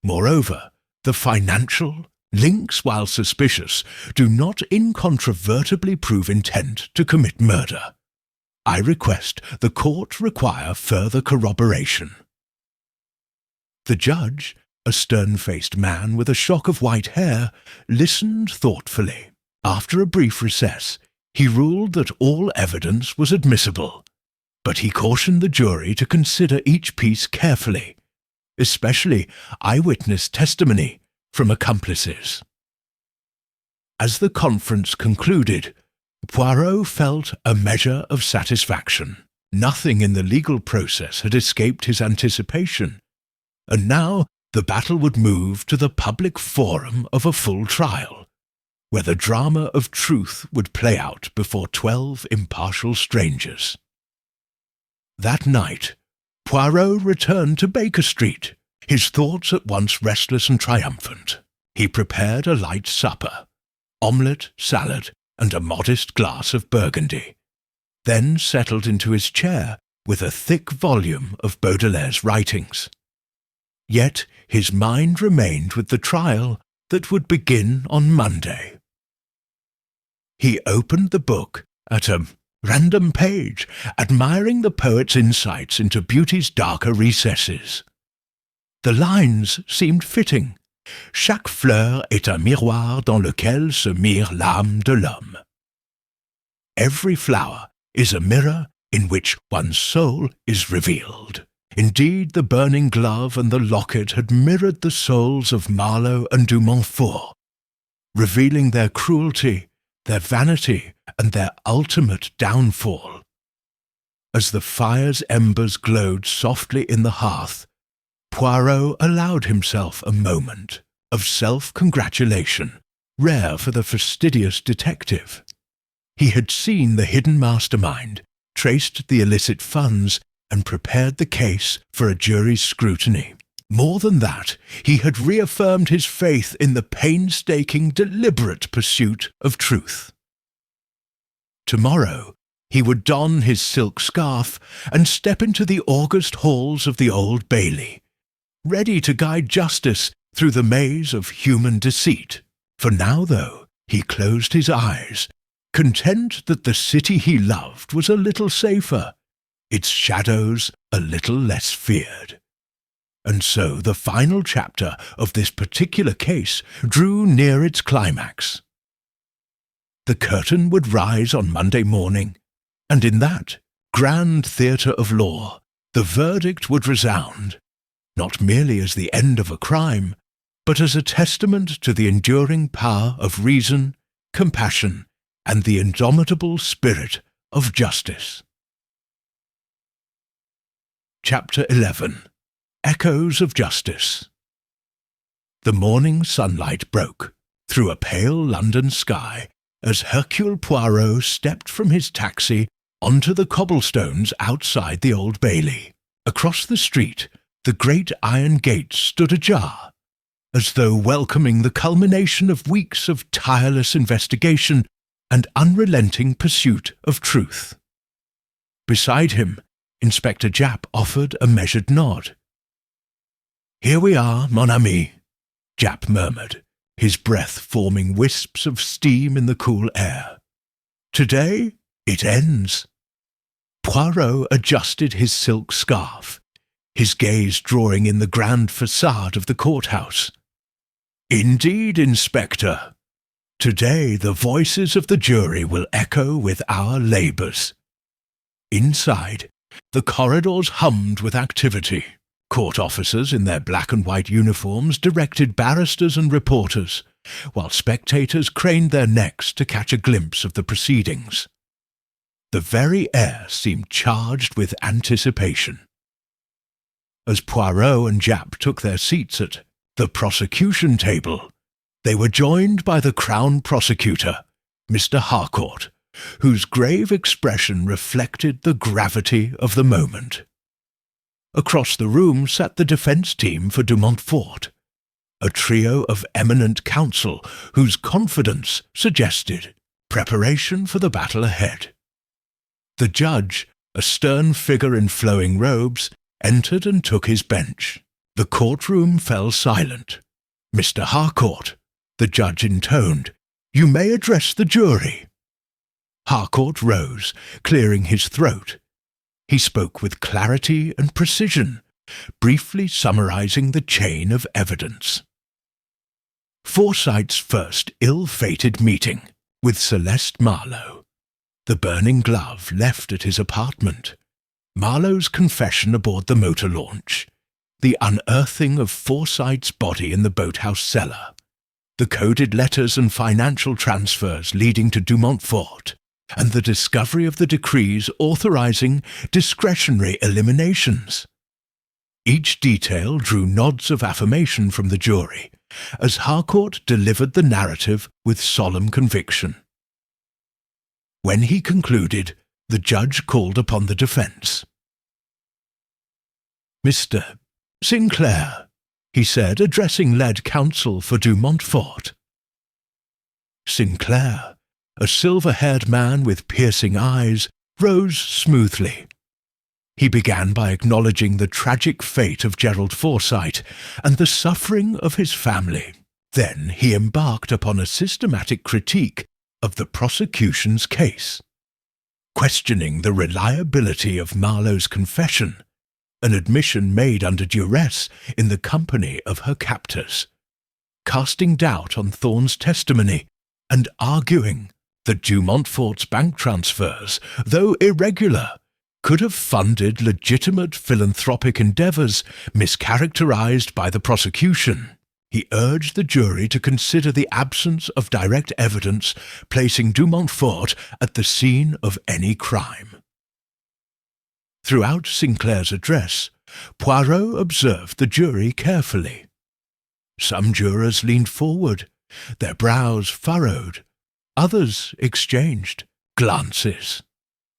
Moreover, the financial links, while suspicious, do not incontrovertibly prove intent to commit murder. I request the court require further corroboration." The judge, a stern-faced man with a shock of white hair, listened thoughtfully. After a brief recess, he ruled that all evidence was admissible, but he cautioned the jury to consider each piece carefully, especially eyewitness testimony from accomplices. As the conference concluded, Poirot felt a measure of satisfaction. Nothing in the legal process had escaped his anticipation, and now the battle would move to the public forum of a full trial, where the drama of truth would play out before 12 impartial strangers. That night, Poirot returned to Baker Street, his thoughts at once restless and triumphant. He prepared a light supper, omelette, salad, and a modest glass of Burgundy, then settled into his chair with a thick volume of Baudelaire's writings. Yet his mind remained with the trial that would begin on Monday. He opened the book at a random page, admiring the poet's insights into beauty's darker recesses. The lines seemed fitting. Chaque fleur est un miroir dans lequel se mire l'âme de l'homme. Every flower is a mirror in which one's soul is revealed. Indeed, the burning glove and the locket had mirrored the souls of Marlowe and Du Montfort, revealing their cruelty, their vanity, and their ultimate downfall. As the fire's embers glowed softly in the hearth, Poirot allowed himself a moment of self-congratulation, rare for the fastidious detective. He had seen the hidden mastermind, traced the illicit funds, and prepared the case for a jury's scrutiny. More than that, he had reaffirmed his faith in the painstaking, deliberate pursuit of truth. Tomorrow, he would don his silk scarf and step into the august halls of the Old Bailey, ready to guide justice through the maze of human deceit. For now, though, he closed his eyes, content that the city he loved was a little safer, its shadows a little less feared. And so the final chapter of this particular case drew near its climax. The curtain would rise on Monday morning, and in that grand theatre of law, the verdict would resound, not merely as the end of a crime, but as a testament to the enduring power of reason, compassion, and the indomitable spirit of justice. Chapter 11. Echoes of Justice. The morning sunlight broke through a pale London sky as Hercule Poirot stepped from his taxi onto the cobblestones outside the Old Bailey. Across the street, the great iron gate stood ajar, as though welcoming the culmination of weeks of tireless investigation and unrelenting pursuit of truth. Beside him, Inspector Japp offered a measured nod. "Here we are, mon ami," Japp murmured, his breath forming wisps of steam in the cool air. "Today, it ends." Poirot adjusted his silk scarf, his gaze drawing in the grand façade of the courthouse. "Indeed, Inspector. Today the voices of the jury will echo with our labours." Inside, the corridors hummed with activity. Court officers in their black and white uniforms directed barristers and reporters, while spectators craned their necks to catch a glimpse of the proceedings. The very air seemed charged with anticipation. As Poirot and Japp took their seats at the prosecution table, they were joined by the Crown Prosecutor, Mr. Harcourt, whose grave expression reflected the gravity of the moment. Across the room sat the defence team for de Montfort, a trio of eminent counsel whose confidence suggested preparation for the battle ahead. The judge, a stern figure in flowing robes, entered and took his bench. The courtroom fell silent. "Mr. Harcourt," the judge intoned, "you may address the jury." Harcourt rose, clearing his throat. He spoke with clarity and precision, briefly summarizing the chain of evidence. Forsyte's first ill-fated meeting with Celeste Marlowe, the burning glove left at his apartment, Marlowe's confession aboard the motor launch, the unearthing of Forsyte's body in the boathouse cellar, the coded letters and financial transfers leading to de Montfort, and the discovery of the decrees authorizing discretionary eliminations. Each detail drew nods of affirmation from the jury, as Harcourt delivered the narrative with solemn conviction. When he concluded, the judge called upon the defence. "Mr. Sinclair," he said, addressing lead counsel for de Montfort. Sinclair, a silver-haired man with piercing eyes, rose smoothly. He began by acknowledging the tragic fate of Gerald Forsyte and the suffering of his family. Then he embarked upon a systematic critique of the prosecution's case, questioning the reliability of Marlowe's confession, an admission made under duress in the company of her captors, casting doubt on Thorne's testimony and arguing that de Montfort's bank transfers, though irregular, could have funded legitimate philanthropic endeavours mischaracterized by the prosecution. He urged the jury to consider the absence of direct evidence placing de Montfort at the scene of any crime. Throughout Sinclair's address, Poirot observed the jury carefully. Some jurors leaned forward, their brows furrowed. Others exchanged glances.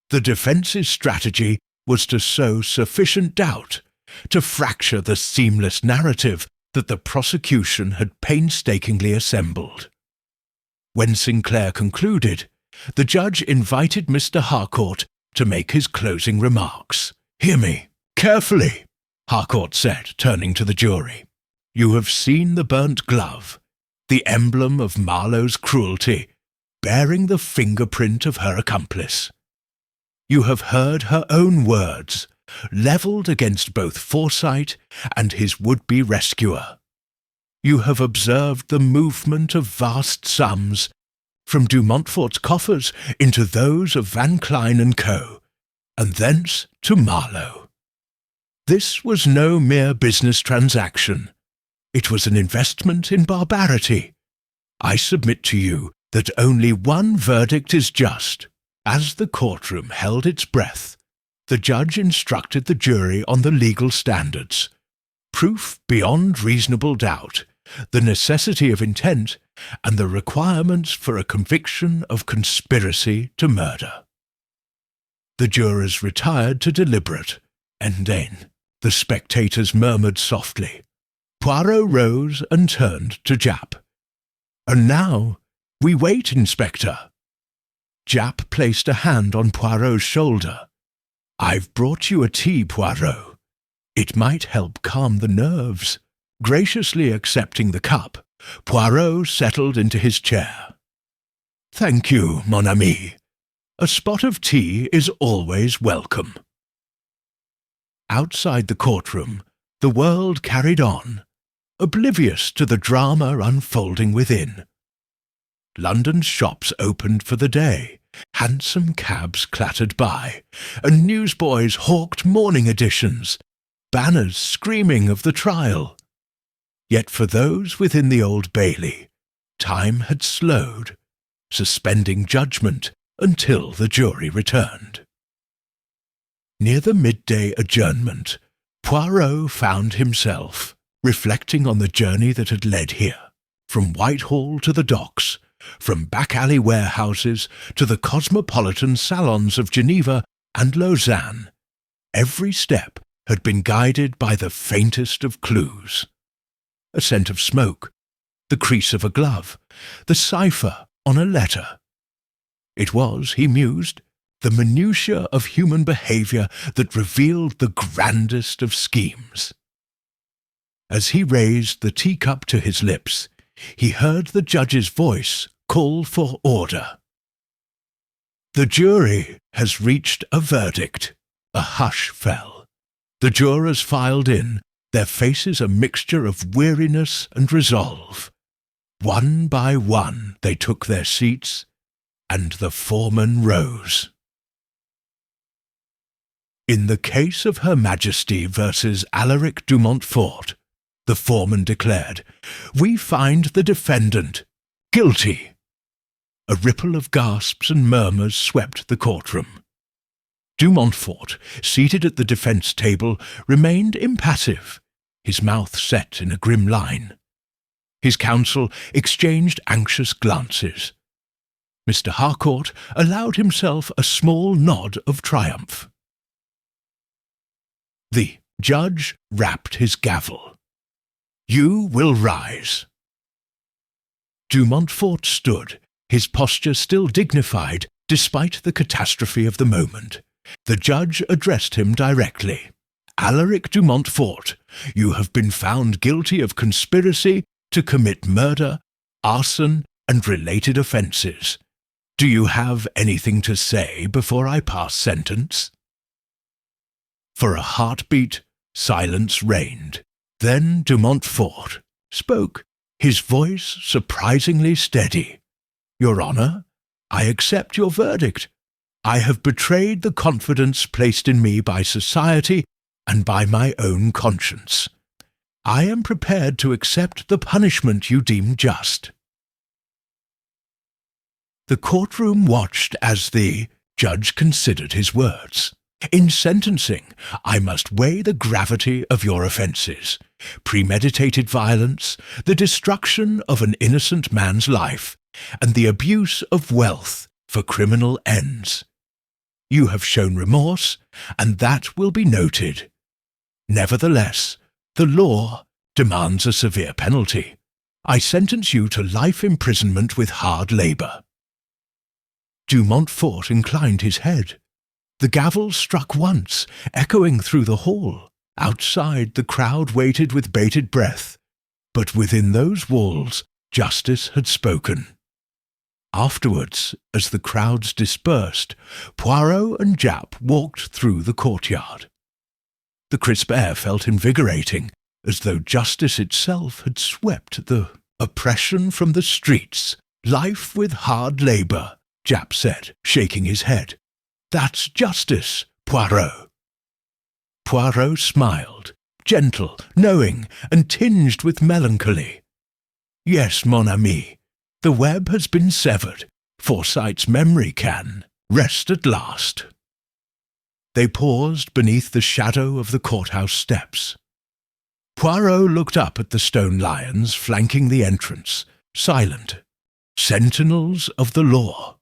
The defence's strategy was to sow sufficient doubt to fracture the seamless narrative that the prosecution had painstakingly assembled. When Sinclair concluded, the judge invited Mr. Harcourt to make his closing remarks. "Hear me carefully," Harcourt said, turning to the jury. You have seen the burnt glove, the emblem of Marlowe's cruelty, bearing the fingerprint of her accomplice. You have heard her own words, levelled against both Forsyte and his would-be rescuer. You have observed the movement of vast sums from de Montfort's coffers into those of Van Clyne and Co., and thence to Marlowe. This was no mere business transaction. It was an investment in barbarity. I submit to you that only one verdict is just. As the courtroom held its breath, the judge instructed the jury on the legal standards, proof beyond reasonable doubt, the necessity of intent, and the requirements for a conviction of conspiracy to murder. The jurors retired to deliberate, and then the spectators murmured softly. Poirot rose and turned to Japp. "And now we wait, Inspector." Japp placed a hand on Poirot's shoulder. "I've brought you a tea, Poirot. It might help calm the nerves." Graciously accepting the cup, Poirot settled into his chair. "Thank you, mon ami. A spot of tea is always welcome." Outside the courtroom, the world carried on, oblivious to the drama unfolding within. London's shops opened for the day, hansom cabs clattered by, and newsboys hawked morning editions, banners screaming of the trial. Yet for those within the Old Bailey, time had slowed, suspending judgment until the jury returned. Near the midday adjournment, Poirot found himself reflecting on the journey that had led here, from Whitehall to the docks, from back-alley warehouses to the cosmopolitan salons of Geneva and Lausanne. Every step had been guided by the faintest of clues. A scent of smoke, the crease of a glove, the cipher on a letter. It was, he mused, the minutiae of human behaviour that revealed the grandest of schemes. As he raised the teacup to his lips, he heard the judge's voice call for order. "The jury has reached a verdict." A hush fell. The jurors filed in, their faces a mixture of weariness and resolve. One by one they took their seats, and the foreman rose. "In the case of Her Majesty versus Alaric de Montfort," the foreman declared, "we find the defendant guilty." A ripple of gasps and murmurs swept the courtroom. De Montfort, seated at the defence table, remained impassive, his mouth set in a grim line. His counsel exchanged anxious glances. Mr. Harcourt allowed himself a small nod of triumph. The judge rapped his gavel. "You will rise." De Montfort stood, his posture still dignified despite the catastrophe of the moment. The judge addressed him directly. "Alaric de Montfort, you have been found guilty of conspiracy to commit murder, arson, and related offences. Do you have anything to say before I pass sentence?" For a heartbeat, silence reigned. Then de Montfort spoke, his voice surprisingly steady. "Your Honour, I accept your verdict. I have betrayed the confidence placed in me by society and by my own conscience. I am prepared to accept the punishment you deem just." The courtroom watched as the judge considered his words. "In sentencing, I must weigh the gravity of your offences, premeditated violence, the destruction of an innocent man's life, and the abuse of wealth for criminal ends. You have shown remorse, and that will be noted. Nevertheless, the law demands a severe penalty. I sentence you to life imprisonment with hard labour." De Montfort inclined his head. The gavel struck once, echoing through the hall. Outside, the crowd waited with bated breath. But within those walls, justice had spoken. Afterwards, as the crowds dispersed, Poirot and Japp walked through the courtyard. The crisp air felt invigorating, as though justice itself had swept the oppression from the streets. "Life with hard labour," Japp said, shaking his head. "That's justice, Poirot." Poirot smiled, gentle, knowing, and tinged with melancholy. "Yes, mon ami, the web has been severed. Forsyte's memory can rest at last." They paused beneath the shadow of the courthouse steps. Poirot looked up at the stone lions flanking the entrance, silent, sentinels of the law.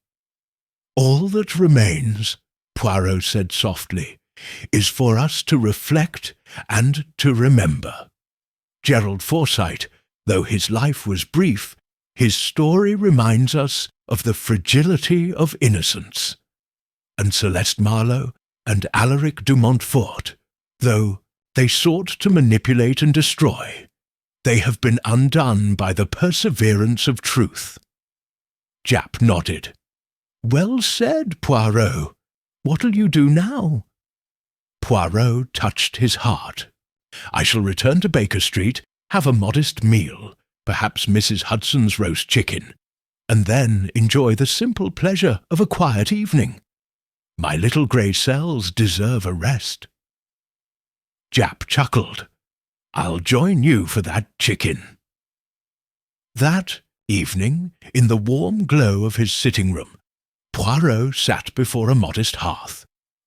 "All that remains," Poirot said softly, "is for us to reflect and to remember. Gerald Forsyte, though his life was brief, his story reminds us of the fragility of innocence. And Celeste Marlowe and Alaric de Montfort, though they sought to manipulate and destroy, they have been undone by the perseverance of truth." Japp nodded. "Well said, Poirot. What'll you do now?" Poirot touched his heart. "I shall return to Baker Street, have a modest meal, perhaps Mrs. Hudson's roast chicken, and then enjoy the simple pleasure of a quiet evening. My little grey cells deserve a rest." Japp chuckled. "I'll join you for that chicken." That evening, in the warm glow of his sitting room, Poirot sat before a modest hearth,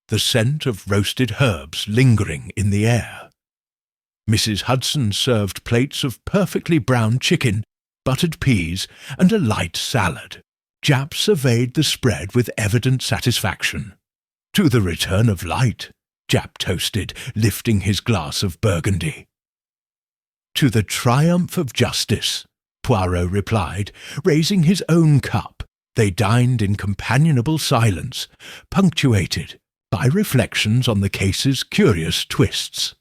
the scent of roasted herbs lingering in the air. Mrs. Hudson served plates of perfectly browned chicken, buttered peas, and a light salad. Japp surveyed the spread with evident satisfaction. "To the return of light," Japp toasted, lifting his glass of burgundy. "To the triumph of justice," Poirot replied, raising his own cup. They dined in companionable silence, punctuated by reflections on the case's curious twists.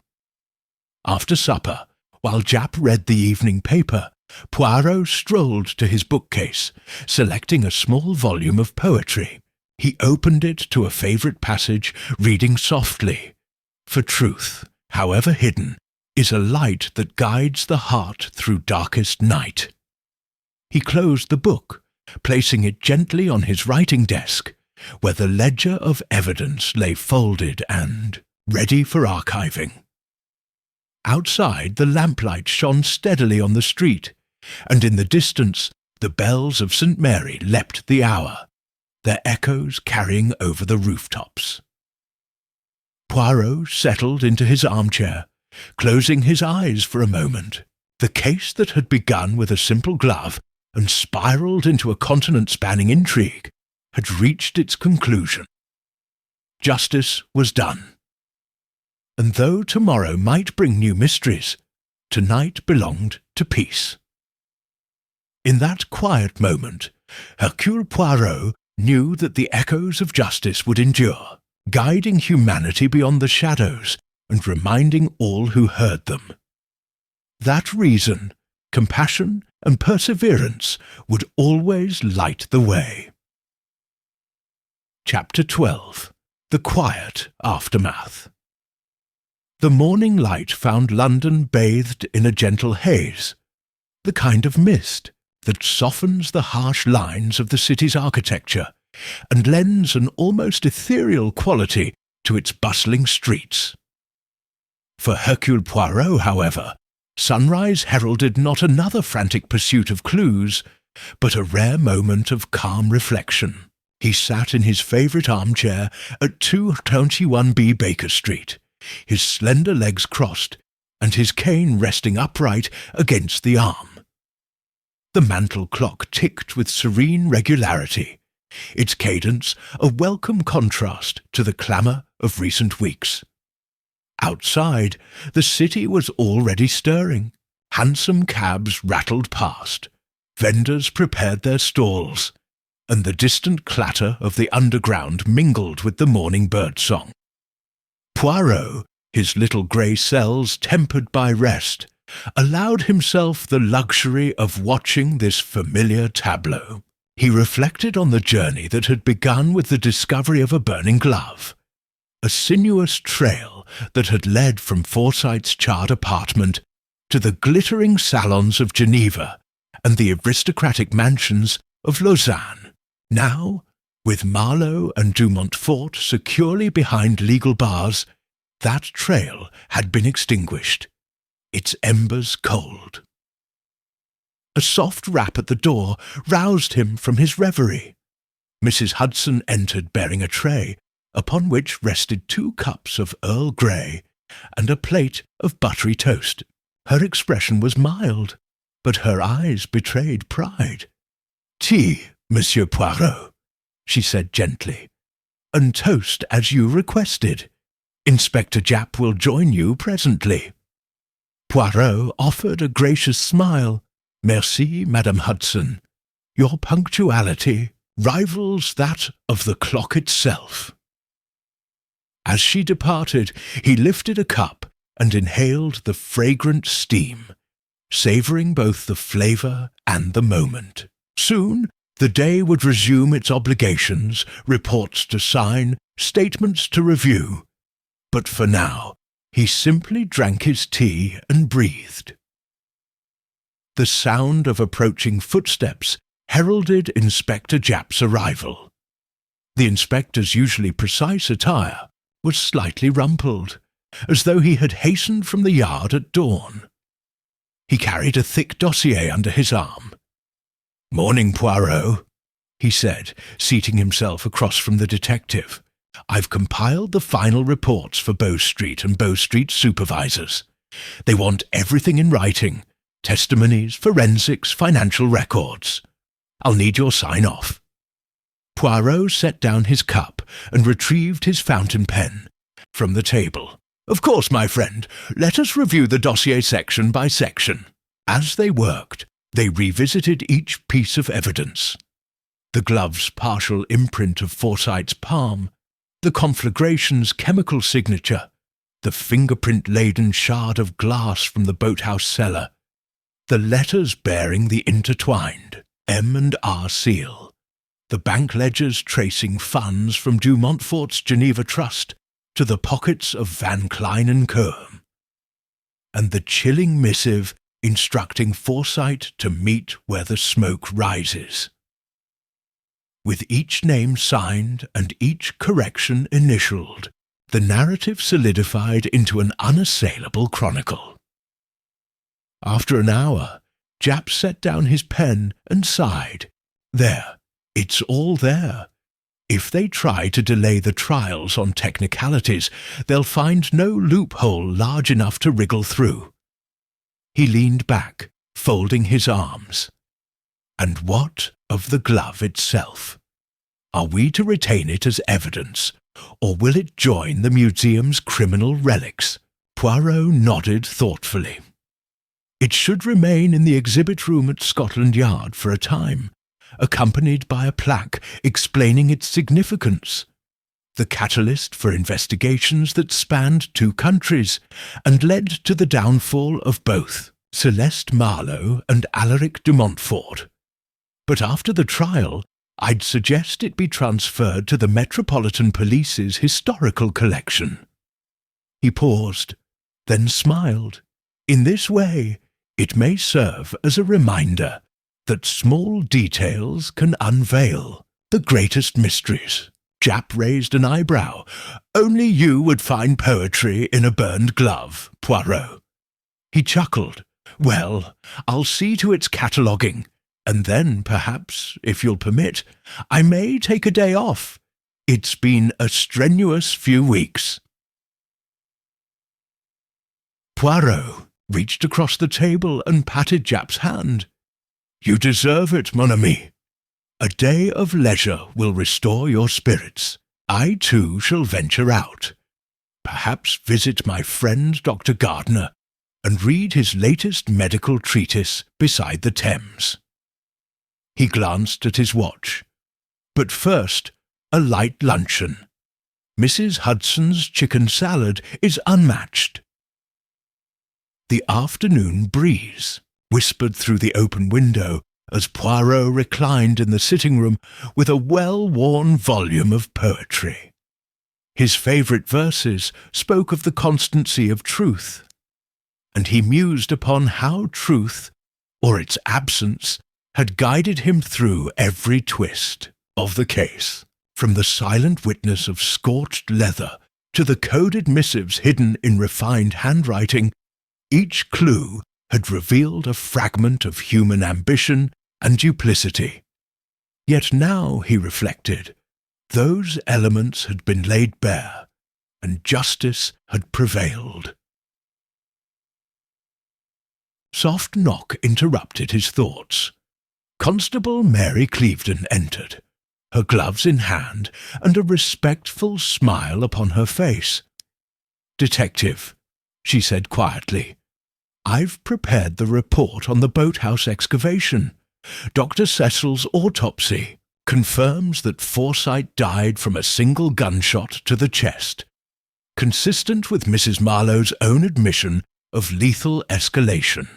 After supper, while Japp read the evening paper, Poirot strolled to his bookcase, selecting a small volume of poetry. He opened it to a favourite passage, reading softly, "For truth, however hidden, is a light that guides the heart through darkest night." He closed the book, placing it gently on his writing desk, where the ledger of evidence lay folded and ready for archiving. Outside, the lamplight shone steadily on the street, and in the distance the bells of St. Mary leapt the hour, their echoes carrying over the rooftops. Poirot settled into his armchair, closing his eyes for a moment. The case that had begun with a simple glove and spiralled into a continent-spanning intrigue had reached its conclusion. Justice was done. And though tomorrow might bring new mysteries, tonight belonged to peace. In that quiet moment, Hercule Poirot knew that the echoes of justice would endure, guiding humanity beyond the shadows and reminding all who heard them. That reason, compassion, and perseverance would always light the way. Chapter 12. The Quiet Aftermath. The morning light found London bathed in a gentle haze, the kind of mist that softens the harsh lines of the city's architecture and lends an almost ethereal quality to its bustling streets. For Hercule Poirot, however, sunrise heralded not another frantic pursuit of clues, but a rare moment of calm reflection. He sat in his favourite armchair at 221B Baker Street, his slender legs crossed, and his cane resting upright against the arm. The mantel clock ticked with serene regularity, its cadence a welcome contrast to the clamour of recent weeks. Outside, the city was already stirring. Hansom cabs rattled past, vendors prepared their stalls, and the distant clatter of the underground mingled with the morning bird-song. Poirot, his little grey cells tempered by rest, allowed himself the luxury of watching this familiar tableau. He reflected on the journey that had begun with the discovery of a burning glove, a sinuous trail that had led from Forsyte's charred apartment to the glittering salons of Geneva and the aristocratic mansions of Lausanne. Now, with Marlowe and de Montfort securely behind legal bars, that trail had been extinguished, its embers cold. A soft rap at the door roused him from his reverie. Mrs. Hudson entered bearing a tray, upon which rested 2 cups of Earl Grey and a plate of buttery toast. Her expression was mild, but her eyes betrayed pride. "Tea, Monsieur Poirot," she said gently, "and toast as you requested. Inspector Japp will join you presently." Poirot offered a gracious smile. "Merci, Madame Hudson. Your punctuality rivals that of the clock itself." As she departed, he lifted a cup and inhaled the fragrant steam, savouring both the flavour and the moment. Soon the day would resume its obligations, reports to sign, statements to review. But for now, he simply drank his tea and breathed. The sound of approaching footsteps heralded Inspector Japp's arrival. The inspector's usually precise attire was slightly rumpled, as though he had hastened from the yard at dawn. He carried a thick dossier under his arm. "Morning, Poirot," he said, seating himself across from the detective. "I've compiled the final reports for Bow Street and Bow Street supervisors. They want everything in writing: testimonies, forensics, financial records. I'll need your sign-off." Poirot set down his cup and retrieved his fountain pen from the table. "Of course, my friend, let us review the dossier section by section." As they worked, they revisited each piece of evidence: the glove's partial imprint of Forsyte's palm, the conflagration's chemical signature, the fingerprint-laden shard of glass from the boathouse cellar, the letters bearing the intertwined M&R seal, the bank ledgers tracing funds from de Montfort's Geneva Trust to the pockets of Van Klein and Coeur, and the chilling missive instructing Forsyte to meet where the smoke rises. With each name signed and each correction initialed, the narrative solidified into an unassailable chronicle. After an hour, Japp set down his pen and sighed. There, it's all there. If they try to delay the trials on technicalities, they'll find no loophole large enough to wriggle through. He leaned back, folding his arms. And what of the glove itself? Are we to retain it as evidence, or will it join the museum's criminal relics? Poirot nodded thoughtfully. It should remain in the exhibit room at Scotland Yard for a time, accompanied by a plaque explaining its significance, the catalyst for investigations that spanned 2 countries and led to the downfall of both Celeste Marlowe and Alaric de Montfort. But after the trial, I'd suggest it be transferred to the Metropolitan Police's historical collection. He paused, then smiled. In this way, it may serve as a reminder that small details can unveil the greatest mysteries. Japp raised an eyebrow. "Only you would find poetry in a burned glove, Poirot." He chuckled. "Well, I'll see to its cataloguing, and then, perhaps, if you'll permit, I may take a day off. It's been a strenuous few weeks." Poirot reached across the table and patted Japp's hand. "You deserve it, mon ami. A day of leisure will restore your spirits. I, too, shall venture out. Perhaps visit my friend Dr. Gardner and read his latest medical treatise beside the Thames." He glanced at his watch. "But first, a light luncheon. Mrs. Hudson's chicken salad is unmatched." The afternoon breeze whispered through the open window as Poirot reclined in the sitting room with a well-worn volume of poetry. His favourite verses spoke of the constancy of truth, and he mused upon how truth, or its absence, had guided him through every twist of the case, from the silent witness of scorched leather to the coded missives hidden in refined handwriting. Each clue had revealed a fragment of human ambition and duplicity. Yet now, he reflected, those elements had been laid bare, and justice had prevailed. Soft knock interrupted his thoughts. Constable Mary Clevedon entered, her gloves in hand and a respectful smile upon her face. "Detective," she said quietly, "I've prepared the report on the boathouse excavation. Dr. Cecil's autopsy confirms that Forsyte died from a single gunshot to the chest, consistent with Mrs. Marlowe's own admission of lethal escalation.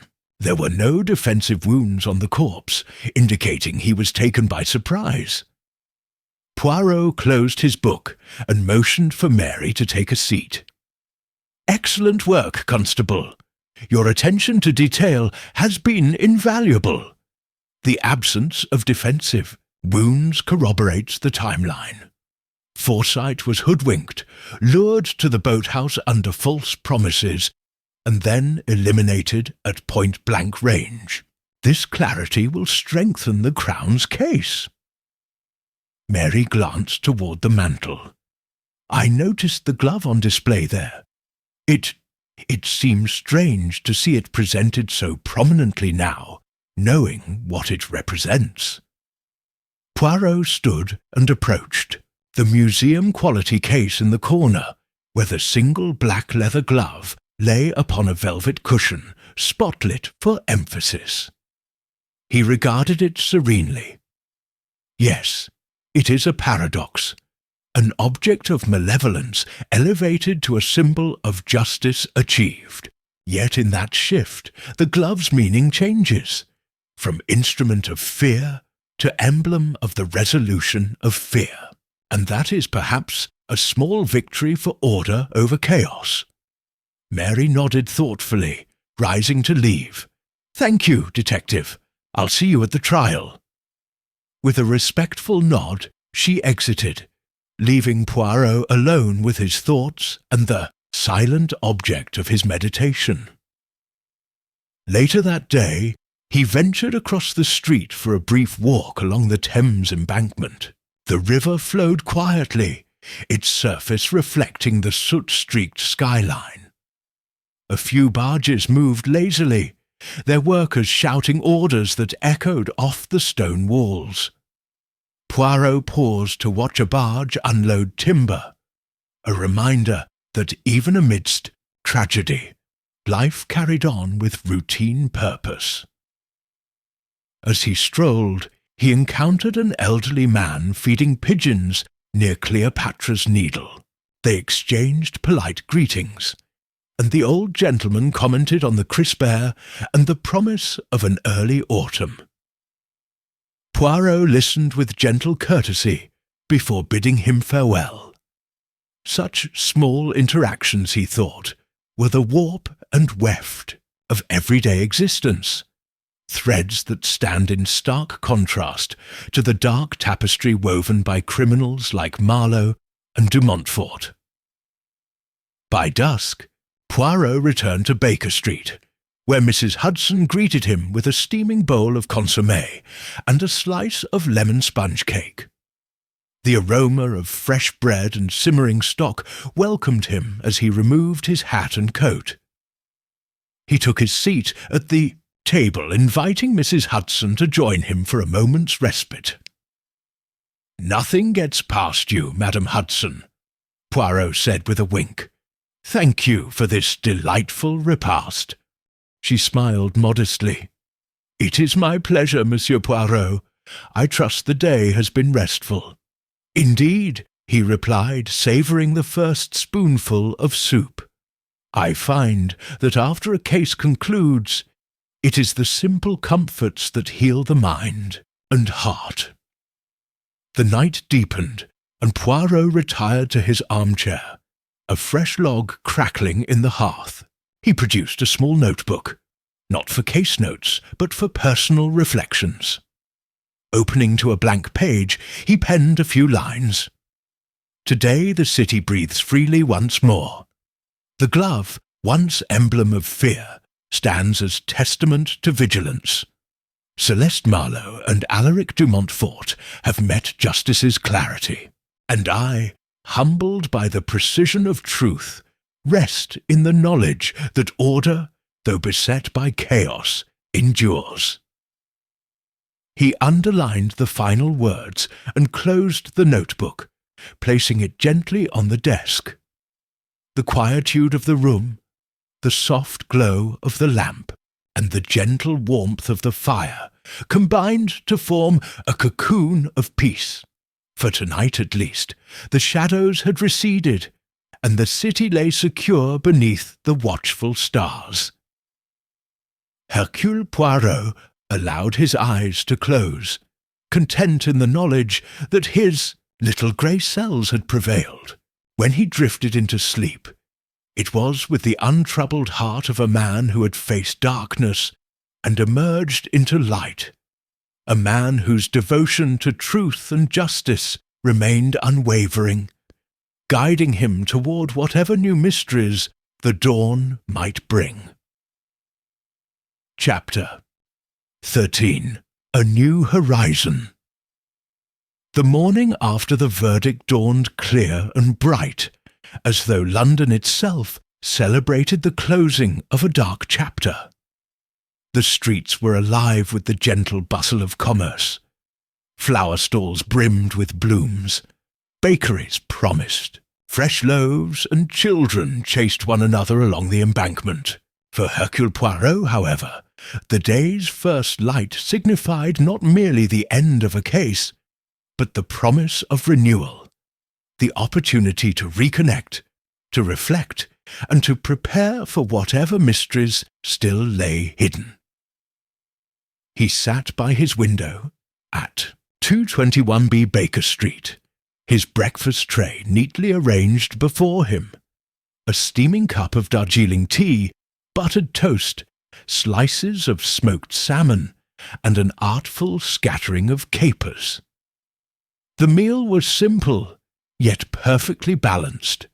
There were no defensive wounds on the corpse, indicating he was taken by surprise." Poirot closed his book and motioned for Mary to take a seat. "Excellent work, Constable. Your attention to detail has been invaluable. The absence of defensive wounds corroborates the timeline. Forsyte was hoodwinked, lured to the boathouse under false promises, and then eliminated at point-blank range. This clarity will strengthen the Crown's case." Mary glanced toward the mantel. "I noticed the glove on display there. It seems strange to see it presented so prominently now, knowing what it represents." Poirot stood and approached the museum-quality case in the corner, where the single black leather glove lay upon a velvet cushion, spotlit for emphasis. He regarded it serenely. Yes, it is a paradox, an object of malevolence elevated to a symbol of justice achieved. Yet in that shift, the glove's meaning changes, from instrument of fear to emblem of the resolution of fear. And that is perhaps a small victory for order over chaos. Mary nodded thoughtfully, rising to leave. "Thank you, Detective. I'll see you at the trial." With a respectful nod, she exited, leaving Poirot alone with his thoughts and the silent object of his meditation. Later that day, he ventured across the street for a brief walk along the Thames embankment. The river flowed quietly, its surface reflecting the soot-streaked skyline. A few barges moved lazily, their workers shouting orders that echoed off the stone walls. Poirot paused to watch a barge unload timber, a reminder that even amidst tragedy, life carried on with routine purpose. As he strolled, he encountered an elderly man feeding pigeons near Cleopatra's Needle. They exchanged polite greetings, and the old gentleman commented on the crisp air and the promise of an early autumn. Poirot listened with gentle courtesy before bidding him farewell. Such small interactions, he thought, were the warp and weft of everyday existence, threads that stand in stark contrast to the dark tapestry woven by criminals like Marlowe and de Montfort. By dusk, Poirot returned to Baker Street, where Mrs. Hudson greeted him with a steaming bowl of consommé and a slice of lemon sponge cake. The aroma of fresh bread and simmering stock welcomed him as he removed his hat and coat. He took his seat at the table, inviting Mrs. Hudson to join him for a moment's respite. "Nothing gets past you, Madam Hudson," Poirot said with a wink. "Thank you for this delightful repast." She smiled modestly. "It is my pleasure, Monsieur Poirot. I trust the day has been restful." "Indeed," he replied, savouring the first spoonful of soup. I find that after a case concludes, it is the simple comforts that heal the mind and heart. The night deepened, and Poirot retired to his armchair, a fresh log crackling in the hearth. He produced a small notebook, not for case notes, but for personal reflections. Opening to a blank page, he penned a few lines. Today the city breathes freely once more. The glove, once emblem of fear, stands as testament to vigilance. Celeste Marlowe and Alaric de Montfort have met justice's clarity, and I, humbled by the precision of truth, rest in the knowledge that order, though beset by chaos, endures. He underlined the final words and closed the notebook, placing it gently on the desk. The quietude of the room, the soft glow of the lamp, and the gentle warmth of the fire combined to form a cocoon of peace. For tonight at least, the shadows had receded, and the city lay secure beneath the watchful stars. Hercule Poirot allowed his eyes to close, content in the knowledge that his little grey cells had prevailed. When he drifted into sleep, it was with the untroubled heart of a man who had faced darkness and emerged into light, a man whose devotion to truth and justice remained unwavering, guiding him toward whatever new mysteries the dawn might bring. Chapter 13. A New Horizon. The morning after the verdict dawned clear and bright, as though London itself celebrated the closing of a dark chapter. The streets were alive with the gentle bustle of commerce. Flower stalls brimmed with blooms. Bakeries promised. Fresh loaves and children chased one another along the embankment. For Hercule Poirot, however, the day's first light signified not merely the end of a case, but the promise of renewal, the opportunity to reconnect, to reflect, and to prepare for whatever mysteries still lay hidden. He sat by his window at 221B Baker Street, his breakfast tray neatly arranged before him, a steaming cup of Darjeeling tea, buttered toast, slices of smoked salmon, and an artful scattering of capers. The meal was simple, yet perfectly balanced,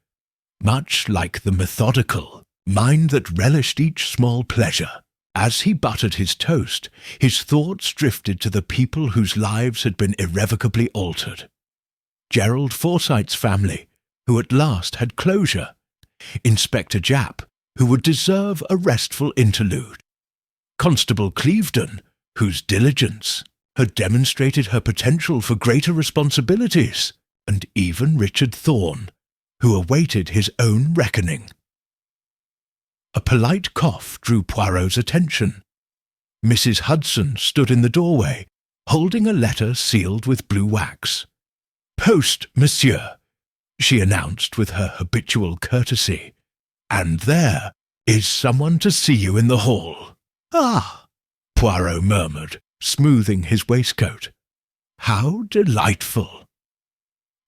much like the methodical mind that relished each small pleasure. As he buttered his toast, his thoughts drifted to the people whose lives had been irrevocably altered. Gerald Forsyte's family, who at last had closure. Inspector Japp, who would deserve a restful interlude. Constable Clevedon, whose diligence had demonstrated her potential for greater responsibilities, and even Richard Thorne, who awaited his own reckoning. A polite cough drew Poirot's attention. Mrs. Hudson stood in the doorway, holding a letter sealed with blue wax. "Post, monsieur," she announced with her habitual courtesy. "And there is someone to see you in the hall." "Ah," Poirot murmured, smoothing his waistcoat. "How delightful."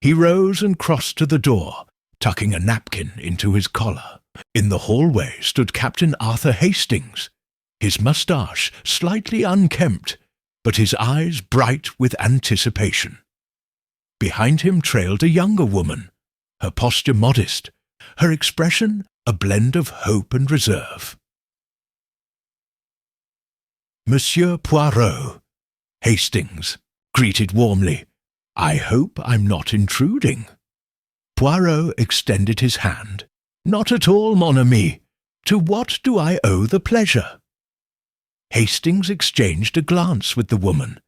He rose and crossed to the door, tucking a napkin into his collar. In the hallway stood Captain Arthur Hastings, his moustache slightly unkempt, but his eyes bright with anticipation. Behind him trailed a younger woman, her posture modest, her expression a blend of hope and reserve. "Monsieur Poirot," Hastings greeted warmly. "I hope I'm not intruding." Poirot extended his hand. "Not at all, mon ami. To what do I owe the pleasure?" Hastings exchanged a glance with the woman.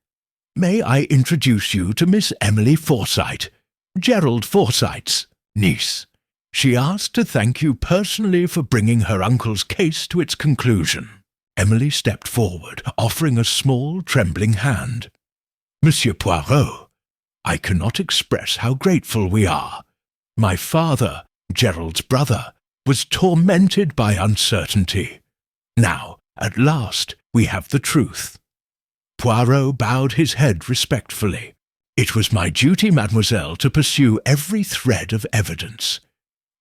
"May I introduce you to Miss Emily Forsyte, Gerald Forsyte's niece. She asked to thank you personally for bringing her uncle's case to its conclusion." Emily stepped forward, offering a small, trembling hand. "Monsieur Poirot, I cannot express how grateful we are. My father, Gerald's brother, was tormented by uncertainty. Now, at last, we have the truth." Poirot bowed his head respectfully. "It was my duty, mademoiselle, to pursue every thread of evidence.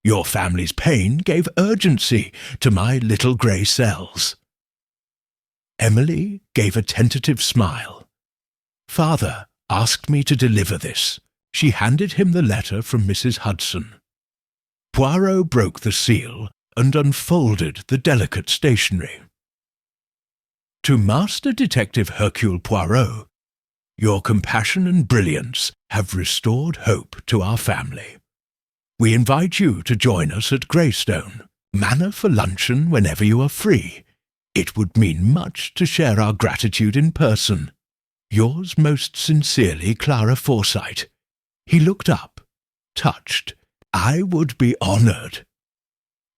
Your family's pain gave urgency to my little grey cells." Emily gave a tentative smile. "Father asked me to deliver this." She handed him the letter from Mrs. Hudson. Poirot broke the seal and unfolded the delicate stationery. "To Master Detective Hercule Poirot, your compassion and brilliance have restored hope to our family. We invite you to join us at Greystone Manor for luncheon whenever you are free. It would mean much to share our gratitude in person. Yours most sincerely, Clara Forsyte." He looked up, touched. "I would be honoured."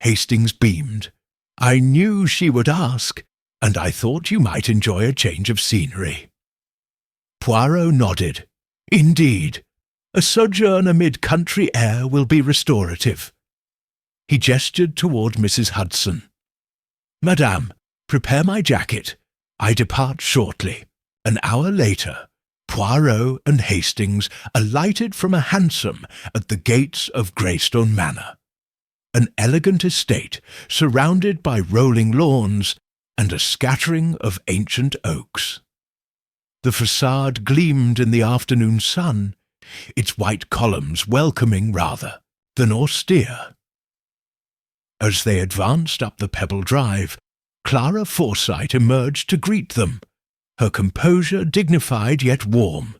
Hastings beamed. "I knew she would ask, and I thought you might enjoy a change of scenery." Poirot nodded. "Indeed, a sojourn amid country air will be restorative." He gestured toward Mrs. Hudson. "Madame, prepare my jacket. I depart shortly." An hour later, Poirot and Hastings alighted from a hansom at the gates of Greystone Manor, an elegant estate surrounded by rolling lawns and a scattering of ancient oaks. The facade gleamed in the afternoon sun, its white columns welcoming rather than austere. As they advanced up the pebble drive, Clara Forsyte emerged to greet them, her composure dignified yet warm.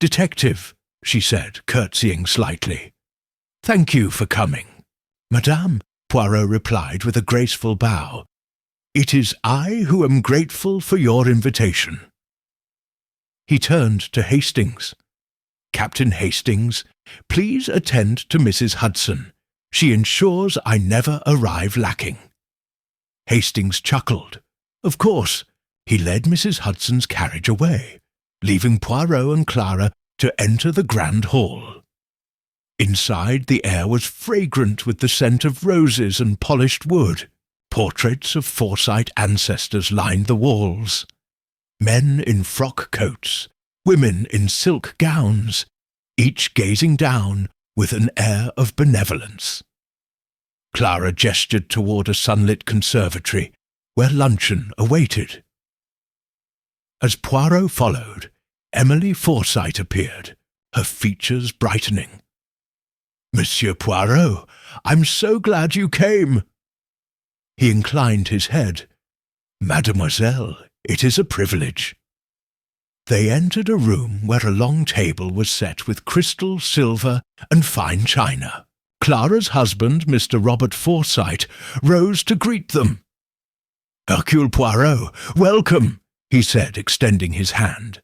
"Detective," she said, curtsying slightly. "Thank you for coming." "Madame," Poirot replied with a graceful bow, "it is I who am grateful for your invitation." He turned to Hastings. "Captain Hastings, please attend to Mrs. Hudson. She ensures I never arrive lacking." Hastings chuckled. Of course. He led Mrs. Hudson's carriage away, leaving Poirot and Clara to enter the grand hall. Inside, the air was fragrant with the scent of roses and polished wood. Portraits of Forsyte ancestors lined the walls. Men in frock coats, women in silk gowns, each gazing down with an air of benevolence. Clara gestured toward a sunlit conservatory, where luncheon awaited. As Poirot followed, Emily Forsyte appeared, her features brightening. "Monsieur Poirot, I'm so glad you came." He inclined his head. "Mademoiselle, it is a privilege." They entered a room where a long table was set with crystal, silver, and fine china. Clara's husband, Mr. Robert Forsyte, rose to greet them. "Hercule Poirot, welcome," he said, extending his hand.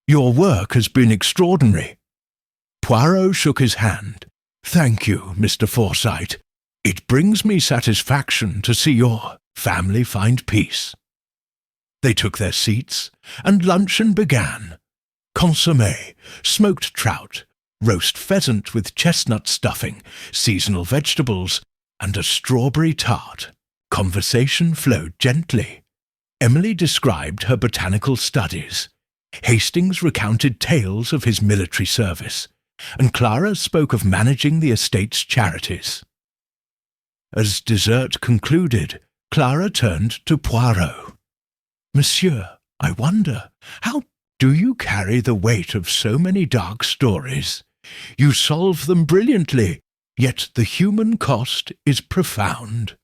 "Your work has been extraordinary." Poirot shook his hand. "Thank you, Mr. Forsyte. It brings me satisfaction to see your family find peace." They took their seats, and luncheon began. Consommé, smoked trout, roast pheasant with chestnut stuffing, seasonal vegetables, and a strawberry tart. Conversation flowed gently. Emily described her botanical studies. Hastings recounted tales of his military service, and Clara spoke of managing the estate's charities. As dessert concluded, Clara turned to Poirot. "Monsieur, I wonder, how do you carry the weight of so many dark stories? You solve them brilliantly, yet the human cost is profound."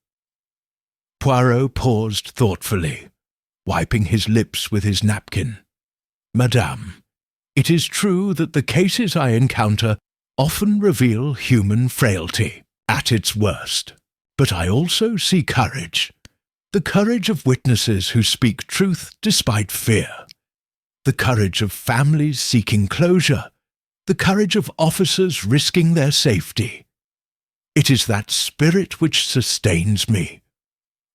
Poirot paused thoughtfully, wiping his lips with his napkin. "Madame, it is true that the cases I encounter often reveal human frailty at its worst, but I also see courage. The courage of witnesses who speak truth despite fear. The courage of families seeking closure. The courage of officers risking their safety. It is that spirit which sustains me.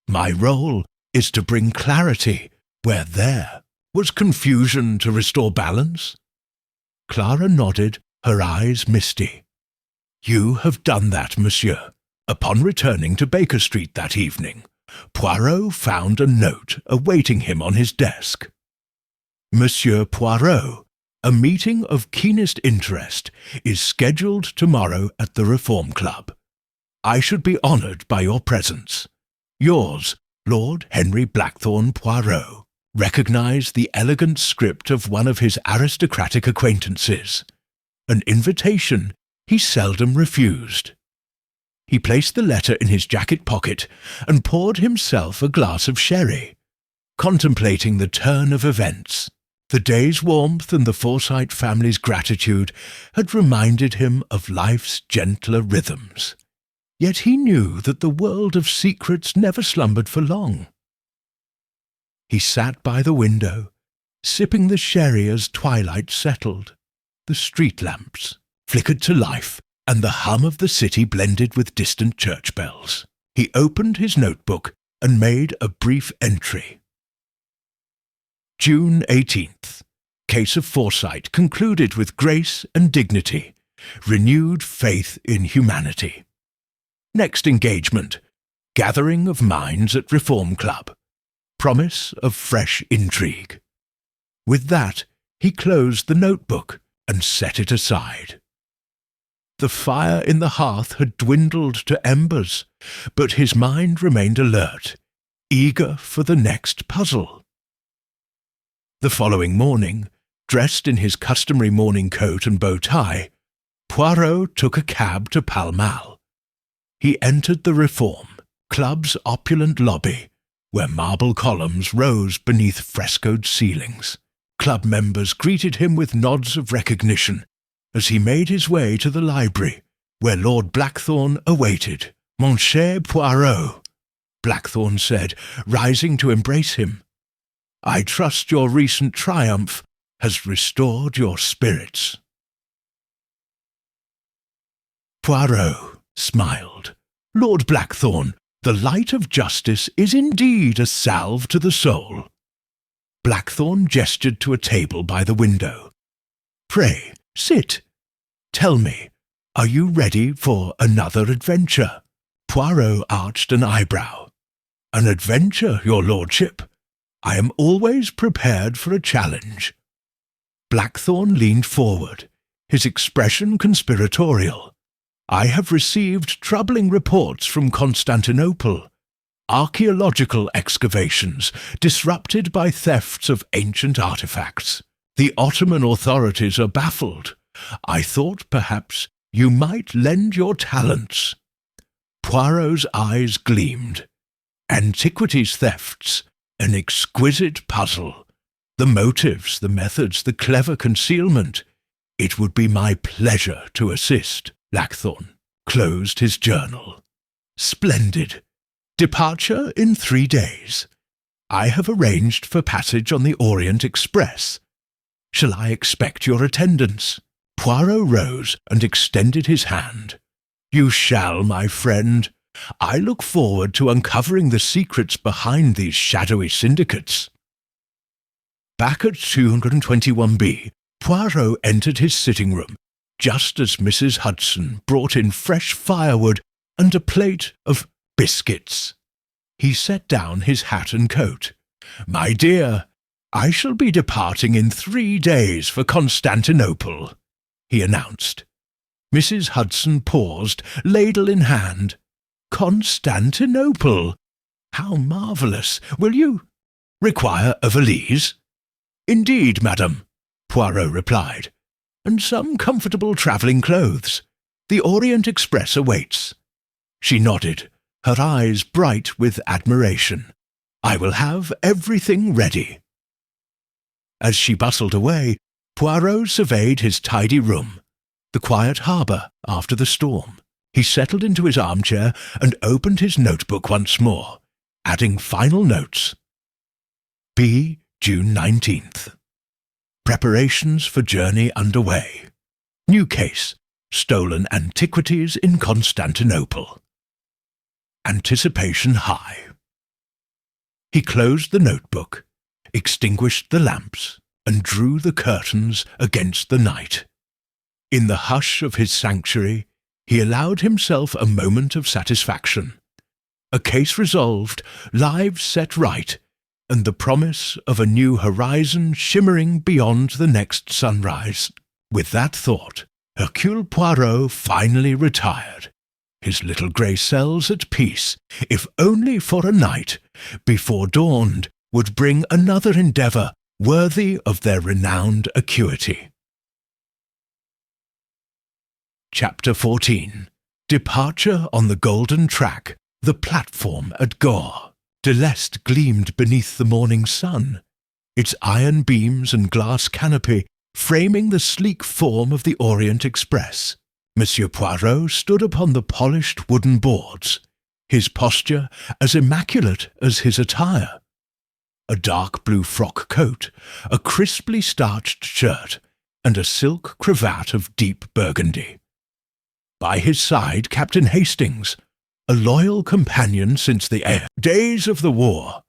My role is to bring clarity where there was confusion, to restore balance." Clara nodded, her eyes misty. "You have done that, monsieur. Upon returning to Baker Street that evening, Poirot found a note awaiting him on his desk. Monsieur Poirot, a meeting of keenest interest is scheduled tomorrow at the Reform Club. I should be honoured by your presence. Yours, Lord Henry Blackthorne Poirot. Recognise the elegant script of one of his aristocratic acquaintances. An invitation he seldom refused. He placed the letter in his jacket pocket and poured himself a glass of sherry, contemplating the turn of events. The day's warmth and the Forsyte family's gratitude had reminded him of life's gentler rhythms. Yet he knew that the world of secrets never slumbered for long. He sat by the window, sipping the sherry as twilight settled. The street lamps flickered to life, and the hum of the city blended with distant church bells. He opened his notebook and made a brief entry. June 18th. Case of Forsyte concluded with grace and dignity. Renewed faith in humanity. Next engagement. Gathering of minds at Reform Club. Promise of fresh intrigue. With that, he closed the notebook and set it aside. The fire in the hearth had dwindled to embers, but his mind remained alert, eager for the next puzzle. The following morning, dressed in his customary morning coat and bow tie, Poirot took a cab to Pall Mall. He entered the Reform Club's opulent lobby, where marble columns rose beneath frescoed ceilings. Club members greeted him with nods of recognition as he made his way to the library, where Lord Blackthorne awaited. "Mon cher Poirot," Blackthorne said, rising to embrace him. "I trust your recent triumph has restored your spirits." Poirot smiled. "Lord Blackthorne, the light of justice is indeed a salve to the soul." Blackthorne gestured to a table by the window. "Pray, sit. Tell me, are you ready for another adventure?" Poirot arched an eyebrow. "An adventure, your lordship? I am always prepared for a challenge." Blackthorne leaned forward, his expression conspiratorial. "I have received troubling reports from Constantinople. Archaeological excavations disrupted by thefts of ancient artifacts. The Ottoman authorities are baffled. I thought perhaps you might lend your talents." Poirot's eyes gleamed. "Antiquities thefts, an exquisite puzzle. The motives, the methods, the clever concealment. It would be my pleasure to assist." Blackthorne closed his journal. "Splendid. Departure in 3 days. I have arranged for passage on the Orient Express. Shall I expect your attendance?" Poirot rose and extended his hand. "You shall, my friend. I look forward to uncovering the secrets behind these shadowy syndicates." Back at 221B, Poirot entered his sitting room just as Mrs. Hudson brought in fresh firewood and a plate of biscuits. He set down his hat and coat. "My dear, I shall be departing in 3 days for Constantinople," he announced. Mrs. Hudson paused, ladle in hand. "Constantinople? How marvellous! Will you require a valise?" "Indeed, madam," Poirot replied, "and some comfortable travelling clothes. The Orient Express awaits." She nodded, her eyes bright with admiration. "I will have everything ready." As she bustled away, Poirot surveyed his tidy room, the quiet harbour after the storm. He settled into his armchair and opened his notebook once more, adding final notes. B. June 19th. Preparations for journey underway. New case. Stolen antiquities in Constantinople. Anticipation high. He closed the notebook, extinguished the lamps, and drew the curtains against the night. In the hush of his sanctuary, He allowed himself a moment of satisfaction. A case resolved, lives set right, and the promise of a new horizon shimmering beyond the next sunrise. With that thought, Hercule Poirot finally retired, his little grey cells at peace, if only for a night, before dawn would bring another endeavour worthy of their renowned acuity. Chapter 14. Departure on the golden track, the platform at Gore. Deleste gleamed beneath the morning sun, its iron beams and glass canopy framing the sleek form of the Orient Express. Monsieur Poirot stood upon the polished wooden boards, his posture as immaculate as his attire. A dark blue frock coat, a crisply starched shirt, and a silk cravat of deep burgundy. By his side Captain Hastings, a loyal companion since the days of the war,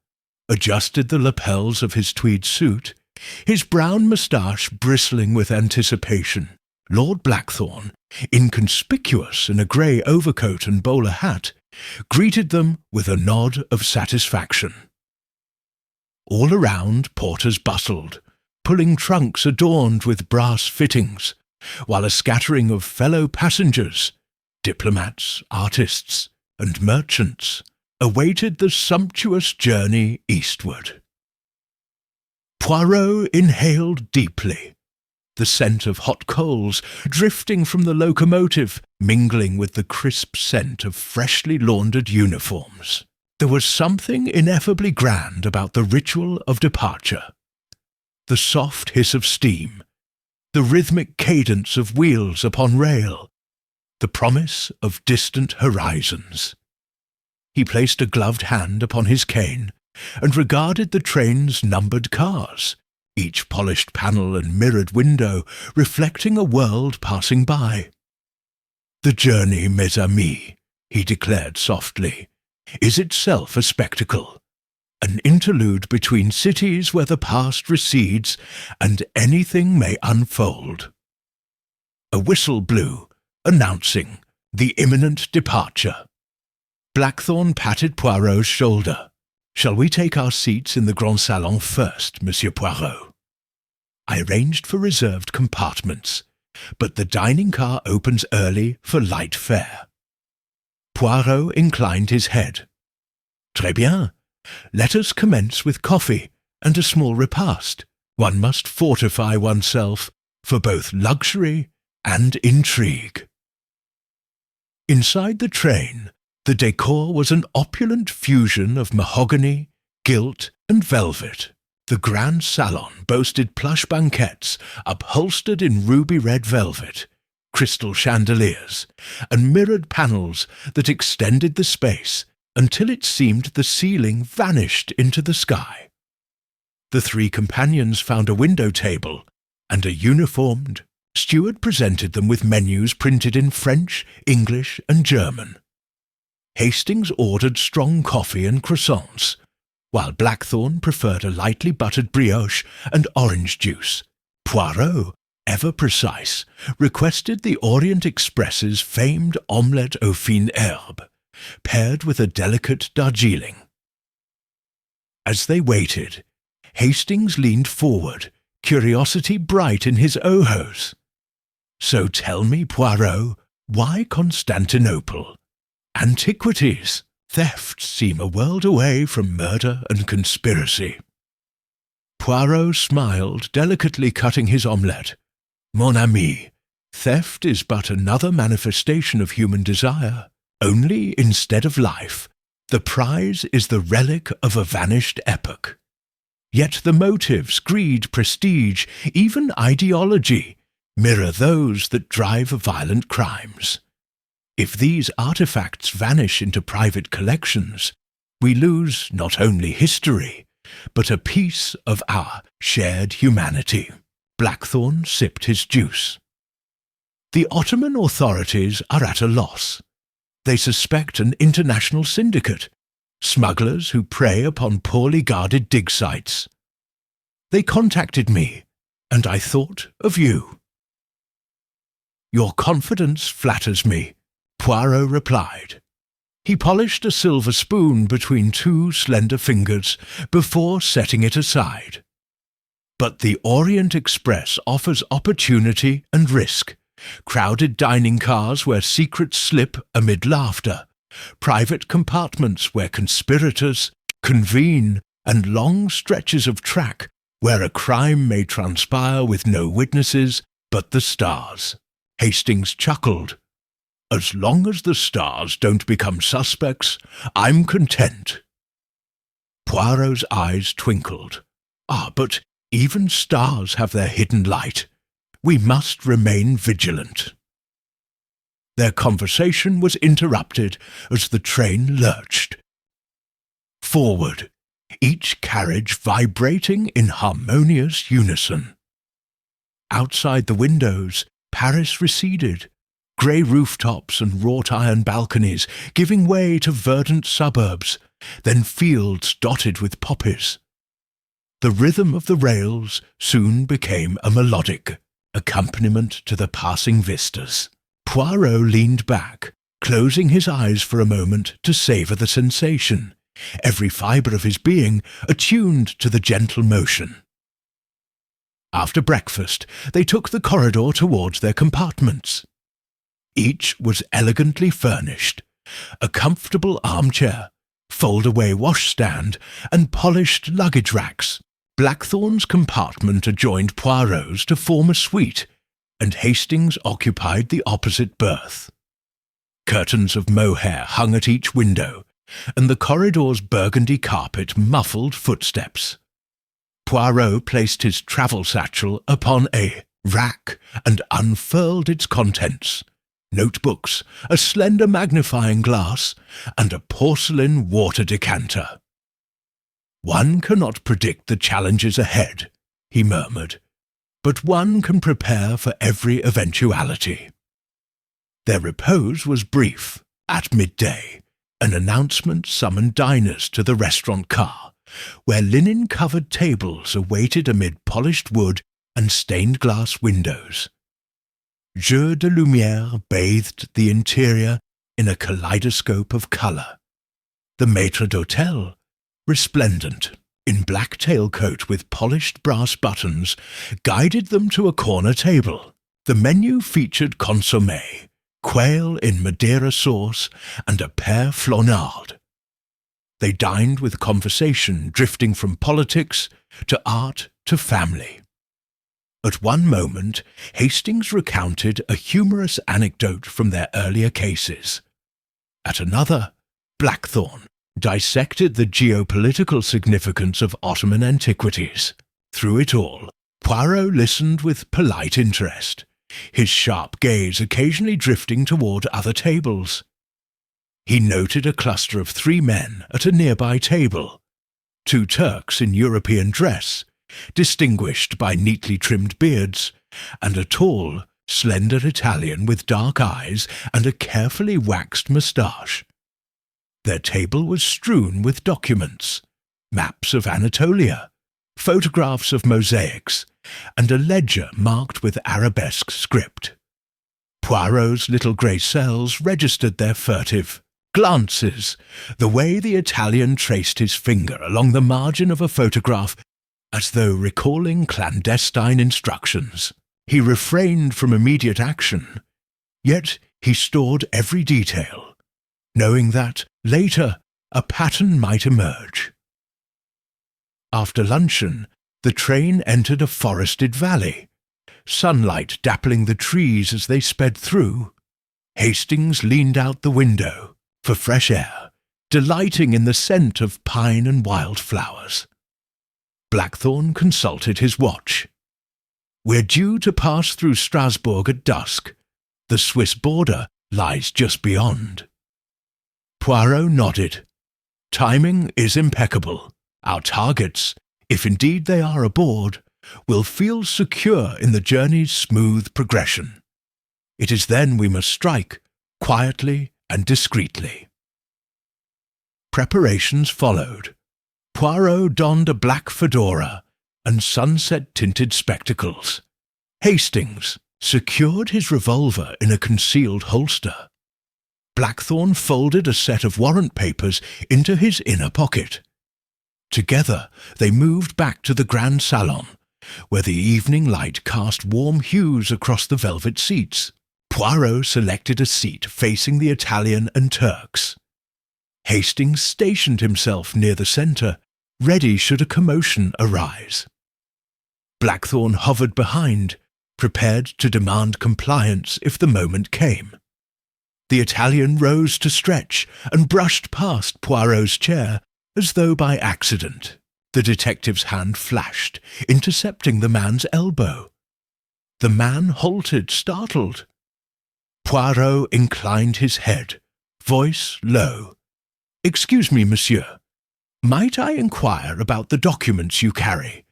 adjusted the lapels of his tweed suit, his brown moustache bristling with anticipation. Lord Blackthorne, inconspicuous in a grey overcoat and bowler hat, greeted them with a nod of satisfaction. All around porters bustled, pulling trunks adorned with brass fittings, while a scattering of fellow passengers, diplomats, artists, and merchants, awaited the sumptuous journey eastward. Poirot inhaled deeply, the scent of hot coals drifting from the locomotive, mingling with the crisp scent of freshly laundered uniforms. There was something ineffably grand about the ritual of departure. The soft hiss of steam, the rhythmic cadence of wheels upon rail, the promise of distant horizons. He placed a gloved hand upon his cane and regarded the train's numbered cars, each polished panel and mirrored window reflecting a world passing by. "The journey, mes amis," he declared softly, "is itself a spectacle, an interlude between cities where the past recedes and anything may unfold." A whistle blew, announcing the imminent departure. Blackthorne patted Poirot's shoulder. "Shall we take our seats in the Grand Salon first, Monsieur Poirot?" "I arranged for reserved compartments, but the dining car opens early for light fare." Poirot inclined his head. "Très bien. Let us commence with coffee and a small repast. One must fortify oneself for both luxury and intrigue." Inside the train, the decor was an opulent fusion of mahogany, gilt, and velvet. The grand salon boasted plush banquettes upholstered in ruby-red velvet, crystal chandeliers, and mirrored panels that extended the space until it seemed the ceiling vanished into the sky. The three companions found a window table, and a uniformed steward presented them with menus printed in French, English, and German. Hastings ordered strong coffee and croissants, while Blackthorne preferred a lightly buttered brioche and orange juice. Poirot, ever precise, requested the Orient Express's famed omelette aux fines herbes, paired with a delicate Darjeeling. As they waited, Hastings leaned forward, curiosity bright in his ojos. "So tell me, Poirot, why Constantinople? Antiquities, thefts seem a world away from murder and conspiracy." Poirot smiled, delicately cutting his omelette. "Mon ami, theft is but another manifestation of human desire. Only, instead of life, the prize is the relic of a vanished epoch. Yet the motives, greed, prestige, even ideology, mirror those that drive violent crimes. If these artifacts vanish into private collections, we lose not only history, but a piece of our shared humanity." Blackthorne sipped his juice. "The Ottoman authorities are at a loss. They suspect an international syndicate, smugglers who prey upon poorly guarded dig sites. They contacted me, and I thought of you." "Your confidence flatters me," Poirot replied. He polished a silver spoon between two slender fingers before setting it aside. But the Orient Express offers opportunity and risk. Crowded dining cars where secrets slip amid laughter, private compartments where conspirators convene, and long stretches of track where a crime may transpire with no witnesses but the stars. Hastings chuckled. As long as the stars don't become suspects, I'm content. Poirot's eyes twinkled. But even stars have their hidden light. We must remain vigilant. Their conversation was interrupted as the train lurched forward, each carriage vibrating in harmonious unison. Outside the windows, Paris receded, grey rooftops and wrought-iron balconies giving way to verdant suburbs, then fields dotted with poppies. The rhythm of the rails soon became a melodic accompaniment to the passing vistas. Poirot leaned back, closing his eyes for a moment to savour the sensation, every fibre of his being attuned to the gentle motion. After breakfast, they took the corridor towards their compartments. Each was elegantly furnished, a comfortable armchair, fold-away washstand, and polished luggage racks. Blackthorn's compartment adjoined Poirot's to form a suite, and Hastings occupied the opposite berth. Curtains of mohair hung at each window, and the corridor's burgundy carpet muffled footsteps. Poirot placed his travel satchel upon a rack and unfurled its contents: notebooks, a slender magnifying glass, and a porcelain water decanter. One cannot predict the challenges ahead, he murmured, but one can prepare for every eventuality. Their repose was brief. At midday, an announcement summoned diners to the restaurant car, where linen-covered tables awaited amid polished wood and stained-glass windows. Jeux de lumière bathed the interior in a kaleidoscope of colour. The maître d'hôtel, resplendent, in black tailcoat with polished brass buttons, guided them to a corner table. The menu featured consommé, quail in Madeira sauce, and a pear flonade. They dined with conversation drifting from politics to art to family. At one moment, Hastings recounted a humorous anecdote from their earlier cases. At another, Blackthorn dissected the geopolitical significance of Ottoman antiquities. Through it all, Poirot listened with polite interest, his sharp gaze occasionally drifting toward other tables. He noted a cluster of 3 men at a nearby table, 2 Turks in European dress, distinguished by neatly trimmed beards, and a tall, slender Italian with dark eyes and a carefully waxed moustache. Their table was strewn with documents, maps of Anatolia, photographs of mosaics, and a ledger marked with arabesque script. Poirot's little grey cells registered their furtive glances, the way the Italian traced his finger along the margin of a photograph as though recalling clandestine instructions. He refrained from immediate action, yet he stored every detail, knowing that, later, a pattern might emerge. After luncheon, the train entered a forested valley, sunlight dappling the trees as they sped through. Hastings leaned out the window for fresh air, delighting in the scent of pine and wildflowers. Blackthorn consulted his watch. We're due to pass through Strasbourg at dusk. The Swiss border lies just beyond. Poirot nodded. Timing is impeccable. Our targets, if indeed they are aboard, will feel secure in the journey's smooth progression. It is then we must strike, quietly and discreetly. Preparations followed. Poirot donned a black fedora and sunset-tinted spectacles. Hastings secured his revolver in a concealed holster. Blackthorne folded a set of warrant papers into his inner pocket. Together they moved back to the grand salon, where the evening light cast warm hues across the velvet seats. Poirot selected a seat facing the Italian and Turks. Hastings stationed himself near the centre, ready should a commotion arise. Blackthorne hovered behind, prepared to demand compliance if the moment came. The Italian rose to stretch and brushed past Poirot's chair as though by accident. The detective's hand flashed, intercepting the man's elbow. The man halted, startled. Poirot inclined his head, voice low. "Excuse me, monsieur. Might I inquire about the documents you carry?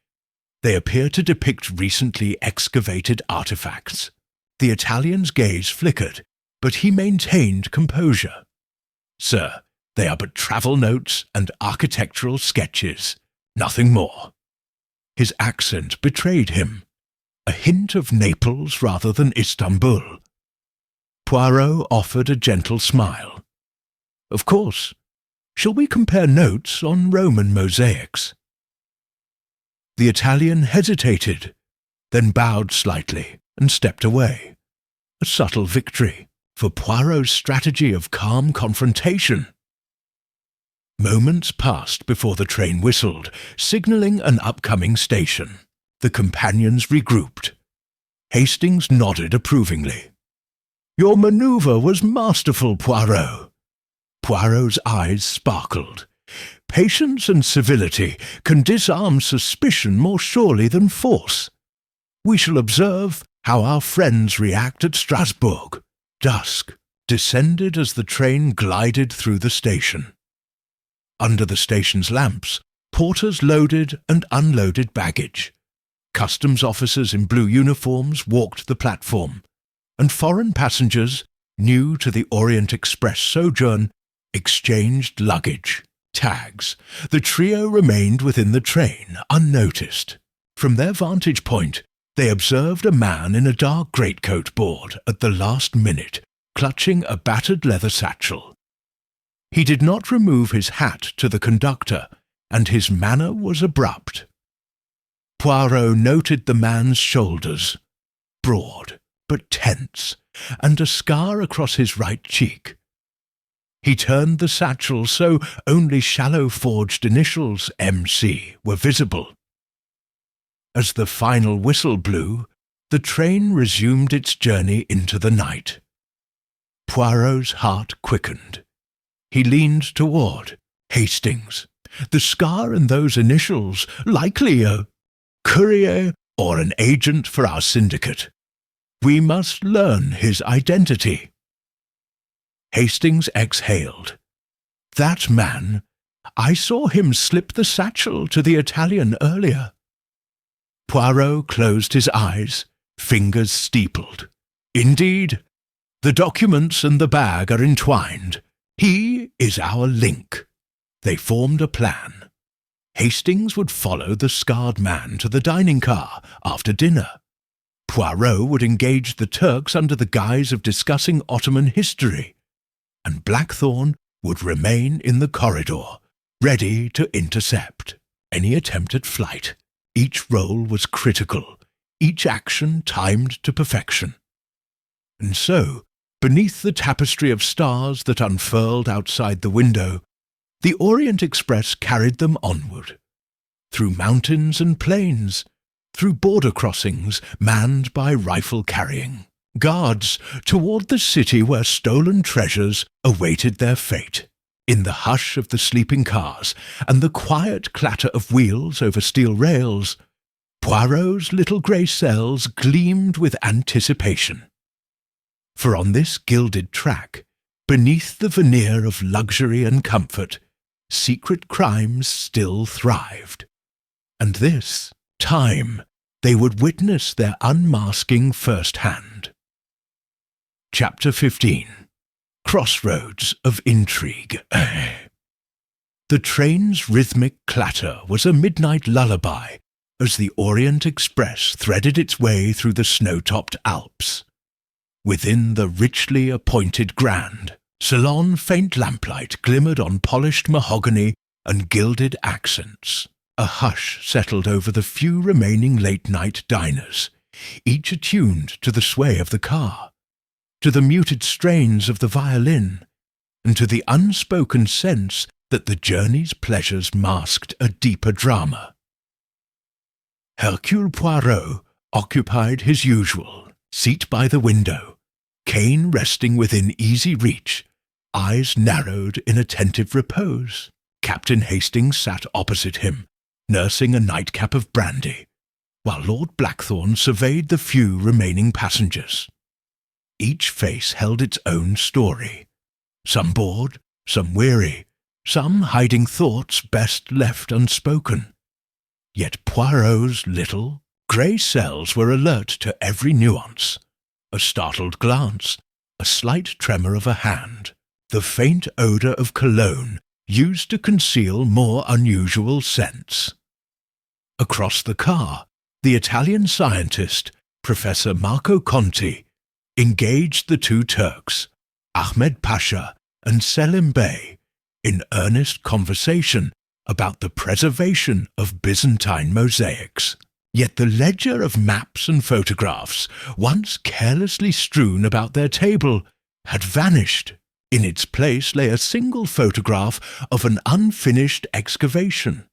They appear to depict recently excavated artifacts." The Italian's gaze flickered, but he maintained composure. "Sir, they are but travel notes and architectural sketches, nothing more." His accent betrayed him, a hint of Naples rather than Istanbul. Poirot offered a gentle smile. "Of course. Shall we compare notes on Roman mosaics?" The Italian hesitated, then bowed slightly and stepped away. A subtle victory for Poirot's strategy of calm confrontation. Moments passed before the train whistled, signalling an upcoming station. The companions regrouped. Hastings nodded approvingly. "Your manoeuvre was masterful, Poirot." Poirot's eyes sparkled. "Patience and civility can disarm suspicion more surely than force. We shall observe how our friends react at Strasbourg." Dusk descended as the train glided through the station. Under the station's lamps, porters loaded and unloaded baggage. Customs officers in blue uniforms walked the platform, and foreign passengers, new to the Orient Express sojourn, exchanged luggage, tags. The trio remained within the train, unnoticed. From their vantage point, they observed a man in a dark greatcoat board at the last minute, clutching a battered leather satchel. He did not remove his hat to the conductor, and his manner was abrupt. Poirot noted the man's shoulders, broad but tense, and a scar across his right cheek. He turned the satchel so only shallow-forged initials MC were visible. As the final whistle blew, the train resumed its journey into the night. Poirot's heart quickened. He leaned toward Hastings. The scar and those initials, likely a courier or an agent for our syndicate. We must learn his identity. Hastings exhaled. That man, I saw him slip the satchel to the Italian earlier. Poirot closed his eyes, fingers steepled. Indeed, the documents and the bag are entwined. He is our link. They formed a plan. Hastings would follow the scarred man to the dining car after dinner. Poirot would engage the Turks under the guise of discussing Ottoman history, and Blackthorne would remain in the corridor, ready to intercept any attempt at flight. Each role was critical, each action timed to perfection. And so, beneath the tapestry of stars that unfurled outside the window, the Orient Express carried them onward, through mountains and plains, through border crossings manned by rifle-carrying guards, toward the city where stolen treasures awaited their fate. In the hush of the sleeping cars and the quiet clatter of wheels over steel rails, Poirot's little grey cells gleamed with anticipation. For on this gilded track, beneath the veneer of luxury and comfort, secret crimes still thrived. And this time, they would witness their unmasking firsthand. Chapter 15. Crossroads of Intrigue. The train's rhythmic clatter was a midnight lullaby as the Orient Express threaded its way through the snow-topped Alps. Within the richly appointed Grand, Salon faint lamplight glimmered on polished mahogany and gilded accents. A hush settled over the few remaining late-night diners, each attuned to the sway of the car, to the muted strains of the violin, and to the unspoken sense that the journey's pleasures masked a deeper drama. Hercule Poirot occupied his usual seat by the window, cane resting within easy reach, eyes narrowed in attentive repose. Captain Hastings sat opposite him, nursing a nightcap of brandy, while Lord Blackthorne surveyed the few remaining passengers. Each face held its own story, some bored, some weary, some hiding thoughts best left unspoken. Yet Poirot's little, grey cells were alert to every nuance. A startled glance, a slight tremor of a hand, the faint odour of cologne used to conceal more unusual scents. Across the car, the Italian scientist, Professor Marco Conti, engaged the two Turks, Ahmed Pasha and Selim Bey, in earnest conversation about the preservation of Byzantine mosaics. Yet the ledger of maps and photographs, once carelessly strewn about their table, had vanished. In its place lay a single photograph of an unfinished excavation,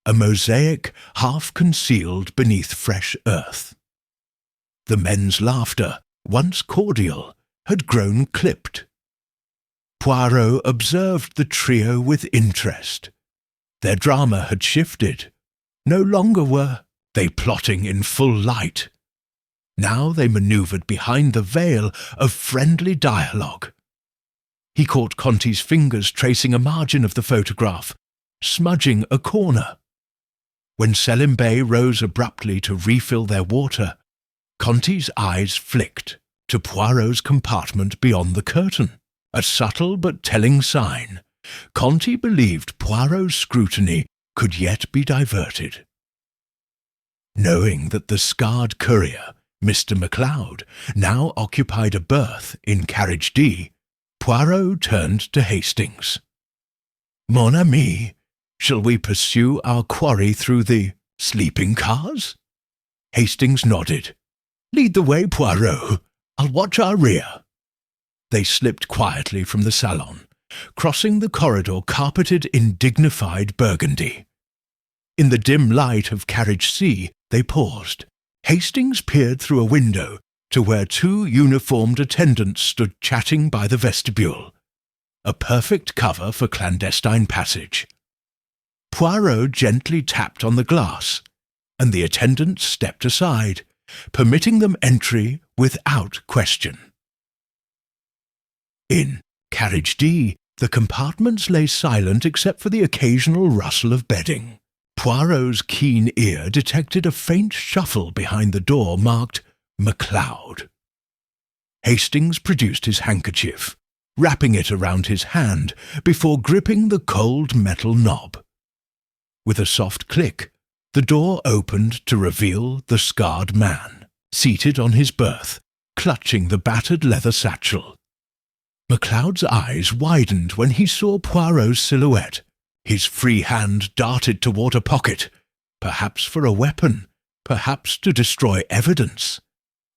a mosaic half concealed beneath fresh earth. The men's laughter, once cordial, had grown clipped. Poirot observed the trio with interest. Their drama had shifted. No longer were they plotting in full light. Now they manoeuvred behind the veil of friendly dialogue. He caught Conti's fingers tracing a margin of the photograph, smudging a corner. When Selim Bey rose abruptly to refill their water, Conti's eyes flicked to Poirot's compartment beyond the curtain. A subtle but telling sign. Conti believed Poirot's scrutiny could yet be diverted. Knowing that the scarred courier, Mr. MacLeod, now occupied a berth in carriage D, Poirot turned to Hastings. "Mon ami, shall we pursue our quarry through the sleeping cars?" Hastings nodded. "Lead the way, Poirot. I'll watch our rear." They slipped quietly from the salon, crossing the corridor carpeted in dignified burgundy. In the dim light of carriage C, they paused. Hastings peered through a window to where two uniformed attendants stood chatting by the vestibule, a perfect cover for clandestine passage. Poirot gently tapped on the glass, and the attendants stepped aside, permitting them entry without question. In carriage D, the compartments lay silent except for the occasional rustle of bedding. Poirot's keen ear detected a faint shuffle behind the door marked MacLeod. Hastings produced his handkerchief, wrapping it around his hand before gripping the cold metal knob. With a soft click, the door opened to reveal the scarred man, seated on his berth, clutching the battered leather satchel. MacLeod's eyes widened when he saw Poirot's silhouette. His free hand darted toward a pocket, perhaps for a weapon, perhaps to destroy evidence.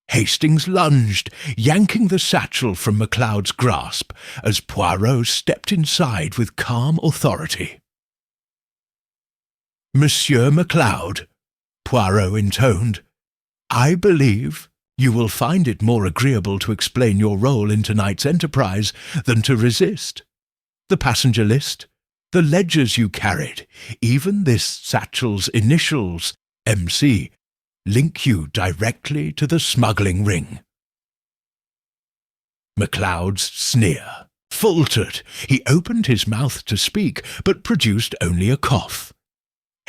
Hastings lunged, yanking the satchel from MacLeod's grasp as Poirot stepped inside with calm authority. "Monsieur MacLeod," Poirot intoned, "I believe you will find it more agreeable to explain your role in tonight's enterprise than to resist. The passenger list, the ledgers you carried, even this satchel's initials, MC, link you directly to the smuggling ring." MacLeod's sneer faltered. He opened his mouth to speak, but produced only a cough.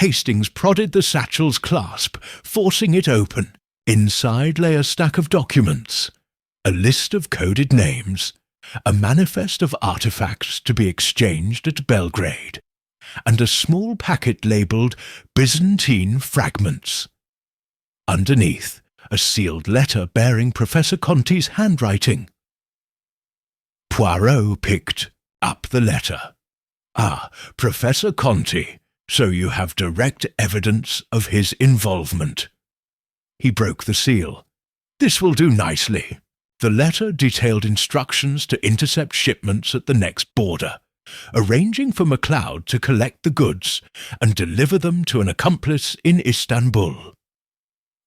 Hastings prodded the satchel's clasp, forcing it open. Inside lay a stack of documents, a list of coded names, a manifest of artifacts to be exchanged at Belgrade, and a small packet labelled Byzantine Fragments. Underneath, a sealed letter bearing Professor Conti's handwriting. Poirot picked up the letter. "Ah, Professor Conti, so you have direct evidence of his involvement." He broke the seal. "This will do nicely." The letter detailed instructions to intercept shipments at the next border, arranging for MacLeod to collect the goods and deliver them to an accomplice in Istanbul.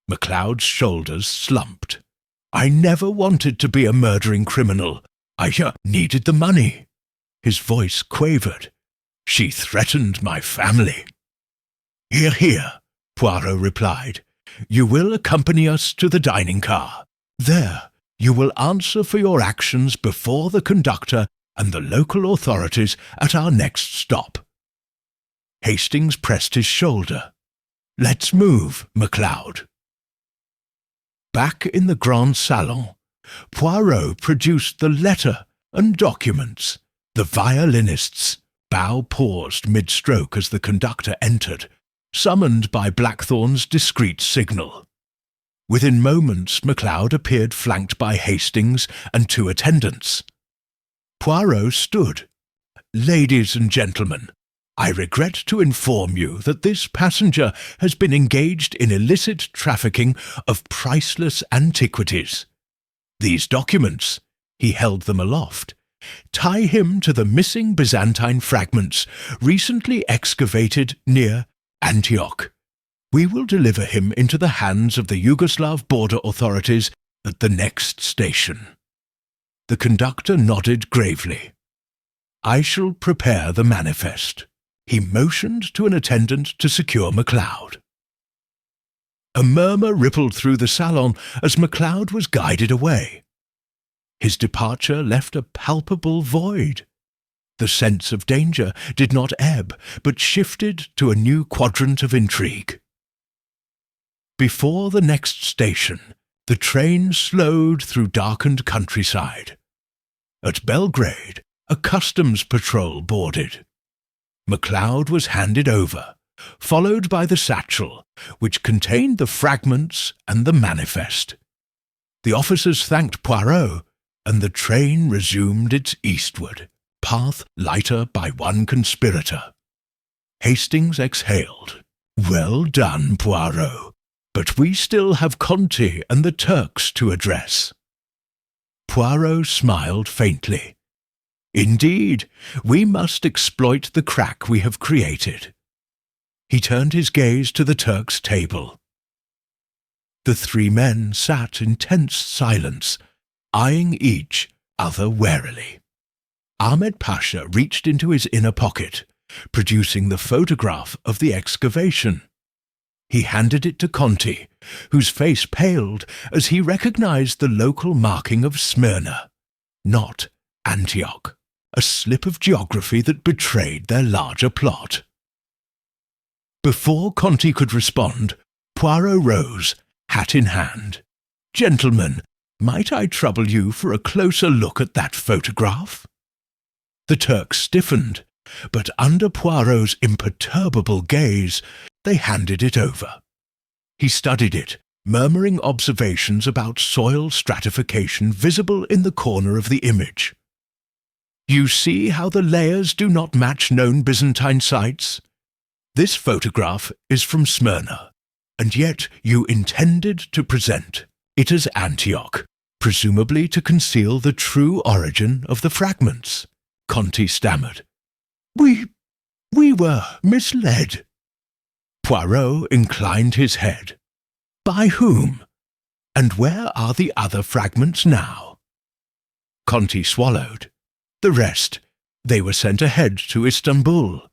MacLeod's shoulders slumped. "I never wanted to be a murdering criminal. I needed the money." His voice quavered. "She threatened my family." "Here, here," Poirot replied. "You will accompany us to the dining car. There, you will answer for your actions before the conductor and the local authorities at our next stop." Hastings pressed his shoulder. "Let's move, MacLeod." Back in the Grand Salon, Poirot produced the letter and documents. The violinist's bow paused mid-stroke as the conductor entered, summoned by Blackthorn's discreet signal. Within moments, MacLeod appeared flanked by Hastings and 2 attendants. Poirot stood. "Ladies and gentlemen, I regret to inform you that this passenger has been engaged in illicit trafficking of priceless antiquities. These documents," he held them aloft, "tie him to the missing Byzantine fragments recently excavated near Antioch. We will deliver him into the hands of the Yugoslav border authorities at the next station." The conductor nodded gravely. "I shall prepare the manifest." He motioned to an attendant to secure MacLeod. A murmur rippled through the salon as MacLeod was guided away. His departure left a palpable void. The sense of danger did not ebb, but shifted to a new quadrant of intrigue. Before the next station, the train slowed through darkened countryside. At Belgrade, a customs patrol boarded. MacLeod was handed over, followed by the satchel, which contained the fragments and the manifest. The officers thanked Poirot, and the train resumed its eastward, path lighter by one conspirator. Hastings exhaled. "Well done, Poirot, but we still have Conti and the Turks to address." Poirot smiled faintly. "Indeed, we must exploit the crack we have created." He turned his gaze to the Turk's table. The 3 men sat in tense silence, eyeing each other warily. Ahmed Pasha reached into his inner pocket, producing the photograph of the excavation. He handed it to Conti, whose face paled as he recognized the local marking of Smyrna, not Antioch, a slip of geography that betrayed their larger plot. Before Conti could respond, Poirot rose, hat in hand. "Gentlemen, might I trouble you for a closer look at that photograph?" The Turks stiffened, but under Poirot's imperturbable gaze, they handed it over. He studied it, murmuring observations about soil stratification visible in the corner of the image. "You see how the layers do not match known Byzantine sites? This photograph is from Smyrna, and yet you intended to present it as Antioch, presumably to conceal the true origin of the fragments." Conti stammered. We were misled." Poirot inclined his head. "By whom? And where are the other fragments now?" Conti swallowed. "The rest, they were sent ahead to Istanbul.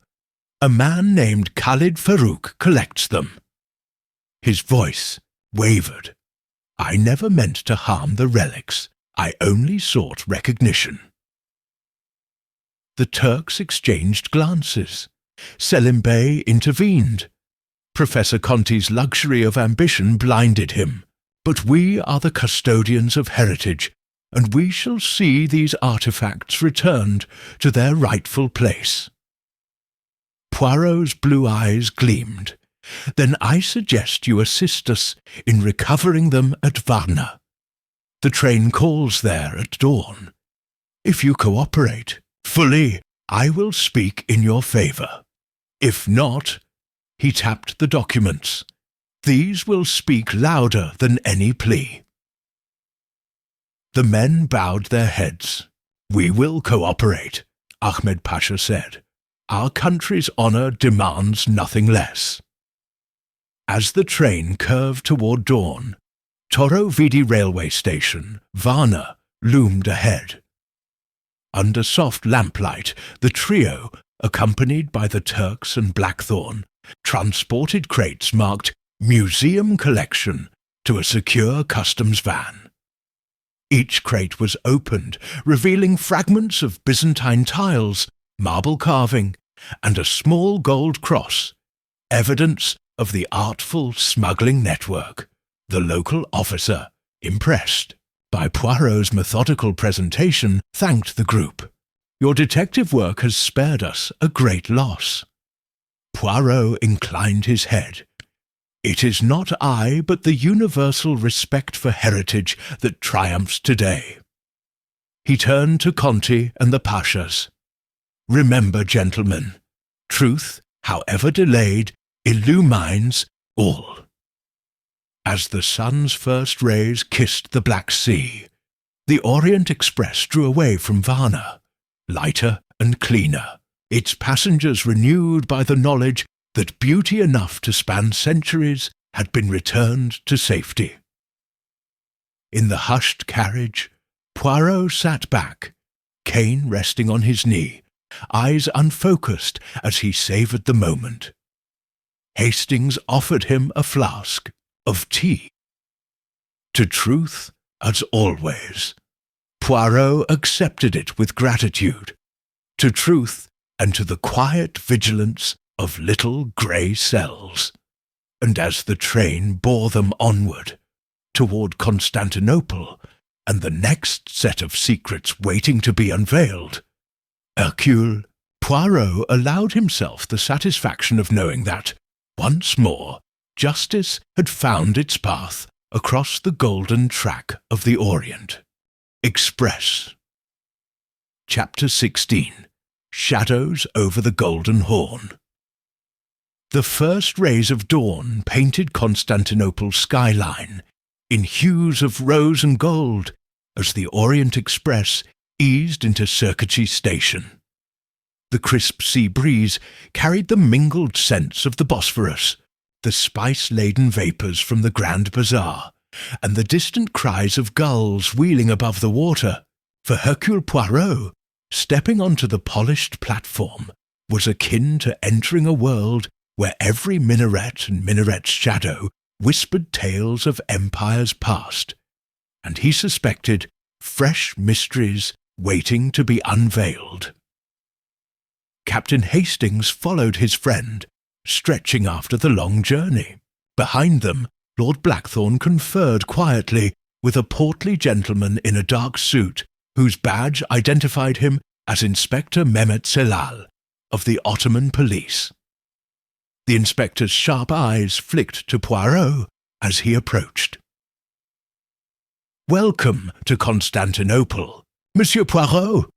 A man named Khalid Farouk collects them." His voice wavered. "I never meant to harm the relics. I only sought recognition." The Turks exchanged glances. Selim Bey intervened. Professor Conti's luxury of ambition blinded him. "But we are the custodians of heritage, and we shall see these artifacts returned to their rightful place." Poirot's blue eyes gleamed. "Then I suggest you assist us in recovering them at Varna. The train calls there at dawn. If you cooperate fully, I will speak in your favor. If not, he tapped the documents. These will speak louder than any plea. The men bowed their heads. We will cooperate, Ahmed Pasha said. Our country's honor demands nothing less. As the train curved toward dawn, Toro Vidi railway station, Varna, loomed ahead. Under soft lamplight, the trio, accompanied by the Turks and Blackthorn, transported crates marked Museum Collection to a secure customs van. Each crate was opened, revealing fragments of Byzantine tiles, marble carving, and a small gold cross, evidence of the artful smuggling network. The local officer, impressed by Poirot's methodical presentation, thanked the group. Your detective work has spared us a great loss. Poirot inclined his head. It is not I, but the universal respect for heritage that triumphs today. He turned to Conti and the Pashas. Remember, gentlemen, truth, however delayed, illumines all. As the sun's first rays kissed the Black Sea, the Orient Express drew away from Varna, lighter and cleaner, its passengers renewed by the knowledge that beauty enough to span centuries had been returned to safety. In the hushed carriage, Poirot sat back, cane resting on his knee, eyes unfocused as he savoured the moment. Hastings offered him a flask of tea. To truth, as always, Poirot accepted it with gratitude, to truth and to the quiet vigilance of little grey cells. And as the train bore them onward, toward Constantinople and the next set of secrets waiting to be unveiled, Hercule Poirot allowed himself the satisfaction of knowing that, once more, justice had found its path across the golden track of the Orient Express. Chapter 16. Shadows over the Golden Horn. The first rays of dawn painted Constantinople's skyline in hues of rose and gold as the Orient Express eased into Circuitry Station. The crisp sea breeze carried the mingled scents of the Bosphorus, the spice-laden vapours from the Grand Bazaar, and the distant cries of gulls wheeling above the water. For Hercule Poirot, stepping onto the polished platform was akin to entering a world where every minaret and minaret's shadow whispered tales of empires past, and he suspected fresh mysteries waiting to be unveiled. Captain Hastings followed his friend, stretching after the long journey. Behind them, Lord Blackthorn conferred quietly with a portly gentleman in a dark suit, whose badge identified him as Inspector Mehmet Celal of the Ottoman Police. The inspector's sharp eyes flicked to Poirot as he approached. "Welcome to Constantinople, Monsieur Poirot,"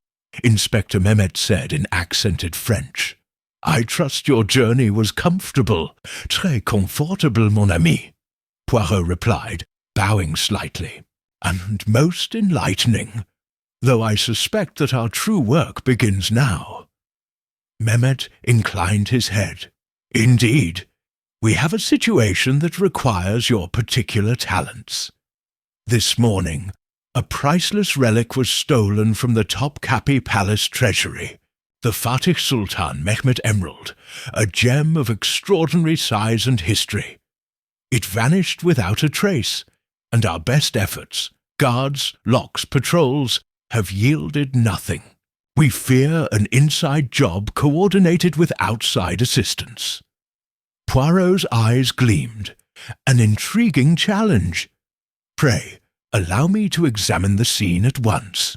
Inspector Mehmet said in accented French. "I trust your journey was comfortable." "Très confortable, mon ami," Poirot replied, bowing slightly. "And most enlightening, though I suspect that our true work begins now." Mehmet inclined his head. "Indeed, we have a situation that requires your particular talents. This morning, a priceless relic was stolen from the Topkapi Palace treasury, the Fatih Sultan Mehmet Emerald, a gem of extraordinary size and history. It vanished without a trace, and our best efforts, guards, locks, patrols, have yielded nothing. We fear an inside job coordinated with outside assistance." Poirot's eyes gleamed. "An intriguing challenge. Pray, allow me to examine the scene at once."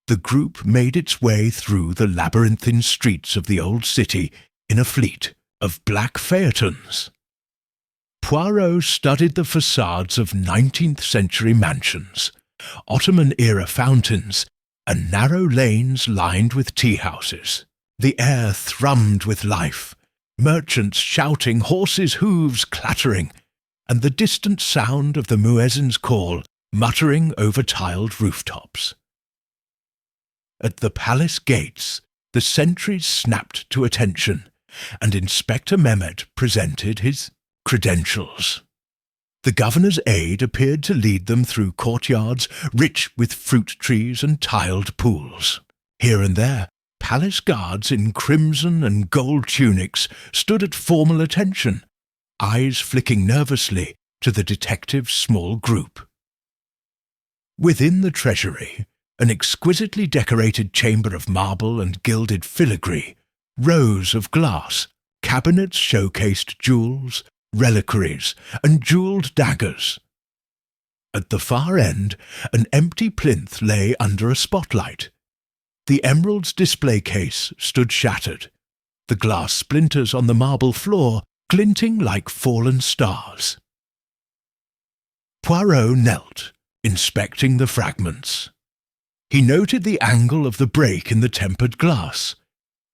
The group made its way through the labyrinthine streets of the old city in a fleet of black phaetons. Poirot studied the facades of 19th-century mansions, Ottoman-era fountains, and narrow lanes lined with tea-houses. The air thrummed with life, merchants shouting, horses' hooves clattering, and the distant sound of the muezzin's call muttering over tiled rooftops. At the palace gates, the sentries snapped to attention, and Inspector Mehmet presented his credentials. The governor's aide appeared to lead them through courtyards rich with fruit trees and tiled pools. Here and there, palace guards in crimson and gold tunics stood at formal attention, eyes flicking nervously to the detective's small group. Within the treasury, an exquisitely decorated chamber of marble and gilded filigree, rows of glass, cabinets showcased jewels, reliquaries, and jewelled daggers. At the far end, an empty plinth lay under a spotlight. The emerald's display case stood shattered, the glass splinters on the marble floor glinting like fallen stars. Poirot knelt, inspecting the fragments. He noted the angle of the break in the tempered glass,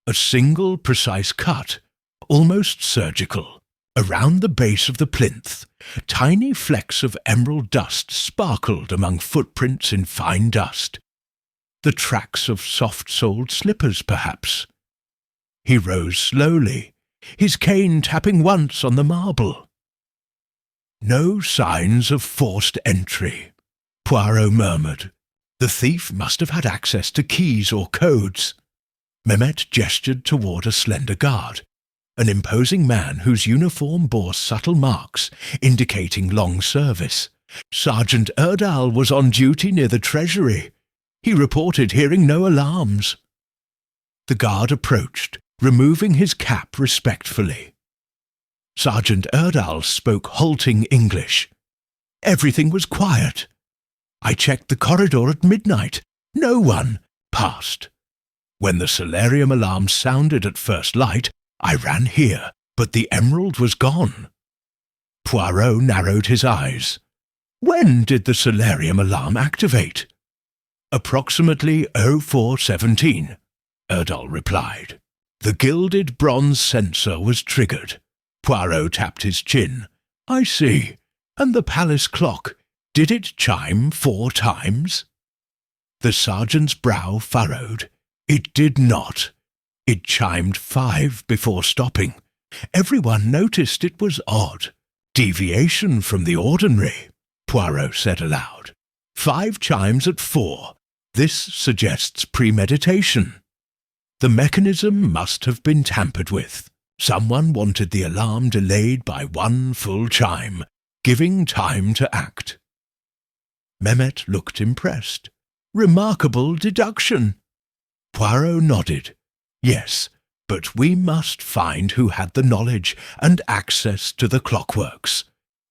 a single precise cut, almost surgical. Around the base of the plinth, tiny flecks of emerald dust sparkled among footprints in fine dust. The tracks of soft-soled slippers, perhaps. He rose slowly, his cane tapping once on the marble. No signs of forced entry, Poirot murmured. The thief must have had access to keys or codes. Mehmet gestured toward a slender guard, an imposing man whose uniform bore subtle marks indicating long service. Sergeant Erdal was on duty near the treasury. He reported hearing no alarms. The guard approached, removing his cap respectfully. Sergeant Erdal spoke halting English. Everything was quiet. I checked the corridor at midnight. No one passed. When the solarium alarm sounded at first light, I ran here, but the emerald was gone. Poirot narrowed his eyes. When did the solarium alarm activate? Approximately 04:17, Erdal replied. The gilded bronze sensor was triggered. Poirot tapped his chin. I see. And the palace clock, did it chime 4 times? The sergeant's brow furrowed. It did not. It chimed 5 before stopping. Everyone noticed it was odd. Deviation from the ordinary, Poirot said aloud. 5 chimes at 4. This suggests premeditation. The mechanism must have been tampered with. Someone wanted the alarm delayed by 1 full chime, giving time to act. Mehmet looked impressed. Remarkable deduction. Poirot nodded. Yes, but we must find who had the knowledge and access to the clockworks,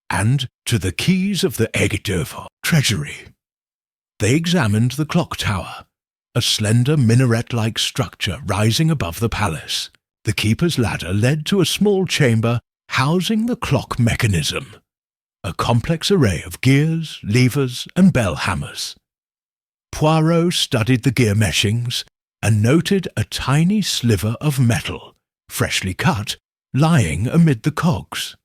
and to the keys of the Aiguille d'Oeuvre treasury. They examined the clock tower, a slender minaret-like structure rising above the palace. The keeper's ladder led to a small chamber housing the clock mechanism, a complex array of gears, levers, and bell hammers. Poirot studied the gear meshings and noted a tiny sliver of metal, freshly cut, lying amid the cogs.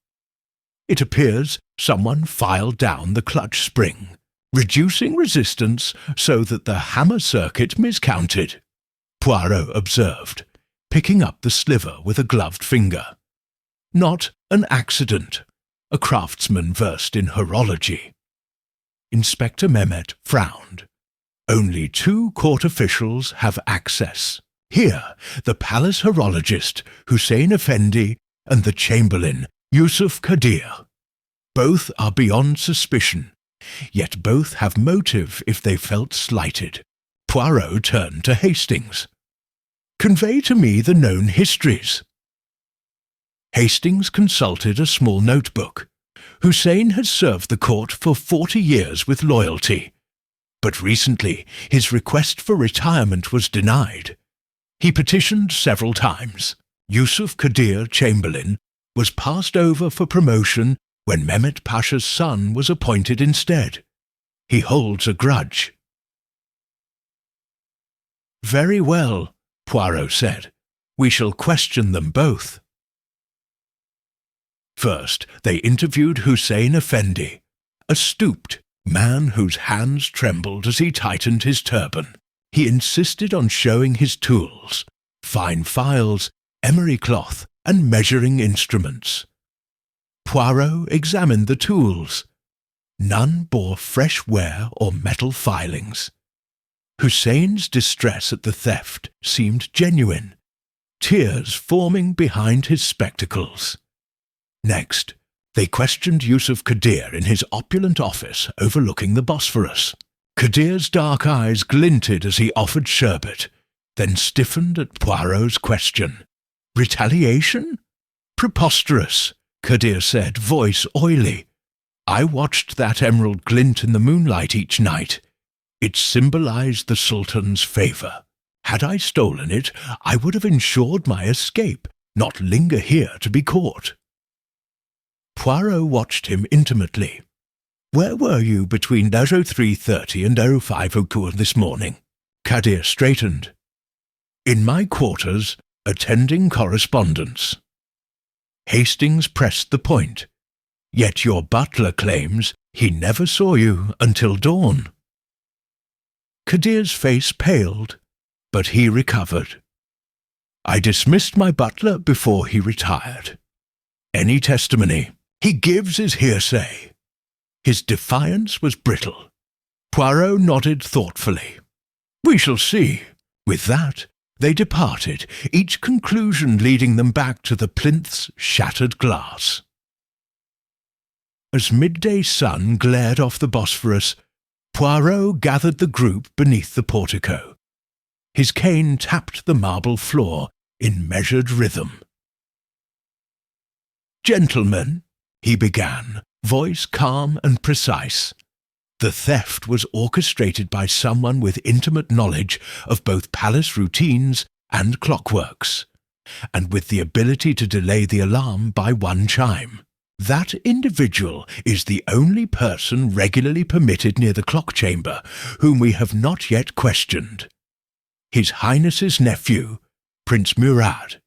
It appears someone filed down the clutch spring, reducing resistance so that the hammer circuit miscounted, Poirot observed, picking up the sliver with a gloved finger. Not an accident, a craftsman versed in horology. Inspector Mehmet frowned. Only 2 court officials have access. Here, the palace horologist, Hussein Effendi, and the chamberlain, Yusuf Kadir. Both are beyond suspicion, yet both have motive if they felt slighted. Poirot turned to Hastings. Convey to me the known histories. Hastings consulted a small notebook. Hussein had served the court for 40 years with loyalty, but recently his request for retirement was denied. He petitioned several times. Yusuf Kadir, chamberlain, was passed over for promotion when Mehmet Pasha's son was appointed instead. He holds a grudge. "Very well," Poirot said. "We shall question them both." First, they interviewed Hussein Effendi, a stooped man whose hands trembled as he tightened his turban. He insisted on showing his tools, fine files, emery cloth, and measuring instruments. Poirot examined the tools. None bore fresh wear or metal filings. Hussein's distress at the theft seemed genuine, tears forming behind his spectacles. Next, they questioned Yusuf Kadir in his opulent office overlooking the Bosphorus. Kadir's dark eyes glinted as he offered sherbet, then stiffened at Poirot's question. "Retaliation? Preposterous," Kadir said, voice oily. "I watched that emerald glint in the moonlight each night. It symbolized the Sultan's favor. Had I stolen it, I would have ensured my escape, not linger here to be caught." Poirot watched him intimately. "Where were you between 03:30 and 05:00 this morning?" Kadir straightened. "In my quarters, attending correspondence." Hastings pressed the point. "Yet your butler claims he never saw you until dawn." Kadir's face paled, but he recovered. "I dismissed my butler before he retired. Any testimony he gives is hearsay." His defiance was brittle. Poirot nodded thoughtfully. "We shall see." With that, they departed, each conclusion leading them back to the plinth's shattered glass. As midday sun glared off the Bosphorus, Poirot gathered the group beneath the portico. His cane tapped the marble floor in measured rhythm. "Gentlemen," he began, voice calm and precise. The theft was orchestrated by someone with intimate knowledge of both palace routines and clockworks, and with the ability to delay the alarm by one chime. That individual is the only person regularly permitted near the clock chamber whom we have not yet questioned. His Highness's nephew, Prince Murad.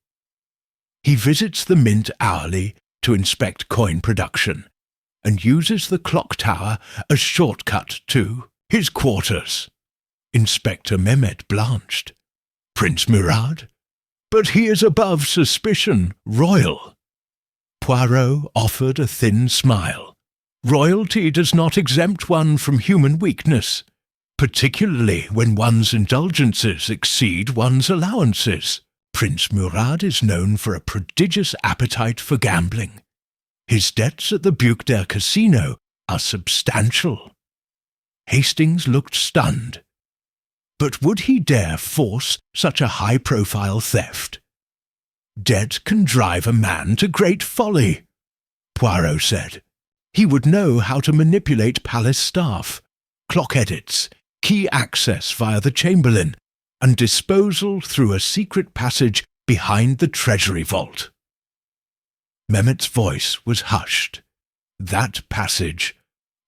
He visits the mint hourly to inspect coin production, and uses the clock tower as shortcut to his quarters. Inspector Mehmet blanched. "Prince Murad? But he is above suspicion, royal." Poirot offered a thin smile. "Royalty does not exempt one from human weakness, particularly when one's indulgences exceed one's allowances. Prince Murad is known for a prodigious appetite for gambling. His debts at the Buchder Casino are substantial." Hastings looked stunned. But would he dare force such a high-profile theft? "Debt can drive a man to great folly," Poirot said. "He would know how to manipulate palace staff, clock edits, key access via the Chamberlain, and disposal through a secret passage behind the Treasury vault." Mehmet's voice was hushed. "That passage,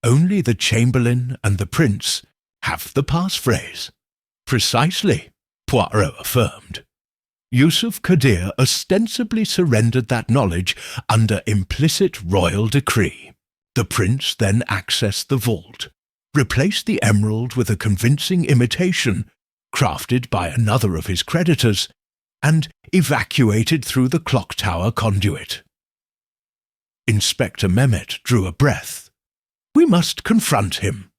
only the Chamberlain and the Prince have the passphrase." "Precisely," Poirot affirmed. "Yusuf Kadir ostensibly surrendered that knowledge under implicit royal decree. The Prince then accessed the vault, replaced the emerald with a convincing imitation, crafted by another of his creditors, and evacuated through the clock tower conduit." Inspector Mehmet drew a breath. "We must confront him."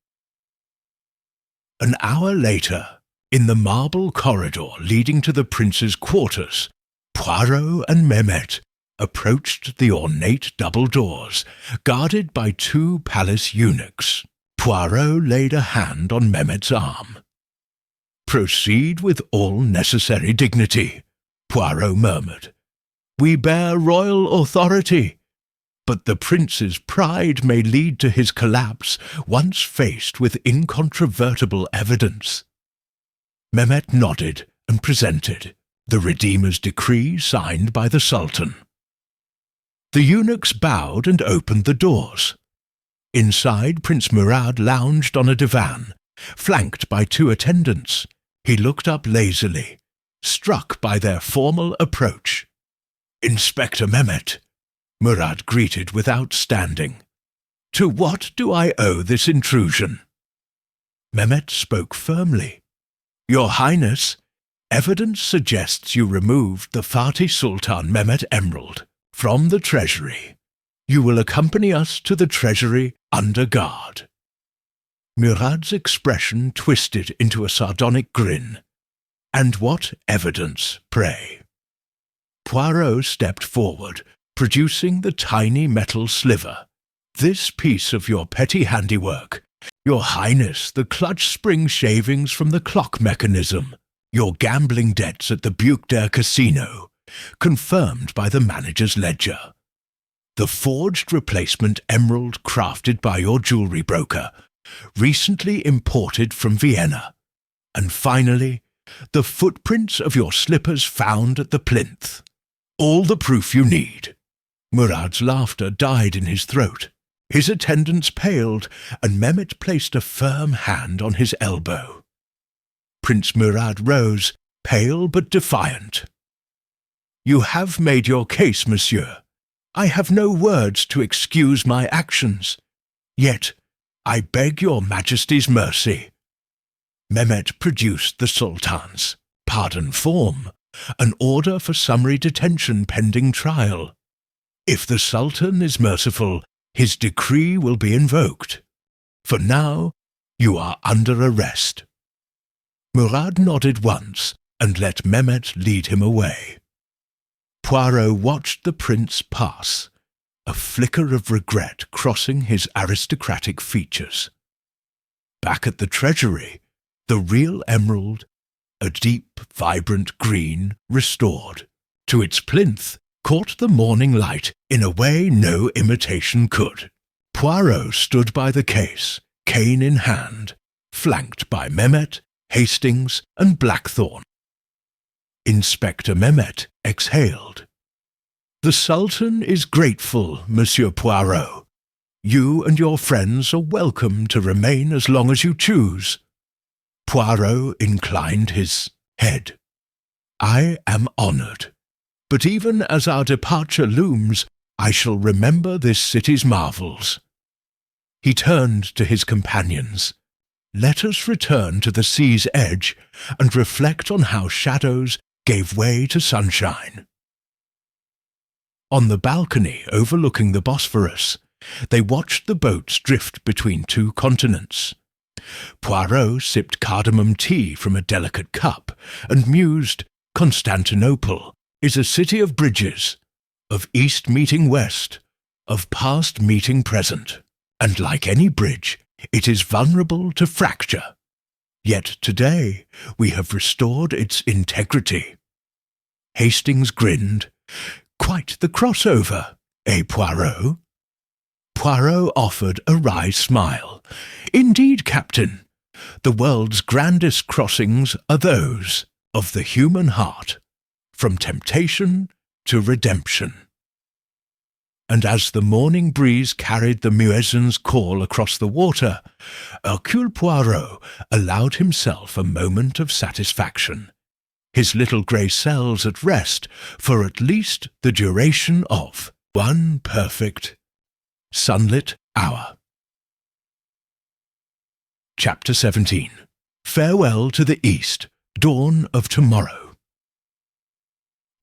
An hour later, in the marble corridor leading to the prince's quarters, Poirot and Mehmet approached the ornate double doors, guarded by two palace eunuchs. Poirot laid a hand on Mehmet's arm. "Proceed with all necessary dignity," Poirot murmured. "We bear royal authority, but the prince's pride may lead to his collapse once faced with incontrovertible evidence." Mehmet nodded and presented the Redeemer's decree signed by the Sultan. The eunuchs bowed and opened the doors. Inside, Prince Murad lounged on a divan, flanked by two attendants, He looked up lazily, struck by their formal approach. "Inspector Mehmet," Murad greeted without standing. "To what do I owe this intrusion?" Mehmet spoke firmly. "Your Highness, evidence suggests you removed the Fatih Sultan Mehmet Emerald from the treasury. You will accompany us to the treasury under guard." Murad's expression twisted into a sardonic grin. "And what evidence, pray?" Poirot stepped forward, producing the tiny metal sliver. "This piece of your petty handiwork. Your Highness, the clutch spring shavings from the clock mechanism. Your gambling debts at the Buchder Casino, confirmed by the manager's ledger. The forged replacement emerald crafted by your jewelry broker, recently imported from Vienna. And finally, the footprints of your slippers found at the plinth. All the proof you need." Murad's laughter died in his throat. His attendants paled, and Mehmet placed a firm hand on his elbow. Prince Murad rose, pale but defiant. "You have made your case, monsieur. I have no words to excuse my actions. Yet I beg your Majesty's mercy." Mehmet produced the Sultan's pardon form, an order for summary detention pending trial. If the Sultan is merciful, his decree will be invoked. For now, you are under arrest. Murad nodded once and let Mehmet lead him away. Poirot watched the prince pass, a flicker of regret crossing his aristocratic features. Back at the treasury, the real emerald, a deep, vibrant green, restored to its plinth, caught the morning light in a way no imitation could. Poirot stood by the case, cane in hand, flanked by Mehmet, Hastings, and Blackthorne. Inspector Mehmet exhaled. "The Sultan is grateful, Monsieur Poirot. You and your friends are welcome to remain as long as you choose." Poirot inclined his head. "I am honoured. But even as our departure looms, I shall remember this city's marvels." He turned to his companions. "Let us return to the sea's edge and reflect on how shadows gave way to sunshine." On the balcony overlooking the Bosphorus, they watched the boats drift between two continents. Poirot sipped cardamom tea from a delicate cup and mused, "Constantinople is a city of bridges, of east meeting west, of past meeting present, and like any bridge, it is vulnerable to fracture. Yet today we have restored its integrity." Hastings grinned. "Quite the crossover, eh, Poirot?" Poirot offered a wry smile. "Indeed, Captain. The world's grandest crossings are those of the human heart, from temptation to redemption." And as the morning breeze carried the muezzin's call across the water, Hercule Poirot allowed himself a moment of satisfaction, his little grey cells at rest for at least the duration of one perfect, sunlit hour. Chapter 17. Farewell to the East, Dawn of Tomorrow.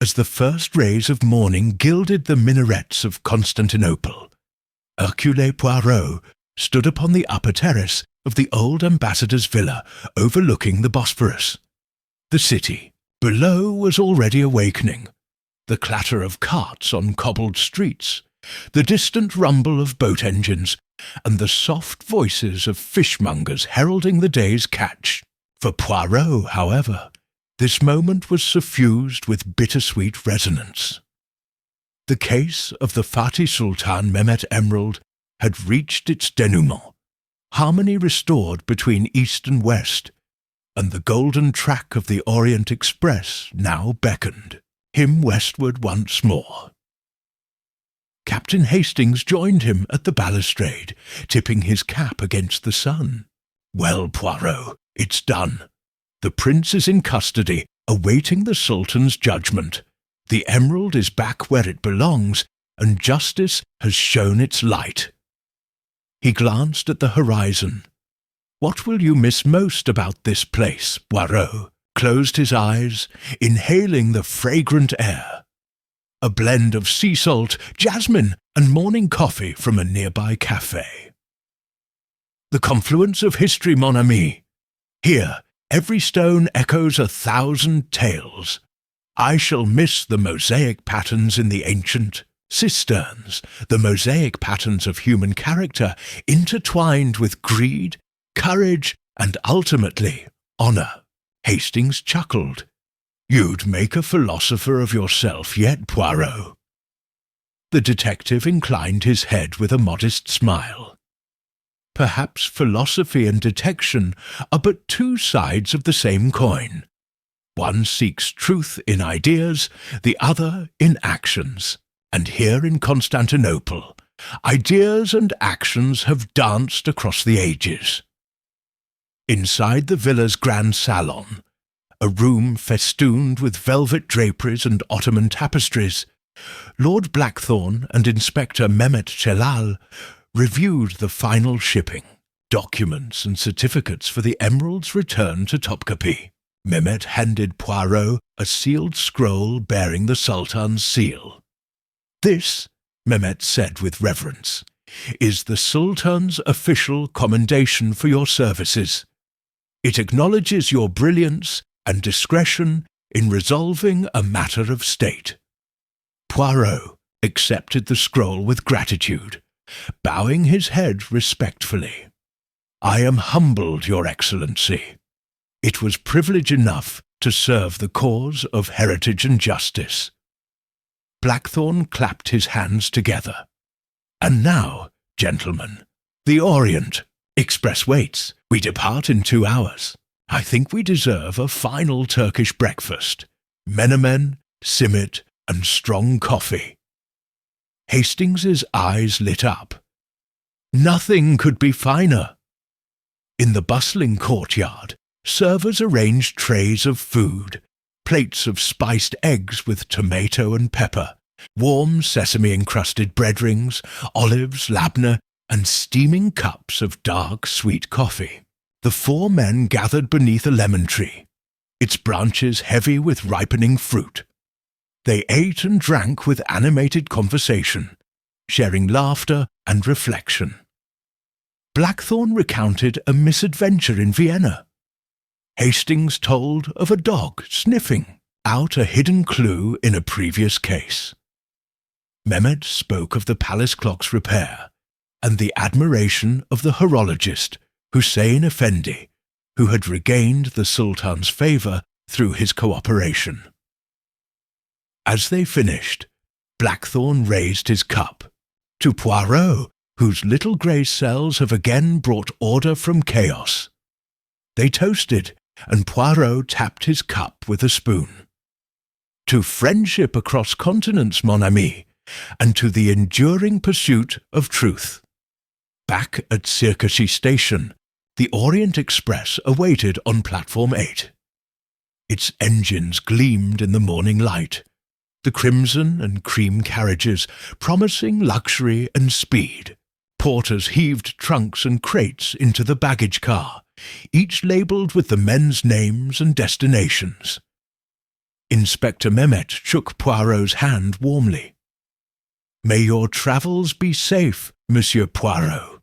As the first rays of morning gilded the minarets of Constantinople, Hercule Poirot stood upon the upper terrace of the old ambassador's villa overlooking the Bosphorus. The city below was already awakening, the clatter of carts on cobbled streets, the distant rumble of boat engines, and the soft voices of fishmongers heralding the day's catch. For Poirot, however, this moment was suffused with bittersweet resonance. The case of the Fatih Sultan Mehmet Emerald had reached its denouement, harmony restored between East and West, and the golden track of the Orient Express now beckoned him westward once more. Captain Hastings joined him at the balustrade, tipping his cap against the sun. "Well, Poirot, it's done. The prince is in custody, awaiting the Sultan's judgment. The emerald is back where it belongs, and justice has shown its light." He glanced at the horizon. "What will you miss most about this place?" Poirot closed his eyes, inhaling the fragrant air. A blend of sea salt, jasmine, and morning coffee from a nearby café. The confluence of history, mon ami. Here, every stone echoes 1,000 tales. I shall miss the mosaic patterns in the ancient cisterns, the mosaic patterns of human character intertwined with greed, courage, and ultimately honour. Hastings chuckled. "You'd make a philosopher of yourself yet, Poirot." The detective inclined his head with a modest smile. Perhaps philosophy and detection are but two sides of the same coin. One seeks truth in ideas, the other in actions. And here in Constantinople, ideas and actions have danced across the ages. Inside the villa's grand salon, a room festooned with velvet draperies and Ottoman tapestries, Lord Blackthorne and Inspector Mehmet Celal reviewed the final shipping, documents and certificates for the emerald's return to Topkapi. Mehmet handed Poirot a sealed scroll bearing the Sultan's seal. "This," Mehmet said with reverence, "is the Sultan's official commendation for your services. It acknowledges your brilliance and discretion in resolving a matter of state." Poirot accepted the scroll with gratitude, bowing his head respectfully. "I am humbled, Your Excellency. It was privilege enough to serve the cause of heritage and justice." Blackthorne clapped his hands together. "And now, gentlemen, the Orient. Express waits. We depart in 2 hours. I think we deserve a final Turkish breakfast. Menemen, simit, and strong coffee." Hastings's eyes lit up. Nothing could be finer. In the bustling courtyard, servers arranged trays of food, plates of spiced eggs with tomato and pepper, warm sesame-encrusted bread rings, olives, labneh, and steaming cups of dark, sweet coffee. The 4 men gathered beneath a lemon tree, its branches heavy with ripening fruit. They ate and drank with animated conversation, sharing laughter and reflection. Blackthorne recounted a misadventure in Vienna. Hastings told of a dog sniffing out a hidden clue in a previous case. Mehmet spoke of the palace clock's repair and the admiration of the horologist, Hussein Effendi, who had regained the Sultan's favour through his cooperation. As they finished, Blackthorne raised his cup. "To Poirot, whose little grey cells have again brought order from chaos." They toasted, and Poirot tapped his cup with a spoon. "To friendship across continents, mon ami, and to the enduring pursuit of truth." Back at Circasy Station, the Orient Express awaited on Platform 8. Its engines gleamed in the morning light, the crimson and cream carriages promising luxury and speed. Porters heaved trunks and crates into the baggage car, each labelled with the men's names and destinations. Inspector Mehmet shook Poirot's hand warmly. "May your travels be safe, Monsieur Poirot.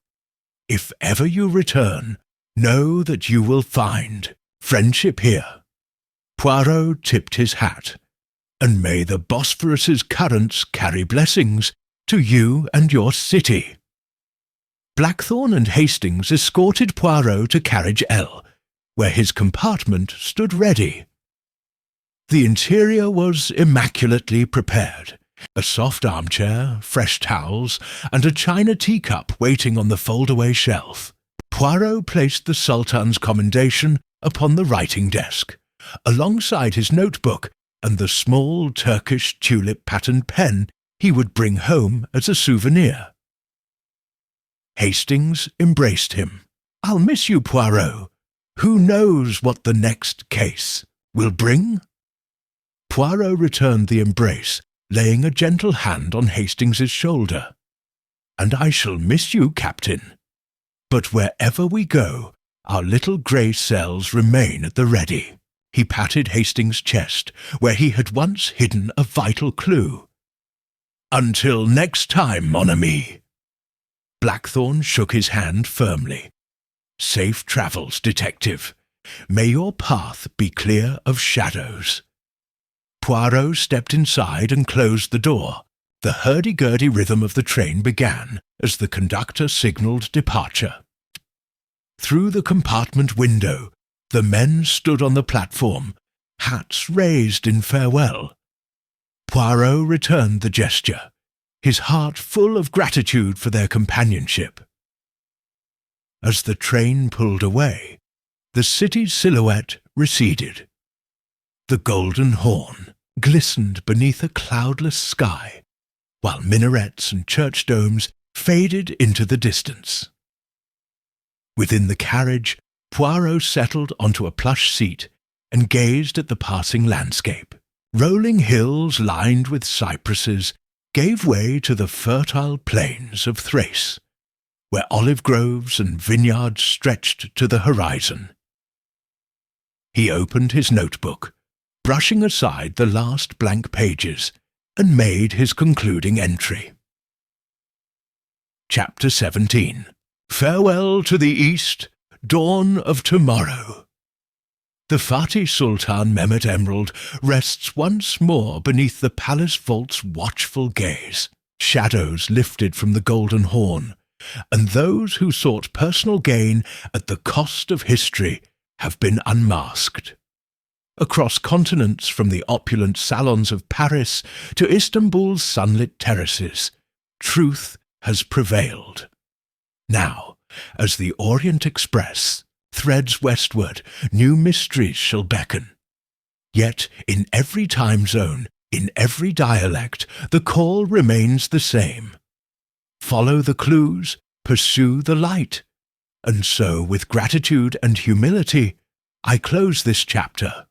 If ever you return, know that you will find friendship here." Poirot tipped his hat. "And may the Bosphorus's currents carry blessings to you and your city." Blackthorne and Hastings escorted Poirot to carriage L, where his compartment stood ready. The interior was immaculately prepared. A soft armchair, fresh towels, and a china teacup waiting on the fold-away shelf. Poirot placed the Sultan's commendation upon the writing desk, alongside his notebook and the small Turkish tulip-patterned pen he would bring home as a souvenir. Hastings embraced him. "I'll miss you, Poirot. Who knows what the next case will bring? Poirot returned the embrace, laying a gentle hand on Hastings's shoulder. And I shall miss you, Captain. But wherever we go, our little grey cells remain at the ready. He patted Hastings' chest, where he had once hidden a vital clue. Until next time, mon ami. Blackthorne shook his hand firmly. Safe travels, detective. May your path be clear of shadows. Poirot stepped inside and closed the door. The hurdy-gurdy rhythm of the train began as the conductor signalled departure. Through the compartment window, the men stood on the platform, hats raised in farewell. Poirot returned the gesture, his heart full of gratitude for their companionship. As the train pulled away, the city's silhouette receded. The Golden Horn glistened beneath a cloudless sky, while minarets and church domes faded into the distance. Within the carriage, Poirot settled onto a plush seat and gazed at the passing landscape. Rolling hills lined with cypresses gave way to the fertile plains of Thrace, where olive groves and vineyards stretched to the horizon. He opened his notebook, brushing aside the last blank pages, and made his concluding entry. Chapter 17. Farewell to the East, dawn of tomorrow. The Fatih Sultan Mehmet Emerald rests once more beneath the palace vault's watchful gaze. Shadows lifted from the Golden Horn, and those who sought personal gain at the cost of history have been unmasked. Across continents, from the opulent salons of Paris to Istanbul's sunlit terraces, truth has prevailed. Now, as the Orient Express threads westward, new mysteries shall beckon. Yet, in every time zone, in every dialect, the call remains the same. Follow the clues, pursue the light. And so, with gratitude and humility, I close this chapter,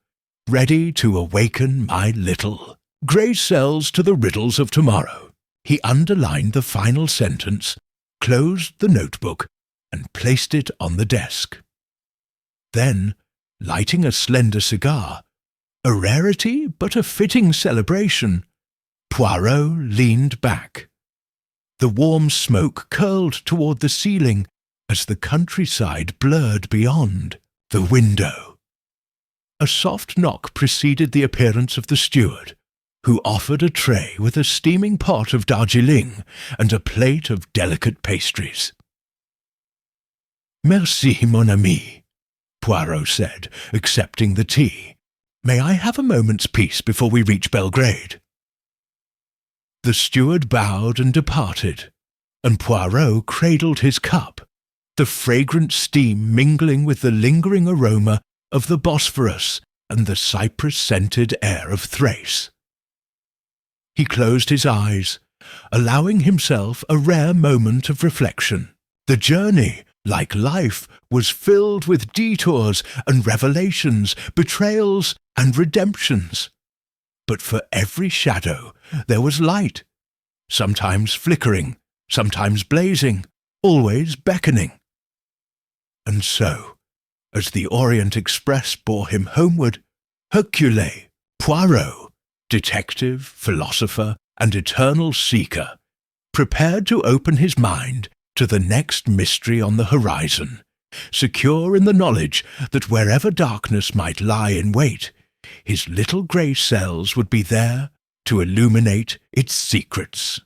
ready to awaken my little grey cells to the riddles of tomorrow. He underlined the final sentence, closed the notebook, and placed it on the desk. Then, lighting a slender cigar, a rarity but a fitting celebration, Poirot leaned back. The warm smoke curled toward the ceiling as the countryside blurred beyond the window. A soft knock preceded the appearance of the steward, who offered a tray with a steaming pot of Darjeeling and a plate of delicate pastries. "Merci, mon ami," Poirot said, accepting the tea. "May I have a moment's peace before we reach Belgrade?" The steward bowed and departed, and Poirot cradled his cup, the fragrant steam mingling with the lingering aroma of the Bosphorus and the cypress-scented air of Thrace. He closed his eyes, allowing himself a rare moment of reflection. The journey, like life, was filled with detours and revelations, betrayals and redemptions. But for every shadow there was light, sometimes flickering, sometimes blazing, always beckoning. And so, as the Orient Express bore him homeward, Hercule Poirot, detective, philosopher, and eternal seeker, prepared to open his mind to the next mystery on the horizon, secure in the knowledge that wherever darkness might lie in wait, his little grey cells would be there to illuminate its secrets.